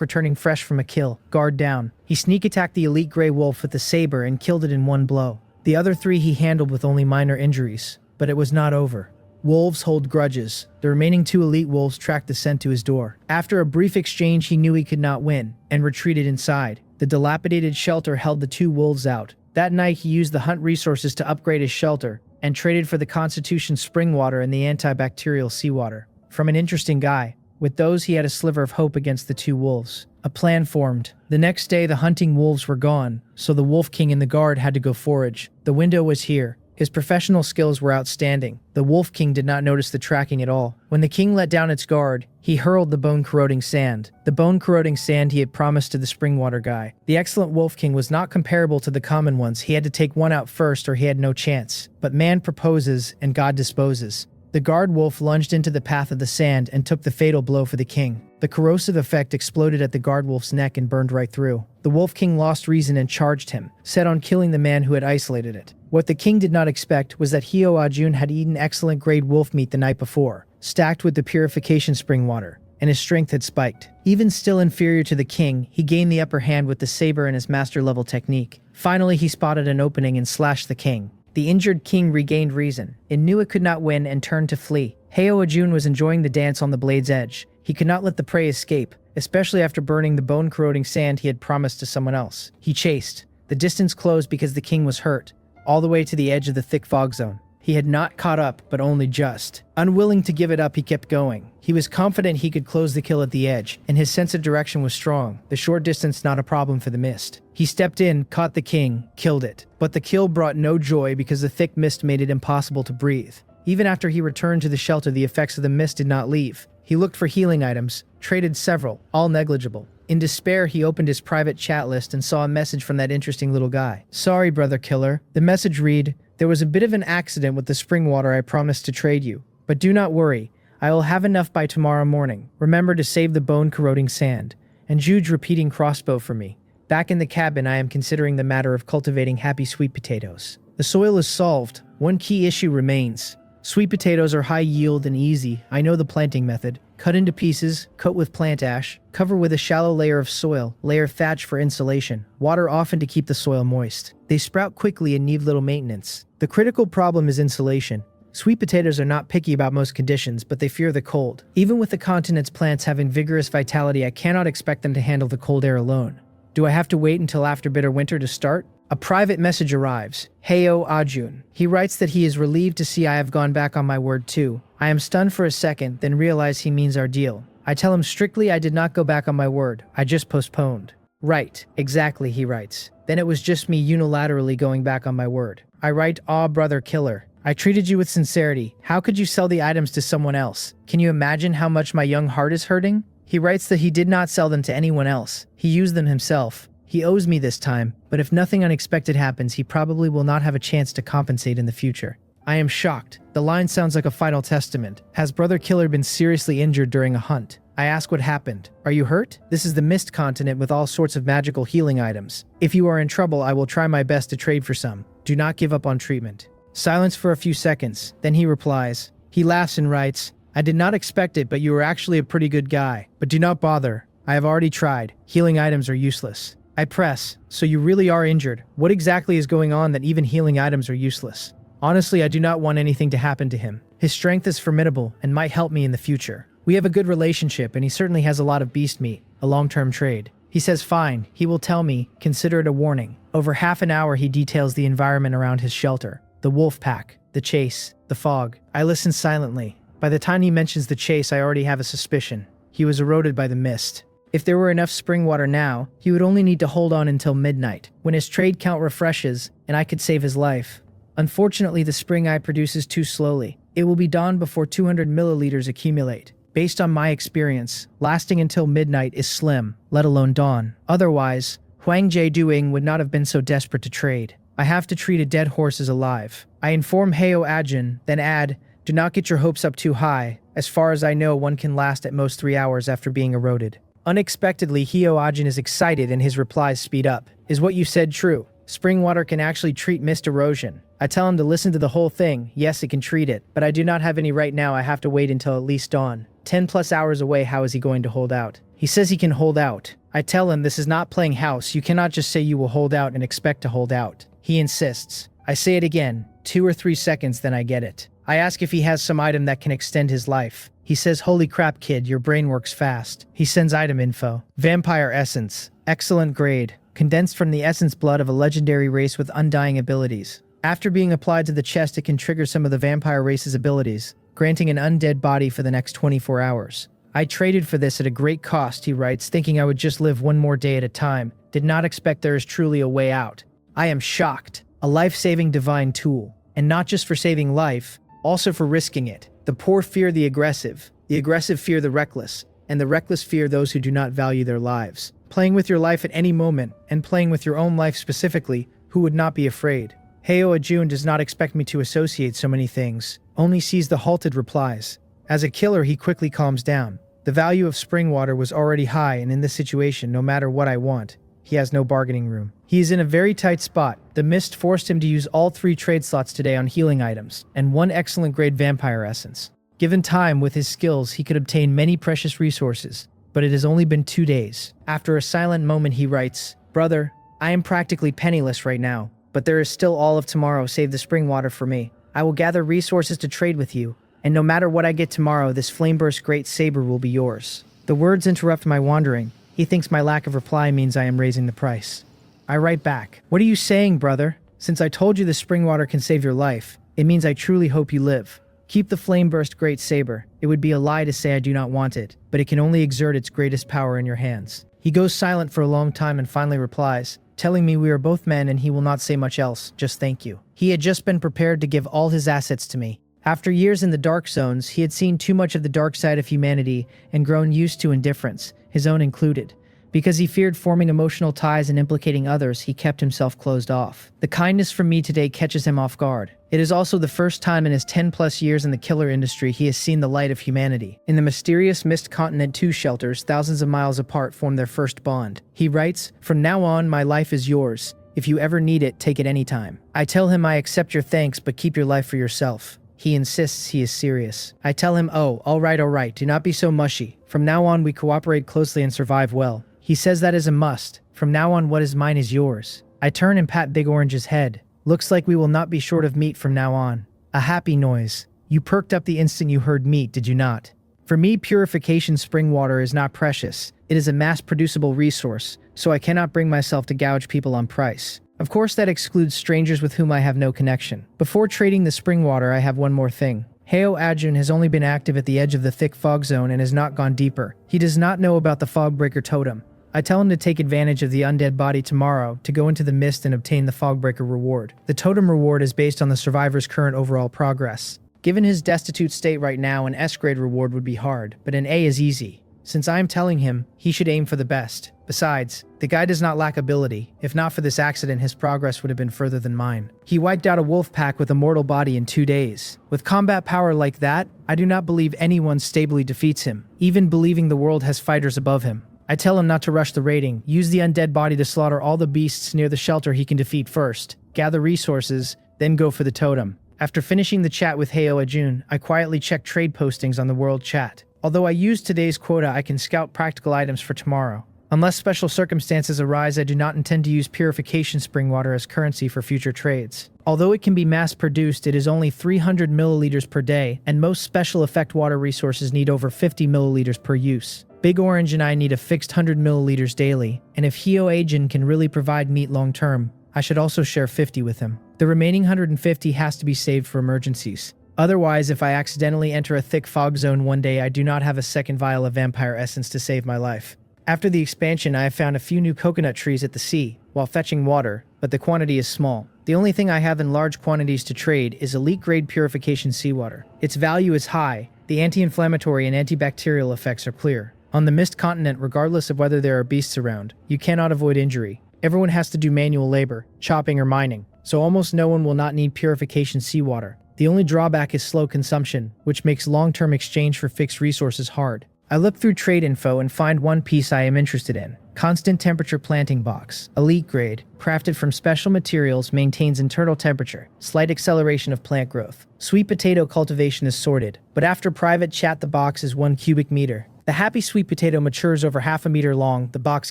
returning fresh from a kill, guard down. He sneak attacked the elite Grey Wolf with the saber and killed it in 1 blow. The other 3 he handled with only minor injuries, but it was not over. Wolves hold grudges. The remaining 2 elite wolves tracked the scent to his door. After a brief exchange he knew he could not win, and retreated inside. The dilapidated shelter held the 2 wolves out. That night he used the hunt resources to upgrade his shelter, and traded for the Constitution spring water and the antibacterial seawater. From an interesting guy. With those he had a sliver of hope against the 2 wolves. A plan formed. The next day the hunting wolves were gone, so the Wolf King and the guard had to go forage. The window was here. His professional skills were outstanding. The Wolf King did not notice the tracking at all. When the king let down its guard, he hurled the bone-corroding sand. The bone-corroding sand he had promised to the springwater guy. The excellent Wolf King was not comparable to the common ones. He had to take one out first or he had no chance. But man proposes and God disposes. The guard wolf lunged into the path of the sand and took the fatal blow for the king. The corrosive effect exploded at the guard wolf's neck and burned right through. The Wolf King lost reason and charged him, set on killing the man who had isolated it. What the king did not expect was that HOARD had eaten excellent grade wolf meat the night before, stacked with the purification spring water, and his strength had spiked. Even still inferior to the king, he gained the upper hand with the saber and his master level technique. Finally he spotted an opening and slashed the king. The injured king regained reason, and knew it could not win and turned to flee. HOARD was enjoying the dance on the blade's edge. He could not let the prey escape, especially after burning the bone-corroding sand he had promised to someone else. He chased. The distance closed because the king was hurt, all the way to the edge of the thick fog zone. He had not caught up, but only just. Unwilling to give it up, he kept going. He was confident he could close the kill at the edge, and his sense of direction was strong. The short distance not a problem for the mist. He stepped in, caught the king, killed it. But the kill brought no joy because the thick mist made it impossible to breathe. Even after he returned to the shelter, the effects of the mist did not leave. He looked for healing items, traded several, all negligible. In despair, he opened his private chat list and saw a message from that interesting little guy. "Sorry, brother killer." The message read, "There was a bit of an accident with the spring water I promised to trade you. But do not worry, I will have enough by tomorrow morning. Remember to save the bone-corroding sand. And Jude's repeating crossbow for me. Back in the cabin, I am considering the matter of cultivating happy sweet potatoes. The soil is solved. One key issue remains. Sweet potatoes are high yield and easy. I know the planting method. Cut into pieces, coat with plant ash, cover with a shallow layer of soil, layer thatch for insulation, water often to keep the soil moist. They sprout quickly and need little maintenance. The critical problem is insulation. Sweet potatoes are not picky about most conditions, but they fear the cold. Even with the continent's plants having vigorous vitality, I cannot expect them to handle the cold air alone. Do I have to wait until after bitter winter to start? A private message arrives. Heyo Ajun. He writes that he is relieved to see I have gone back on my word too. I am stunned for a second, then realize he means our deal. I tell him strictly I did not go back on my word. I just postponed. Right, exactly, he writes. Then it was just me unilaterally going back on my word. I write, "Aw, brother killer. I treated you with sincerity. How could you sell the items to someone else? Can you imagine how much my young heart is hurting?" He writes that he did not sell them to anyone else. He used them himself. He owes me this time, but if nothing unexpected happens, he probably will not have a chance to compensate in the future. I am shocked. The line sounds like a final testament. Has Brother Killer been seriously injured during a hunt? I ask what happened. Are you hurt? This is the Mist Continent with all sorts of magical healing items. If you are in trouble, I will try my best to trade for some. Do not give up on treatment. Silence for a few seconds. Then he replies. He laughs and writes, "I did not expect it, but you are actually a pretty good guy. But do not bother. I have already tried. Healing items are useless." I press, "So you really are injured? What exactly is going on that even healing items are useless?" Honestly, I do not want anything to happen to him. His strength is formidable and might help me in the future. We have a good relationship and he certainly has a lot of beast meat, a long-term trade. He says fine, he will tell me, consider it a warning. Over half an hour he details the environment around his shelter. The wolf pack, the chase, the fog. I listen silently. By the time he mentions the chase, I already have a suspicion. He was eroded by the mist. If there were enough spring water now, he would only need to hold on until midnight, when his trade count refreshes, and I could save his life. Unfortunately, the spring eye produces too slowly. It will be dawn before 200 milliliters accumulate. Based on my experience, lasting until midnight is slim, let alone dawn. Otherwise, Huang Jie Duing would not have been so desperate to trade. I have to treat a dead horse as alive. I inform Ajin, then add, do not get your hopes up too high. As far as I know, one can last at most 3 hours after being eroded. Unexpectedly, Ajin is excited and his replies speed up. Is what you said true? Spring water can actually treat mist erosion. I tell him to listen to the whole thing. Yes, it can treat it, but I do not have any right now. I have to wait until at least dawn. 10 plus hours away, how is he going to hold out? He says he can hold out. I tell him this is not playing house. You cannot just say you will hold out and expect to hold out. He insists. I say it again, 2 or 3 seconds, then I get it. I ask if he has some item that can extend his life. He says, holy crap kid, your brain works fast. He sends item info. Vampire essence. Excellent grade. Condensed from the essence blood of a legendary race with undying abilities. After being applied to the chest, it can trigger some of the vampire race's abilities, granting an undead body for the next 24 hours. I traded for this at a great cost, he writes, thinking I would just live one more day at a time. Did not expect there is truly a way out. I am shocked. A life-saving divine tool. And not just for saving life, also for risking it. The poor fear the aggressive fear the reckless, and the reckless fear those who do not value their lives. Playing with your life at any moment, and playing with your own life specifically, who would not be afraid? Ajun does not expect me to associate so many things, only sees the halted replies. As a killer, he quickly calms down. The value of spring water was already high, and in this situation, no matter what I want, he has no bargaining room. He is in a very tight spot. The mist forced him to use all 3 trade slots today on healing items, and 1 excellent grade vampire essence. Given time, with his skills, he could obtain many precious resources, but it has only been 2 days. After a silent moment, he writes, brother, I am practically penniless right now, but there is still all of tomorrow save the spring water for me. I will gather resources to trade with you, and no matter what I get tomorrow, this flameburst great saber will be yours. The words interrupt my wandering. He thinks my lack of reply means I am raising the price. I write back, what are you saying, brother? Since I told you the spring water can save your life, it means I truly hope you live. Keep the flameburst great saber. It would be a lie to say I do not want it, but it can only exert its greatest power in your hands. He goes silent for a long time and finally replies, telling me we are both men and he will not say much else, just thank you. He had just been prepared to give all his assets to me. After years in the dark zones, he had seen too much of the dark side of humanity and grown used to indifference, his own included. Because he feared forming emotional ties and implicating others, he kept himself closed off. The kindness from me today catches him off guard. It is also the first time in his 10+ years in the killer industry he has seen the light of humanity. In the mysterious Mist Continent 2 shelters, thousands of miles apart, form their first bond. He writes, from now on, my life is yours. If you ever need it, take it anytime. I tell him I accept your thanks, but keep your life for yourself. He insists he is serious. I tell him, oh, all right, do not be so mushy. From now on, we cooperate closely and survive well. He says that is a must. From now on, what is mine is yours. I turn and pat Big Orange's head. Looks like we will not be short of meat from now on. A happy noise. You perked up the instant you heard meat, did you not? For me, purification spring water is not precious. It is a mass-producible resource, so I cannot bring myself to gouge people on price. Of course, that excludes strangers with whom I have no connection. Before trading the spring water, I have one more thing. Ajun has only been active at the edge of the thick fog zone and has not gone deeper. He does not know about the Fogbreaker totem. I tell him to take advantage of the undead body tomorrow to go into the mist and obtain the Fogbreaker reward. The totem reward is based on the survivor's current overall progress. Given his destitute state right now, an S-grade reward would be hard, but an A is easy. Since I am telling him, he should aim for the best. Besides, the guy does not lack ability. If not for this accident, his progress would have been further than mine. He wiped out a wolf pack with a mortal body in 2 days. With combat power like that, I do not believe anyone stably defeats him, even believing the world has fighters above him. I tell him not to rush the raiding, use the undead body to slaughter all the beasts near the shelter he can defeat first, gather resources, then go for the totem. After finishing the chat with Ajun, I quietly check trade postings on the world chat. Although I used today's quota, I can scout practical items for tomorrow. Unless special circumstances arise, I do not intend to use purification spring water as currency for future trades. Although it can be mass-produced, it is only 300 milliliters per day, and most special effect water resources need over 50 milliliters per use. Big Orange and I need a fixed 100 milliliters daily, and if Ajun can really provide meat long-term, I should also share 50 with him. The remaining 150 has to be saved for emergencies. Otherwise, if I accidentally enter a thick fog zone one day, I do not have a second vial of vampire essence to save my life. After the expansion, I have found a few new coconut trees at the sea, while fetching water, but the quantity is small. The only thing I have in large quantities to trade is elite-grade purification seawater. Its value is high, the anti-inflammatory and antibacterial effects are clear. On the Mist Continent, regardless of whether there are beasts around, you cannot avoid injury. Everyone has to do manual labor, chopping or mining. so almost no one will not need purification seawater. The only drawback is slow consumption, which makes long-term exchange for fixed resources hard. I look through trade info and find one piece I am interested in. Constant temperature planting box, elite grade, crafted from special materials, maintains internal temperature, slight acceleration of plant growth. Sweet potato cultivation is sorted, but after private chat the box is 1 cubic meter. The happy sweet potato matures over half a meter long, the box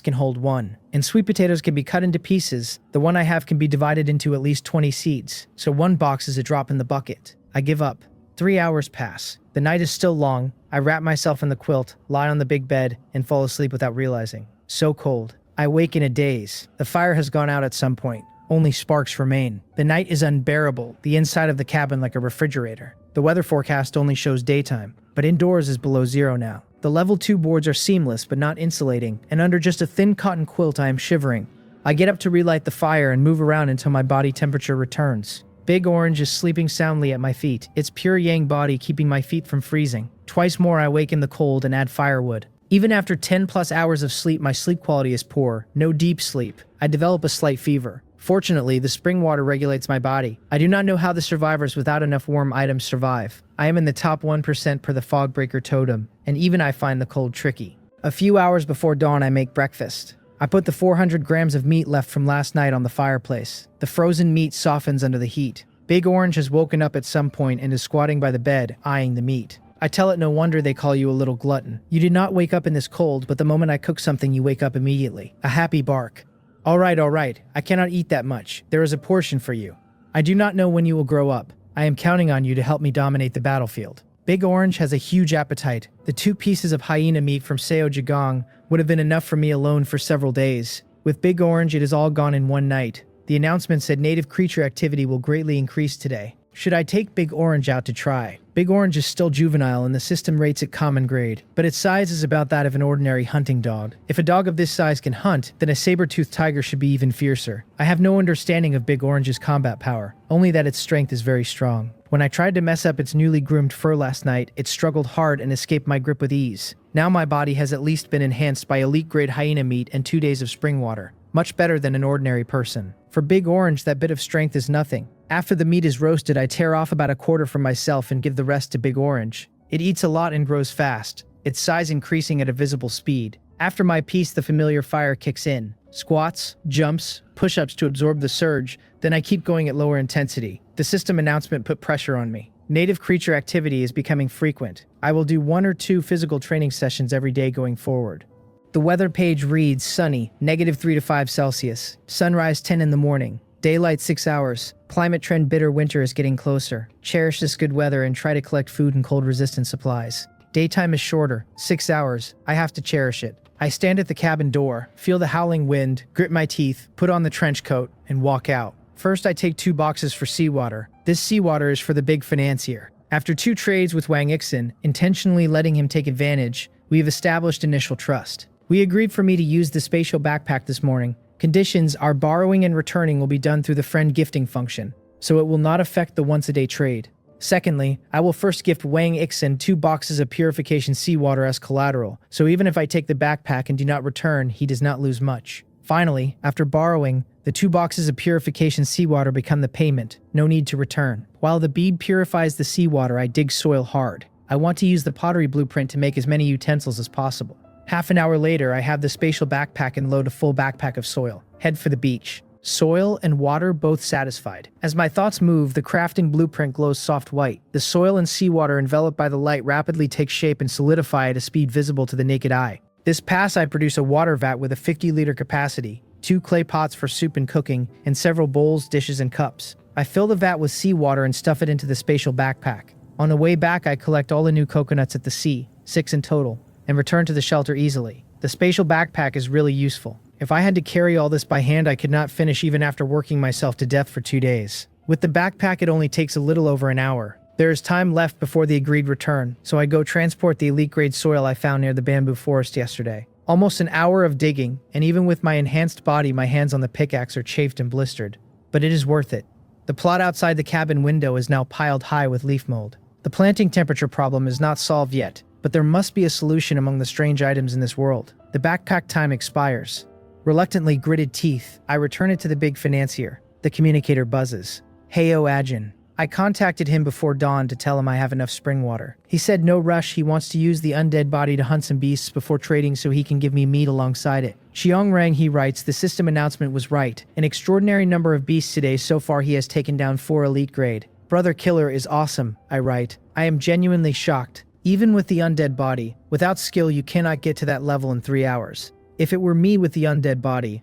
can hold 1. And sweet potatoes can be cut into pieces, the one I have can be divided into at least 20 seeds, so 1 box is a drop in the bucket. I give up. 3 hours pass. The night is still long. I wrap myself in the quilt, lie on the big bed, and fall asleep without realizing. So cold. I wake in a daze. The fire has gone out at some point. Only sparks remain. The night is unbearable, the inside of the cabin like a refrigerator. The weather forecast only shows daytime, but indoors is below 0 now. The level 2 boards are seamless but not insulating, and under just a thin cotton quilt I am shivering. I get up to relight the fire and move around until my body temperature returns. Big Orange is sleeping soundly at my feet, its pure yang body keeping my feet from freezing. Twice more I wake in the cold and add firewood. Even after 10+ hours of sleep, my sleep quality is poor, no deep sleep. I develop a slight fever. Fortunately, the spring water regulates my body. I do not know how the survivors without enough warm items survive. I am in the top 1% per the Fogbreaker totem, and even I find the cold tricky. A few hours before dawn I make breakfast. I put the 400 grams of meat left from last night on the fireplace. The frozen meat softens under the heat. Big Orange has woken up at some point and is squatting by the bed, eyeing the meat. I tell it no wonder they call you a little glutton. You did not wake up in this cold, but the moment I cook something you wake up immediately. A happy bark. All right, I cannot eat that much. There is a portion for you. I do not know when you will grow up. I am counting on you to help me dominate the battlefield. Big Orange has a huge appetite. The 2 pieces of hyena meat from Seo Jigong would have been enough for me alone for several days. With Big Orange, it is all gone in one night. The announcement said native creature activity will greatly increase today. Should I take Big Orange out to try? Big Orange is still juvenile and the system rates it common grade, but its size is about that of an ordinary hunting dog. If a dog of this size can hunt, then a saber-toothed tiger should be even fiercer. I have no understanding of Big Orange's combat power, only that its strength is very strong. When I tried to mess up its newly groomed fur last night, it struggled hard and escaped my grip with ease. Now my body has at least been enhanced by elite-grade hyena meat and 2 days of spring water. Much better than an ordinary person. For Big Orange, that bit of strength is nothing. After the meat is roasted, I tear off about a quarter for myself and give the rest to Big Orange. It eats a lot and grows fast, its size increasing at a visible speed. After my piece, the familiar fire kicks in. Squats, jumps, push-ups to absorb the surge, then I keep going at lower intensity. The system announcement put pressure on me. Native creature activity is becoming frequent. I will do 1 or 2 physical training sessions every day going forward. The weather page reads sunny, -3 to 5 Celsius, sunrise 10 in the morning, daylight 6 hours, climate trend bitter winter is getting closer. Cherish this good weather and try to collect food and cold-resistant supplies. Daytime is shorter, 6 hours, I have to cherish it. I stand at the cabin door, feel the howling wind, grit my teeth, put on the trench coat, and walk out. First I take 2 boxes for seawater. This seawater is for the big financier. After 2 trades with Wang Ixin, intentionally letting him take advantage, we have established initial trust. We agreed for me to use the spatial backpack this morning. Conditions are borrowing and returning will be done through the friend gifting function, so it will not affect the once-a-day trade. Secondly, I will first gift Wang Ixin 2 boxes of purification seawater as collateral, so even if I take the backpack and do not return, he does not lose much. Finally, after borrowing, the 2 boxes of purification seawater become the payment, no need to return. While the bead purifies the seawater, I dig soil hard. I want to use the pottery blueprint to make as many utensils as possible. Half an hour later, I have the spatial backpack and load a full backpack of soil. Head for the beach. Soil and water both satisfied. As my thoughts move, the crafting blueprint glows soft white. The soil and seawater enveloped by the light rapidly take shape and solidify at a speed visible to the naked eye. This pass, I produce a water vat with a 50-liter capacity, 2 clay pots for soup and cooking, and several bowls, dishes, and cups. I fill the vat with seawater and stuff it into the spatial backpack. On the way back, I collect all the new coconuts at the sea, 6 in total, and return to the shelter easily. The spatial backpack is really useful. If I had to carry all this by hand, I could not finish even after working myself to death for 2 days. With the backpack, it only takes a little over an hour. There is time left before the agreed return, so I go transport the elite-grade soil I found near the bamboo forest yesterday. Almost an hour of digging, and even with my enhanced body, my hands on the pickaxe are chafed and blistered. But it is worth it. The plot outside the cabin window is now piled high with leaf mold. The planting temperature problem is not solved yet, but there must be a solution among the strange items in this world. The backpack time expires. Reluctantly gritted teeth, I return it to the big financier. The communicator buzzes. Heyo Ajin. I contacted him before dawn to tell him I have enough spring water. He said no rush, he wants to use the undead body to hunt some beasts before trading so he can give me meat alongside it. Xiangrang, he writes, the system announcement was right. An extraordinary number of beasts today, so far he has taken down 4 elite grade. Brother Killer is awesome, I write. I am genuinely shocked. Even with the undead body, without skill you cannot get to that level in 3 hours. If it were me with the undead body,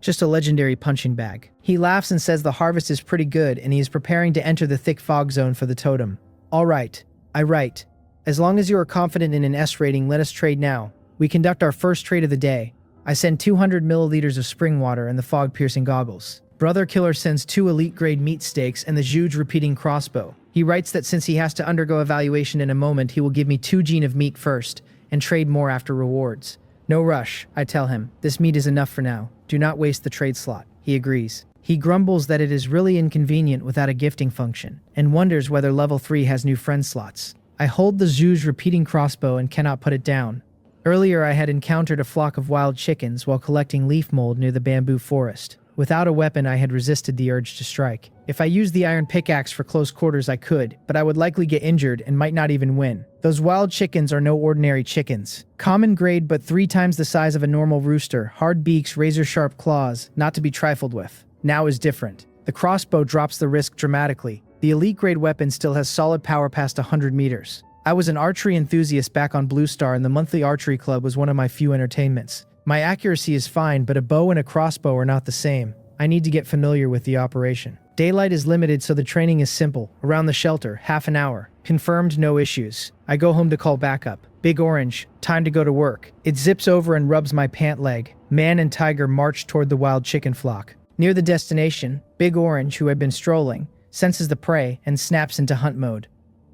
just a legendary punching bag. He laughs and says the harvest is pretty good and he is preparing to enter the thick fog zone for the totem. Alright, I write. As long as you are confident in an S rating, let us trade now. We conduct our first trade of the day. I send 200 milliliters of spring water and the fog-piercing goggles. Brother Killer sends 2 elite-grade meat steaks and the Juge repeating crossbow. He writes that since he has to undergo evaluation in a moment, he will give me 2 gene of meat first and trade more after rewards. No rush, I tell him. This meat is enough for now. Do not waste the trade slot. He agrees. He grumbles that it is really inconvenient without a gifting function, and wonders whether level 3 has new friend slots. I hold the Zhuge repeating crossbow and cannot put it down. Earlier I had encountered a flock of wild chickens while collecting leaf mold near the bamboo forest. Without a weapon I had resisted the urge to strike. If I used the iron pickaxe for close quarters I could, but I would likely get injured and might not even win. Those wild chickens are no ordinary chickens. Common grade but 3 times the size of a normal rooster, hard beaks, razor-sharp claws, not to be trifled with. Now is different. The crossbow drops the risk dramatically. The elite-grade weapon still has solid power past 100 meters. I was an archery enthusiast back on Blue Star and the monthly archery club was one of my few entertainments. My accuracy is fine, but a bow and a crossbow are not the same. I need to get familiar with the operation. Daylight is limited, so the training is simple. Around the shelter, half an hour. Confirmed, no issues. I go home to call backup. Big Orange, time to go to work. It zips over and rubs my pant leg. Man and Tiger march toward the wild chicken flock. Near the destination, Big Orange, who had been strolling, senses the prey and snaps into hunt mode.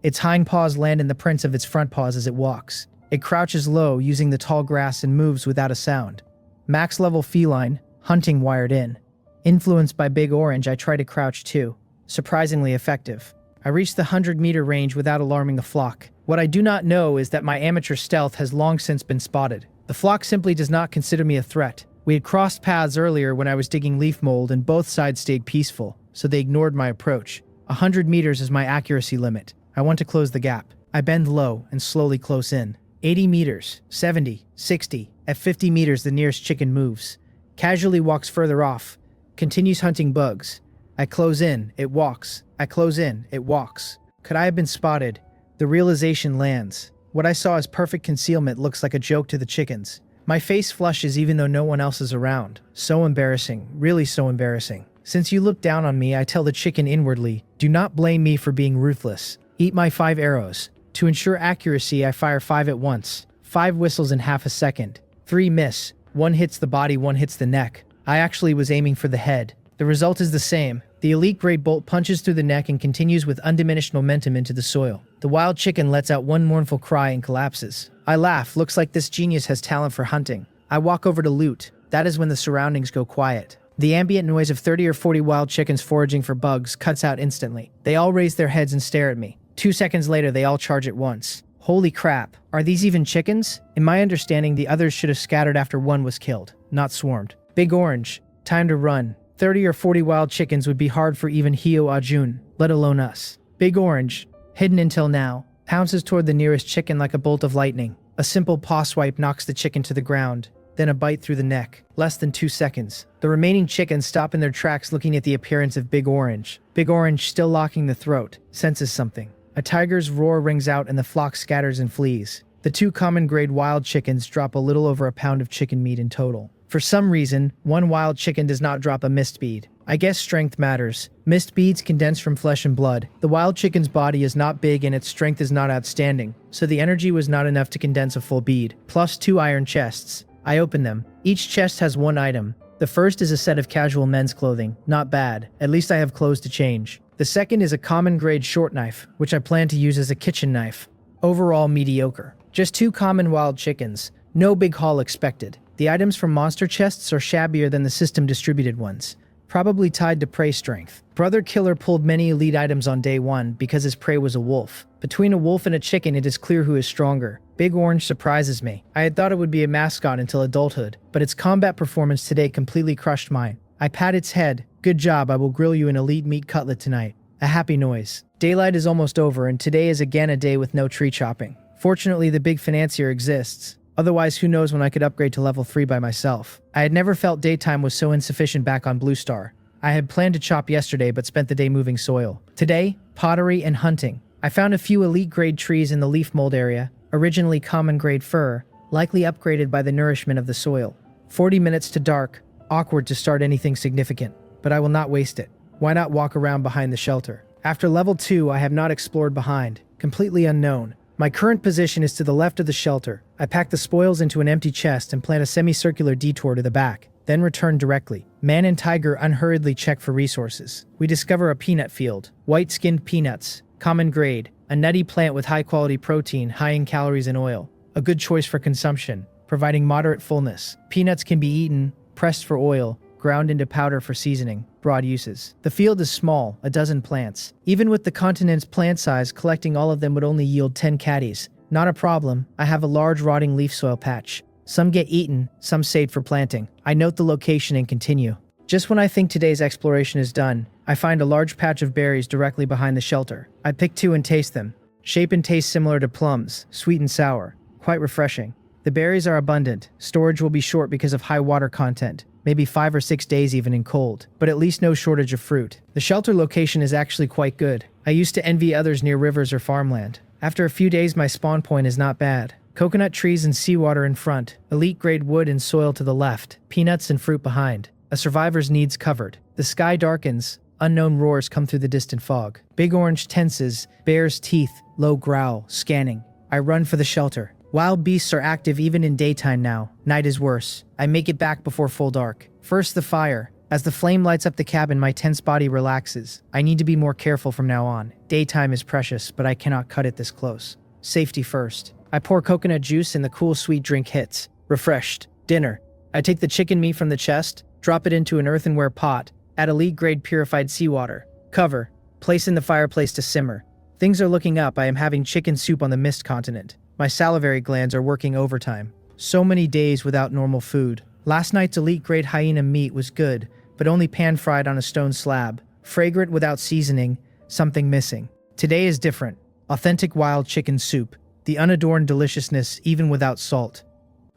Its hind paws land in the prints of its front paws as it walks. It crouches low, using the tall grass, and moves without a sound. Max level feline, hunting wired in. Influenced by Big Orange, I try to crouch too. Surprisingly effective. I reach the 100-meter range without alarming the flock. What I do not know is that my amateur stealth has long since been spotted. The flock simply does not consider me a threat. We had crossed paths earlier when I was digging leaf mold and both sides stayed peaceful, so they ignored my approach. 100 meters is my accuracy limit. I want to close the gap. I bend low and slowly close in. 80 meters, 70, 60. At 50 meters, the nearest chicken moves. Casually walks further off. Continues hunting bugs. I close in, it walks. I close in, it walks. Could I have been spotted? The realization lands. What I saw as perfect concealment looks like a joke to the chickens. My face flushes even though no one else is around. So embarrassing, really so embarrassing. Since you look down on me, I tell the chicken inwardly, do not blame me for being ruthless. Eat my 5 arrows. To ensure accuracy, I fire 5 at once. 5 whistles in half a second. 3 miss. 1 hits the body, 1 hits the neck. I actually was aiming for the head. The result is the same. The elite grade bolt punches through the neck and continues with undiminished momentum into the soil. The wild chicken lets out one mournful cry and collapses. I laugh. Looks like this genius has talent for hunting. I walk over to loot. That is when the surroundings go quiet. The ambient noise of 30 or 40 wild chickens foraging for bugs cuts out instantly. They all raise their heads and stare at me. 2 seconds later, they all charge at once. Holy crap. Are these even chickens? In my understanding, the others should have scattered after one was killed, not swarmed. Big Orange. Time to run. 30 or 40 wild chickens would be hard for even Hyo Ajun, let alone us. Big Orange, hidden until now, pounces toward the nearest chicken like a bolt of lightning. A simple paw swipe knocks the chicken to the ground, then a bite through the neck. Less than 2 seconds. The remaining chickens stop in their tracks looking at the appearance of Big Orange. Big Orange, still locking the throat, senses something. A tiger's roar rings out and the flock scatters and flees. The 2 common-grade wild chickens drop a little over a pound of chicken meat in total. For some reason, 1 wild chicken does not drop a mist bead. I guess strength matters. Mist beads condense from flesh and blood. The wild chicken's body is not big and its strength is not outstanding, so the energy was not enough to condense a full bead. Plus 2 iron chests. I open them. Each chest has 1 item. The first is a set of casual men's clothing. Not bad. At least I have clothes to change. The second is a common-grade short knife, which I plan to use as a kitchen knife. Overall, mediocre. Just 2 common wild chickens. No big haul expected. The items from monster chests are shabbier than the system-distributed ones, probably tied to prey strength. Brother Killer pulled many elite items on day 1 because his prey was a wolf. Between a wolf and a chicken, it is clear who is stronger. Big Orange surprises me. I had thought it would be a mascot until adulthood, but its combat performance today completely crushed mine. I pat its head, Good job, I will grill you an elite meat cutlet tonight. A happy noise. Daylight is almost over and today is again a day with no tree chopping. Fortunately, the big financier exists. Otherwise, who knows when I could upgrade to level 3 by myself. I had never felt daytime was so insufficient back on Blue Star. I had planned to chop yesterday but spent the day moving soil. Today, pottery and hunting. I found a few elite grade trees in the leaf mold area, originally common grade fir, likely upgraded by the nourishment of the soil. 40 minutes to dark, awkward to start anything significant, but I will not waste it. Why not walk around behind the shelter? After level 2, I have not explored behind, completely unknown. My current position is to the left of the shelter. I pack the spoils into an empty chest and plan a semicircular detour to the back, then return directly. Man and Tiger unhurriedly check for resources. We discover a peanut field, white-skinned peanuts, common grade, a nutty plant with high-quality protein, high in calories and oil. A good choice for consumption, providing moderate fullness. Peanuts can be eaten, pressed for oil, ground into powder for seasoning. Broad uses. The field is small, a dozen plants. Even with the continent's plant size, collecting all of them would only yield 10 caddies. Not a problem, I have a large rotting leaf soil patch. Some get eaten, some saved for planting. I note the location and continue. Just when I think today's exploration is done, I find a large patch of berries directly behind the shelter. I pick 2 and taste them. Shape and taste similar to plums, sweet and sour. Quite refreshing. The berries are abundant. Storage will be short because of high water content. Maybe 5 or 6 days even in cold, but at least no shortage of fruit. The shelter location is actually quite good. I used to envy others near rivers or farmland. After a few days, my spawn point is not bad. Coconut trees and seawater in front, elite grade wood and soil to the left, peanuts and fruit behind. A survivor's needs covered. The sky darkens, unknown roars come through the distant fog. Big orange tenses, bear's teeth, low growl, scanning. I run for the shelter. Wild beasts are active even in daytime now. Night is worse. I make it back before full dark. First the fire. As the flame lights up the cabin, my tense body relaxes. I need to be more careful from now on. Daytime is precious, but I cannot cut it this close. Safety first. I pour coconut juice and the cool sweet drink hits. Refreshed. Dinner. I take the chicken meat from the chest, drop it into an earthenware pot, add elite grade purified seawater. Cover. Place in the fireplace to simmer. Things are looking up. I am having chicken soup on the mist continent. My salivary glands are working overtime. So many days without normal food. Last night's elite-grade hyena meat was good, but only pan-fried on a stone slab. Fragrant without seasoning, something missing. Today is different. Authentic wild chicken soup. The unadorned deliciousness even without salt.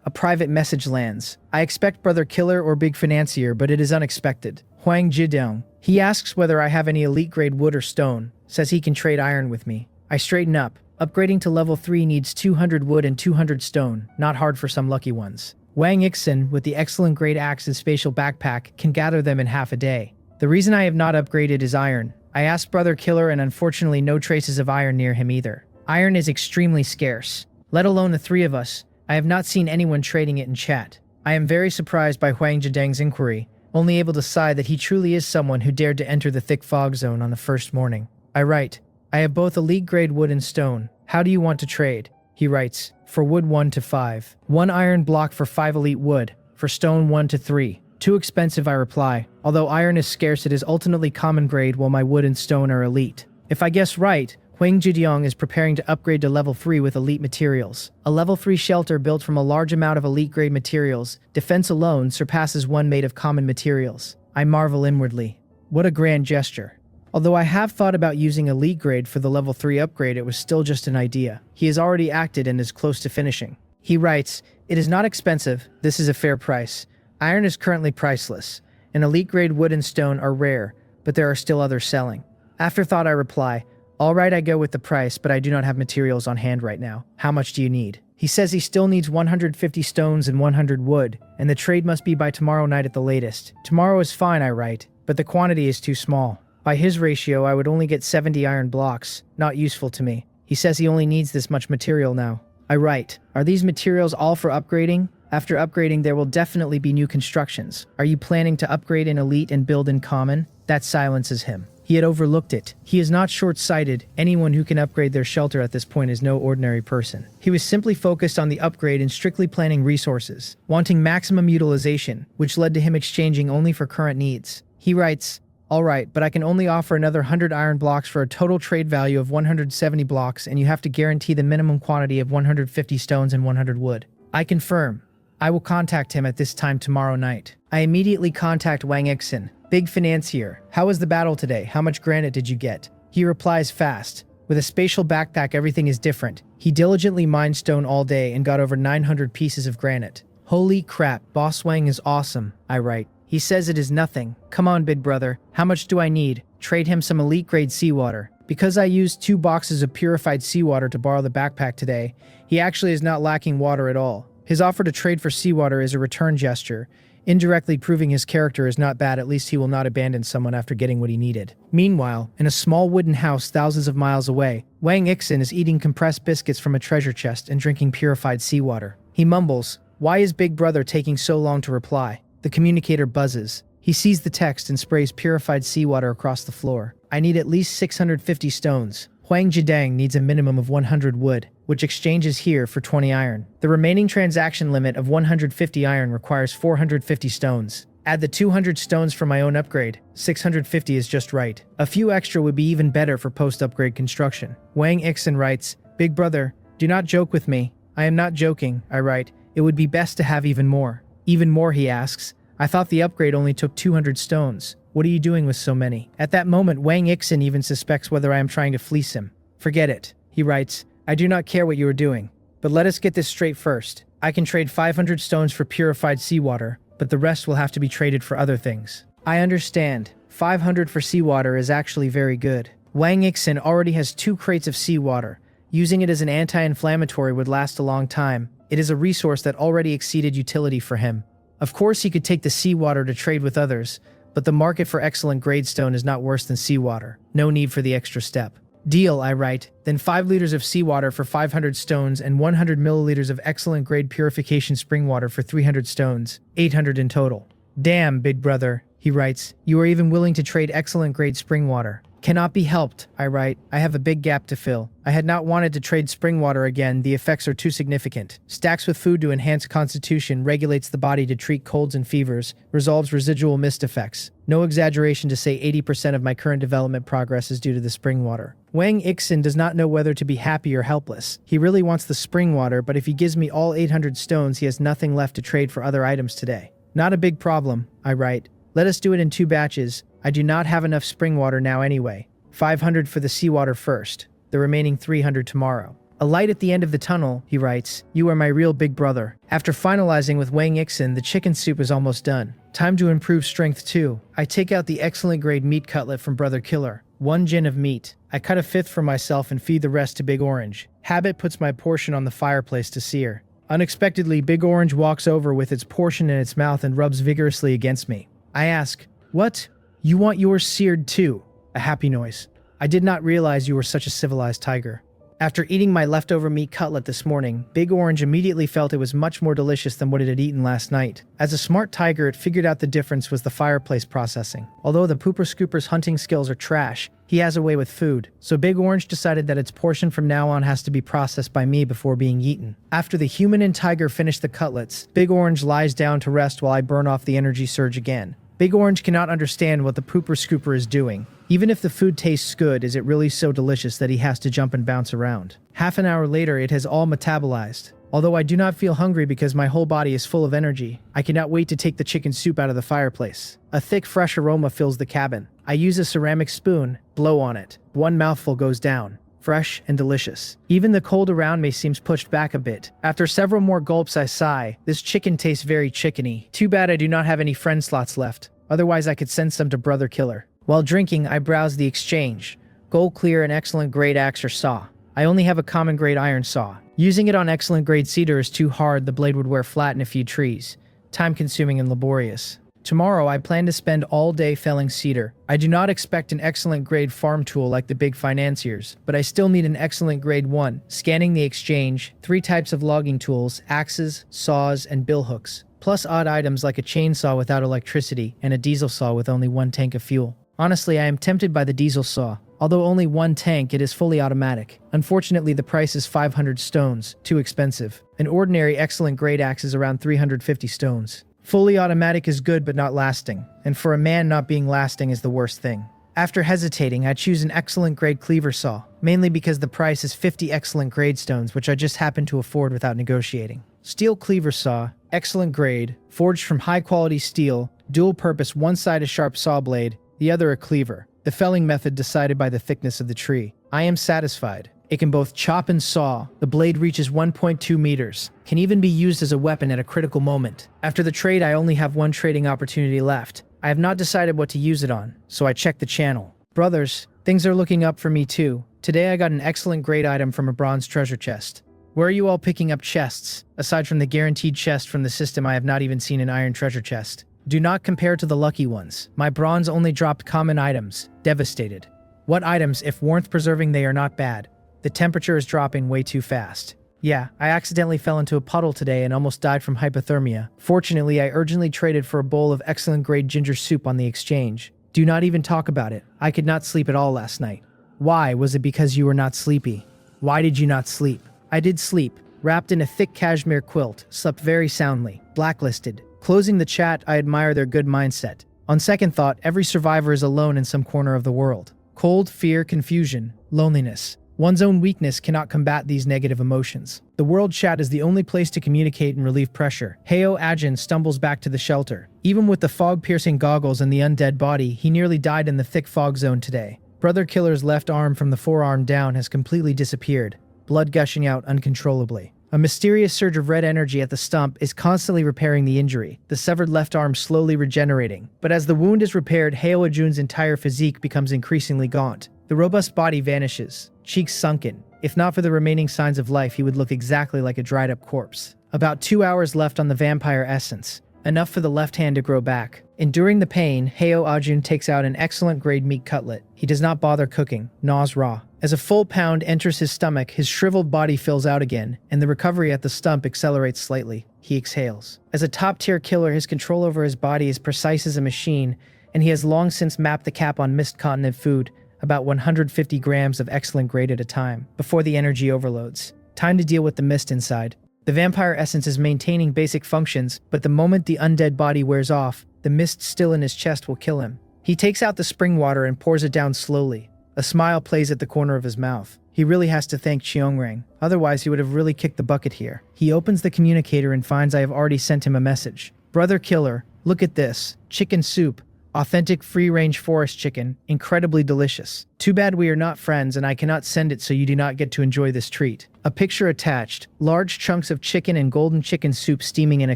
A private message lands. I expect Brother Killer or Big Financier, but it is unexpected. Huang Jidiang. He asks whether I have any elite-grade wood or stone. Says he can trade iron with me. I straighten up. Upgrading to level 3 needs 200 wood and 200 stone, not hard for some lucky ones. Wang Ixin, with the excellent grade axe and spatial backpack, can gather them in half a day. The reason I have not upgraded is iron. I asked Brother Killer and unfortunately no traces of iron near him either. Iron is extremely scarce. Let alone the 3 of us, I have not seen anyone trading it in chat. I am very surprised by Huang Jidang's inquiry, only able to sigh that he truly is someone who dared to enter the thick fog zone on the first morning. I write, I have both elite grade wood and stone. How do you want to trade? He writes, for wood 1 to 5. 1 iron block for 5 elite wood. For stone 1 to 3. Too expensive, I reply. Although iron is scarce, it is ultimately common grade while my wood and stone are elite. If I guess right, Huang Jidiang is preparing to upgrade to level 3 with elite materials. A level 3 shelter built from a large amount of elite grade materials. Defense alone surpasses one made of common materials. I marvel inwardly. What a grand gesture. Although I have thought about using elite grade for the level 3 upgrade, it was still just an idea. He has already acted and is close to finishing. He writes, it is not expensive, this is a fair price. Iron is currently priceless, and elite grade wood and stone are rare, but there are still others selling. After thought I reply, alright, I go with the price, but I do not have materials on hand right now. How much do you need? He says he still needs 150 stones and 100 wood, and the trade must be by tomorrow night at the latest. Tomorrow is fine, I write, but the quantity is too small. By his ratio, I would only get 70 iron blocks, not useful to me. He says he only needs this much material now. I write, are these materials all for upgrading? After upgrading, there will definitely be new constructions. Are you planning to upgrade in elite and build in common? That silences him. He had overlooked it. He is not short-sighted. Anyone who can upgrade their shelter at this point is no ordinary person. He was simply focused on the upgrade and strictly planning resources, wanting maximum utilization, which led to him exchanging only for current needs. He writes, alright, but I can only offer another 100 iron blocks for a total trade value of 170 blocks, and you have to guarantee the minimum quantity of 150 stones and 100 wood. I confirm. I will contact him at this time tomorrow night. I immediately contact Wang Ixin. Big financier, how was the battle today? How much granite did you get? He replies fast. With a spatial backpack, everything is different. He diligently mined stone all day and got over 900 pieces of granite. Holy crap, Boss Wang is awesome, I write. He says it is nothing. Come on, big brother. How much do I need? Trade him some elite grade seawater. Because I used 2 boxes of purified seawater to borrow the backpack today, he actually is not lacking water at all. His offer to trade for seawater is a return gesture, indirectly proving his character is not bad. At least he will not abandon someone after getting what he needed. Meanwhile, in a small wooden house thousands of miles away, Wang Ixin is eating compressed biscuits from a treasure chest and drinking purified seawater. He mumbles, "Why is Big Brother taking so long to reply?" The communicator buzzes. He sees the text and sprays purified seawater across the floor. I need at least 650 stones. Huang Jidang needs a minimum of 100 wood, which exchanges here for 20 iron. The remaining transaction limit of 150 iron requires 450 stones. Add the 200 stones for my own upgrade. 650 is just right. A few extra would be even better for post-upgrade construction. Wang Ixin writes, "Big brother, do not joke with me." "I am not joking," I write. "It would be best to have even more." "Even more?" he asks. "I thought the upgrade only took 200 stones. What are you doing with so many?" At that moment, Wang Ixin even suspects whether I am trying to fleece him. "Forget it," he writes. "I do not care what you are doing. But let us get this straight first. I can trade 500 stones for purified seawater, but the rest will have to be traded for other things." I understand. 500 for seawater is actually very good. Wang Ixin already has 2 crates of seawater. Using it as an anti-inflammatory would last a long time. It is a resource that already exceeded utility for him. Of course, he could take the seawater to trade with others, but the market for excellent grade stone is not worse than seawater. No need for the extra step. "Deal," I write. Then 5 liters of seawater for 500 stones and 100 milliliters of excellent grade purification spring water for 300 stones, 800 in total. "Damn, big brother," he writes. "You are even willing to trade excellent grade spring water." "Cannot be helped," I write. "I have a big gap to fill. I had not wanted to trade spring water again. The effects are too significant. Stacks with food to enhance constitution, regulates the body to treat colds and fevers, resolves residual mist effects. No exaggeration to say 80% of my current development progress is due to the spring water." Wang Ixin does not know whether to be happy or helpless. He really wants the spring water, but if he gives me all 800 stones, he has nothing left to trade for other items today. "Not a big problem," I write. "Let us do it in 2 batches. I do not have enough spring water now anyway. 500 for the seawater first, the remaining 300 tomorrow." "A light at the end of the tunnel," he writes. "You are my real big brother." After finalizing with Wang Ixin, the chicken soup is almost done. Time to improve strength too. I take out the excellent grade meat cutlet from Brother Killer. 1 gin of meat. I cut a 1/5 for myself and feed the rest to Big Orange. Habit puts my portion on the fireplace to sear. Unexpectedly, Big Orange walks over with its portion in its mouth and rubs vigorously against me. I ask, "What? You want yours seared too?" A happy noise. "I did not realize you were such a civilized tiger." After eating my leftover meat cutlet this morning, Big Orange immediately felt it was much more delicious than what it had eaten last night. As a smart tiger, it figured out the difference was the fireplace processing. Although the Pooper Scooper's hunting skills are trash, he has a way with food, so Big Orange decided that its portion from now on has to be processed by me before being eaten. After the human and tiger finish the cutlets, Big Orange lies down to rest while I burn off the energy surge again. Big Orange cannot understand what the Pooper Scooper is doing. Even if the food tastes good, is it really so delicious that he has to jump and bounce around? Half an hour later, it has all metabolized. Although I do not feel hungry because my whole body is full of energy, I cannot wait to take the chicken soup out of the fireplace. A thick, fresh aroma fills the cabin. I use a ceramic spoon, blow on it. 1 mouthful goes down. Fresh and delicious. Even the cold around me seems pushed back a bit. After several more gulps, I sigh. This chicken tastes very chickeny. Too bad I do not have any friend slots left. Otherwise, I could send some to Brother Killer. While drinking, I browse the exchange. Gold clear and excellent grade axe or saw. I only have a common grade iron saw. Using it on excellent grade cedar is too hard. The blade would wear flat in a few trees. Time consuming and laborious. Tomorrow, I plan to spend all day felling cedar. I do not expect an excellent grade farm tool like the big financiers, but I still need an excellent grade one. Scanning the exchange, 3 types of logging tools, axes, saws, and billhooks, plus odd items like a chainsaw without electricity and a diesel saw with only 1 tank of fuel. Honestly, I am tempted by the diesel saw. Although only 1 tank, it is fully automatic. Unfortunately, the price is 500 stones, too expensive. An ordinary excellent grade axe is around 350 stones. Fully automatic is good but not lasting, and for a man, not being lasting is the worst thing. After hesitating, I choose an excellent grade cleaver saw, mainly because the price is 50 excellent grade stones, which I just happen to afford without negotiating. Steel cleaver saw, excellent grade, forged from high quality steel, Dual purpose, one side a sharp saw blade, the other a cleaver. The felling method decided by the thickness of the tree. I am satisfied. It can both chop and saw. The blade reaches 1.2 meters. Can even be used as a weapon at a critical moment. After the trade, I only have one trading opportunity left. I have not decided what to use it on, so I check the channel. Brothers, things are looking up for me too. Today I got an excellent grade item from a bronze treasure chest. Where are you all picking up chests? Aside from the guaranteed chest from the system, I have not even seen an iron treasure chest. Do not compare to the lucky ones. My bronze only dropped common items. Devastated. What items? If warmth preserving, they are not bad. The temperature is dropping way too fast. Yeah, I accidentally fell into a puddle today and almost died from hypothermia. Fortunately, I urgently traded for a bowl of excellent grade ginger soup on the exchange. Do not even talk about it. I could not sleep at all last night. Why? Was it because you were not sleepy? Why did you not sleep? I did sleep. Wrapped in a thick cashmere quilt, slept very soundly. Blacklisted. Closing the chat, I admire their good mindset. On second thought, every survivor is alone in some corner of the world. Cold, fear, confusion, loneliness. One's own weakness cannot combat these negative emotions. The world chat is the only place to communicate and relieve pressure. Heo Ajin stumbles back to the shelter. Even with the fog-piercing goggles and the undead body, he nearly died in the thick fog zone today. Brother Killer's left arm from the forearm down has completely disappeared, blood gushing out uncontrollably. A mysterious surge of red energy at the stump is constantly repairing the injury, the severed left arm slowly regenerating. But as the wound is repaired, Heo Ajun's entire physique becomes increasingly gaunt. The robust body vanishes, cheeks sunken. If not for the remaining signs of life, he would look exactly like a dried-up corpse. About 2 hours left on the vampire essence, enough for the left hand to grow back. Enduring the pain, Heo Ajun takes out an excellent grade meat cutlet. He does not bother cooking, gnaws raw. As a full pound enters his stomach, his shriveled body fills out again, and the recovery at the stump accelerates slightly. He exhales. As a top-tier killer, his control over his body is precise as a machine, and he has long since mapped the cap on Mist Continent food, about 150 grams of excellent grade at a time, before the energy overloads. Time to deal with the mist inside. The vampire essence is maintaining basic functions, but the moment the undead body wears off, the mist still in his chest will kill him. He takes out the spring water and pours it down slowly. A smile plays at the corner of his mouth. He really has to thank Cheongrang, otherwise he would have really kicked the bucket here. He opens the communicator and finds I have already sent him a message. Brother Killer, look at this. Chicken soup. Authentic free-range forest chicken, incredibly delicious. Too bad we are not friends and I cannot send it so you do not get to enjoy this treat. A picture attached, large chunks of chicken and golden chicken soup steaming in a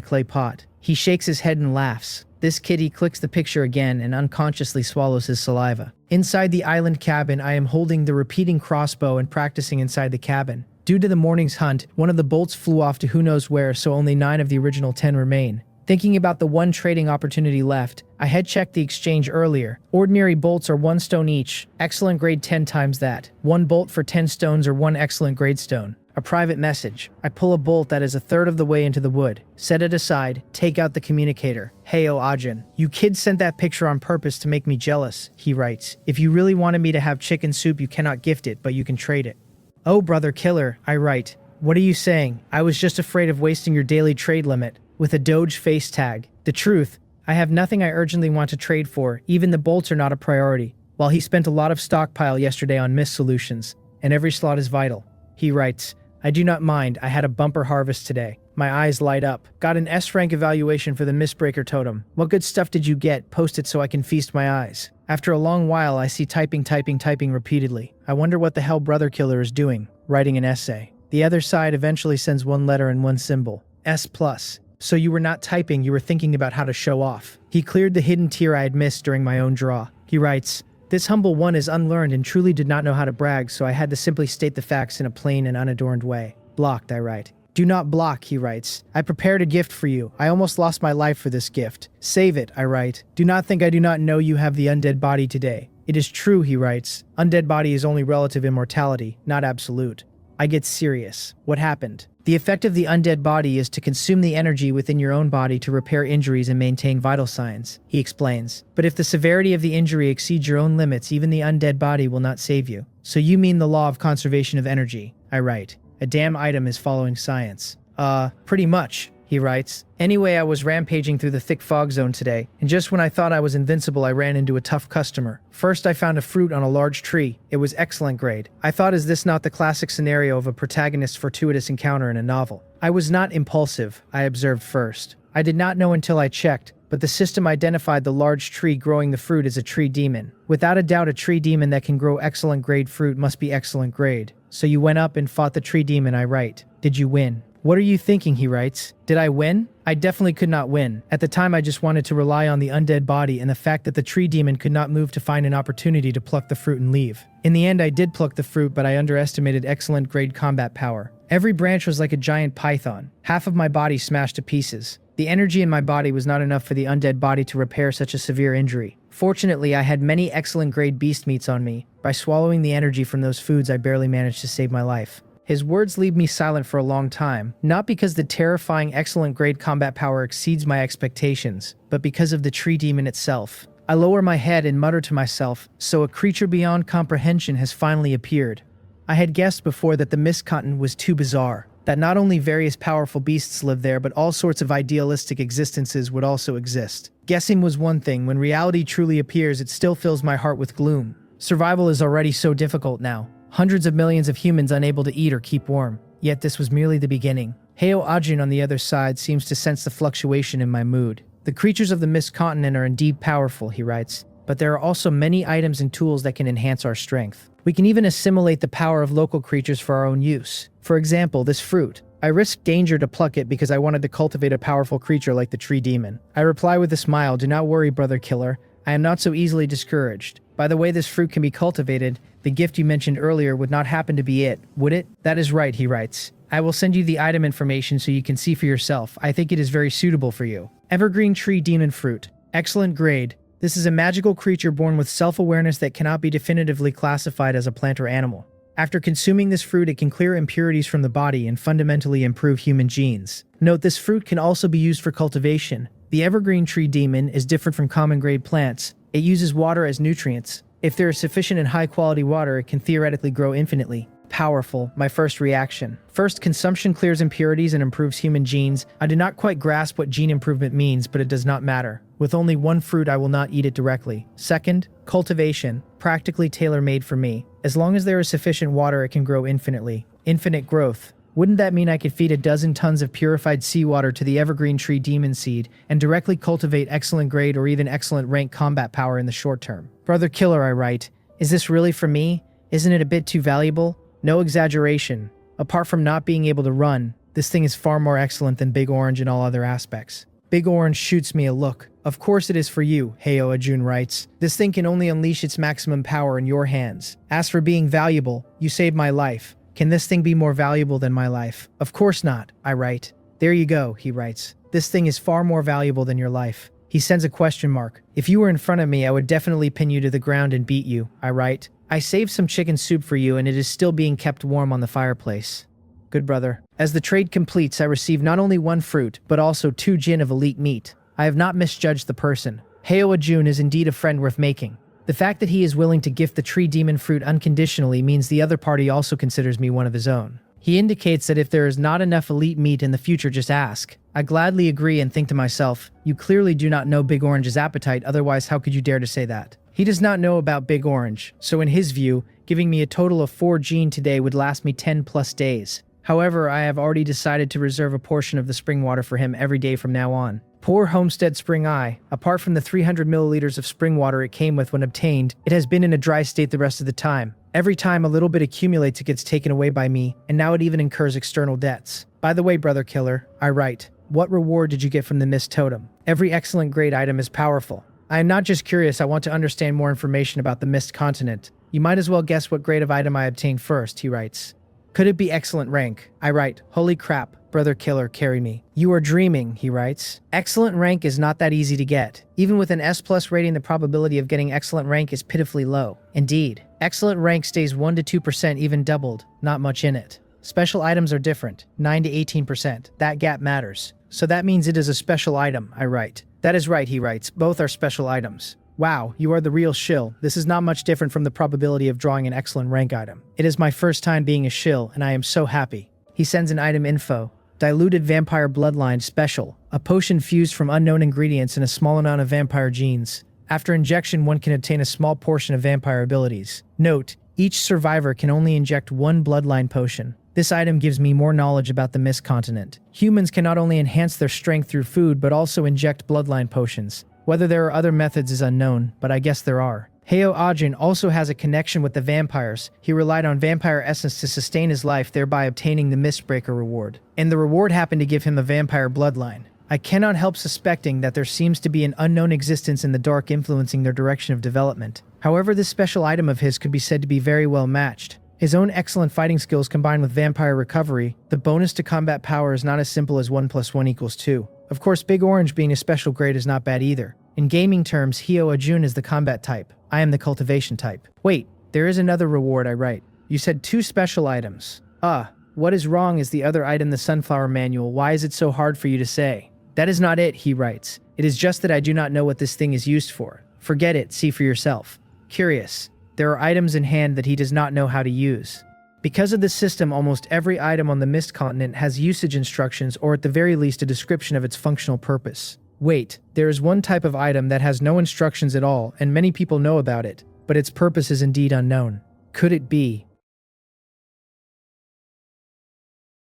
clay pot. He shakes his head and laughs. This kitty clicks the picture again and unconsciously swallows his saliva. Inside the island cabin, I am holding the repeating crossbow and practicing inside the cabin. Due to the morning's hunt, one of the bolts flew off to who knows where, so only 9 of the original 10 remain. Thinking about the one trading opportunity left, I had checked the exchange earlier. Ordinary bolts are 1 stone each, excellent grade 10 times that. 1 bolt for 10 stones or 1 excellent grade stone. A private message. I pull a bolt that is a third of the way into the wood. Set it aside, take out the communicator. Heo Ajin. You kids sent that picture on purpose to make me jealous, he writes. If you really wanted me to have chicken soup, you cannot gift it, but you can trade it. Oh, Brother Killer, I write. What are you saying? I was just afraid of wasting your daily trade limit. With a Doge face tag. The truth, I have nothing I urgently want to trade for, even the bolts are not a priority. While he spent a lot of stockpile yesterday on mist solutions, and every slot is vital. He writes, I do not mind, I had a bumper harvest today. My eyes light up. Got an S-rank evaluation for the Mistbreaker totem. What good stuff did you get? Post it so I can feast my eyes. After a long while, I see typing repeatedly. I wonder what the hell Brother Killer is doing, writing an essay. The other side eventually sends 1 letter and 1 symbol. S+. So you were not typing, you were thinking about how to show off. He cleared the hidden tear I had missed during my own draw. He writes, this humble one is unlearned and truly did not know how to brag, so I had to simply state the facts in a plain and unadorned way. Blocked, I write. Do not block, he writes. I prepared a gift for you. I almost lost my life for this gift. Save it, I write. Do not think I do not know you have the undead body today. It is true, he writes. Undead body is only relative immortality, not absolute. I get serious. What happened? The effect of the undead body is to consume the energy within your own body to repair injuries and maintain vital signs, he explains. But if the severity of the injury exceeds your own limits, even the undead body will not save you. So you mean the law of conservation of energy, I write. A damn item is following science. Pretty much, he writes. Anyway, I was rampaging through the thick fog zone today, and just when I thought I was invincible, I ran into a tough customer. First, I found a fruit on a large tree. It was excellent grade. I thought, is this not the classic scenario of a protagonist's fortuitous encounter in a novel? I was not impulsive, I observed first. I did not know until I checked, but the system identified the large tree growing the fruit as a tree demon. Without a doubt, a tree demon that can grow excellent grade fruit must be excellent grade. So you went up and fought the tree demon, I write. Did you win? What are you thinking, he writes. Did I win? I definitely could not win. At the time, I just wanted to rely on the undead body and the fact that the tree demon could not move to find an opportunity to pluck the fruit and leave. In the end, I did pluck the fruit, but I underestimated excellent grade combat power. Every branch was like a giant python. Half of my body smashed to pieces. The energy in my body was not enough for the undead body to repair such a severe injury. Fortunately, I had many excellent grade beast meats on me. By swallowing the energy from those foods, I barely managed to save my life. His words leave me silent for a long time, not because the terrifying excellent grade combat power exceeds my expectations, but because of the tree demon itself. I lower my head and mutter to myself, so a creature beyond comprehension has finally appeared. I had guessed before that the mist continent was too bizarre, that not only various powerful beasts live there, but all sorts of idealistic existences would also exist. Guessing was one thing. When reality truly appears, it still fills my heart with gloom. Survival is already so difficult now. Hundreds of millions of humans unable to eat or keep warm. Yet this was merely the beginning. HOARD on the other side seems to sense the fluctuation in my mood. The creatures of the mist continent are indeed powerful, he writes, but there are also many items and tools that can enhance our strength. We can even assimilate the power of local creatures for our own use. For example, this fruit. I risked danger to pluck it because I wanted to cultivate a powerful creature like the tree demon. I reply with a smile, do not worry, brother killer. I am not so easily discouraged. By the way this fruit can be cultivated, the gift you mentioned earlier would not happen to be it, would it? That is right, he writes. I will send you the item information so you can see for yourself. I think it is very suitable for you. Evergreen tree demon fruit. Excellent grade. This is a magical creature born with self-awareness that cannot be definitively classified as a plant or animal. After consuming this fruit, it can clear impurities from the body and fundamentally improve human genes. Note, this fruit can also be used for cultivation. The evergreen tree demon is different from common grade plants. It uses water as nutrients. If there is sufficient and high-quality water, it can theoretically grow infinitely. Powerful, my first reaction. First, consumption clears impurities and improves human genes. I do not quite grasp what gene improvement means, but it does not matter. With only one fruit, I will not eat it directly. Second, cultivation, practically tailor-made for me. As long as there is sufficient water, it can grow infinitely. Infinite growth. Wouldn't that mean I could feed a dozen tons of purified seawater to the evergreen tree demon seed and directly cultivate excellent grade or even excellent rank combat power in the short term? Brother killer, I write, is this really for me? Isn't it a bit too valuable? No exaggeration. Apart from not being able to run, this thing is far more excellent than Big Orange in all other aspects. Big Orange shoots me a look. Of course it is for you, HOARD writes. This thing can only unleash its maximum power in your hands. As for being valuable, you saved my life. Can this thing be more valuable than my life? Of course not, I write. There you go, he writes. This thing is far more valuable than your life. He sends a question mark. If you were in front of me, I would definitely pin you to the ground and beat you, I write. I saved some chicken soup for you and it is still being kept warm on the fireplace. Good brother. As the trade completes, I receive not only one fruit, but also 2 jin of elite meat. I have not misjudged the person. HOARD is indeed a friend worth making. The fact that he is willing to gift the tree demon fruit unconditionally means the other party also considers me one of his own. He indicates that if there is not enough elite meat in the future, just ask. I gladly agree and think to myself, you clearly do not know Big Orange's appetite, otherwise how could you dare to say that? He does not know about Big Orange, so in his view, giving me a total of 4 jin today would last me 10 plus days. However, I have already decided to reserve a portion of the spring water for him every day from now on. Poor Homestead Spring Eye. Apart from the 300 milliliters of spring water it came with when obtained, it has been in a dry state the rest of the time. Every time a little bit accumulates, it gets taken away by me, and now it even incurs external debts. By the way, brother killer, I write, what reward did you get from the mist totem? Every excellent grade item is powerful. I am not just curious, I want to understand more information about the mist continent. You might as well guess what grade of item I obtained first, he writes. Could it be excellent rank? I write, holy crap, brother killer, carry me. You are dreaming, he writes. Excellent rank is not that easy to get. Even with an S+ rating, the probability of getting excellent rank is pitifully low. Indeed, excellent rank stays 1 to 2%, even doubled, not much in it. Special items are different, 9 to 18%. That gap matters. So that means it is a special item, I write. That is right, he writes, both are special items. Wow, you are the real shill. This is not much different from the probability of drawing an excellent rank item. It is my first time being a shill, and I am so happy. He sends an item info. Diluted Vampire Bloodline Special. A potion fused from unknown ingredients and a small amount of vampire genes. After injection, one can obtain a small portion of vampire abilities. Note, each survivor can only inject one bloodline potion. This item gives me more knowledge about the Mist Continent. Humans can not only enhance their strength through food, but also inject bloodline potions. Whether there are other methods is unknown, but I guess there are. HOARD also has a connection with the vampires. He relied on vampire essence to sustain his life, thereby obtaining the Mistbreaker reward. And the reward happened to give him a vampire bloodline. I cannot help suspecting that there seems to be an unknown existence in the dark influencing their direction of development. However, this special item of his could be said to be very well matched. His own excellent fighting skills combined with vampire recovery, the bonus to combat power is not as simple as 1 + 1 = 2. Of course, Big Orange being a special grade is not bad either. In gaming terms, Hyo-Ajun is the combat type. I am the cultivation type. Wait, there is another reward I write. You said 2 special items. What is wrong is the other item, the Sunflower Manual. Why is it so hard for you to say? That is not it, he writes. It is just that I do not know what this thing is used for. Forget it, see for yourself. Curious. There are items in hand that he does not know how to use. Because of this system, almost every item on the Mist Continent has usage instructions or at the very least a description of its functional purpose. Wait, there is one type of item that has no instructions at all, and many people know about it, but its purpose is indeed unknown. Could it be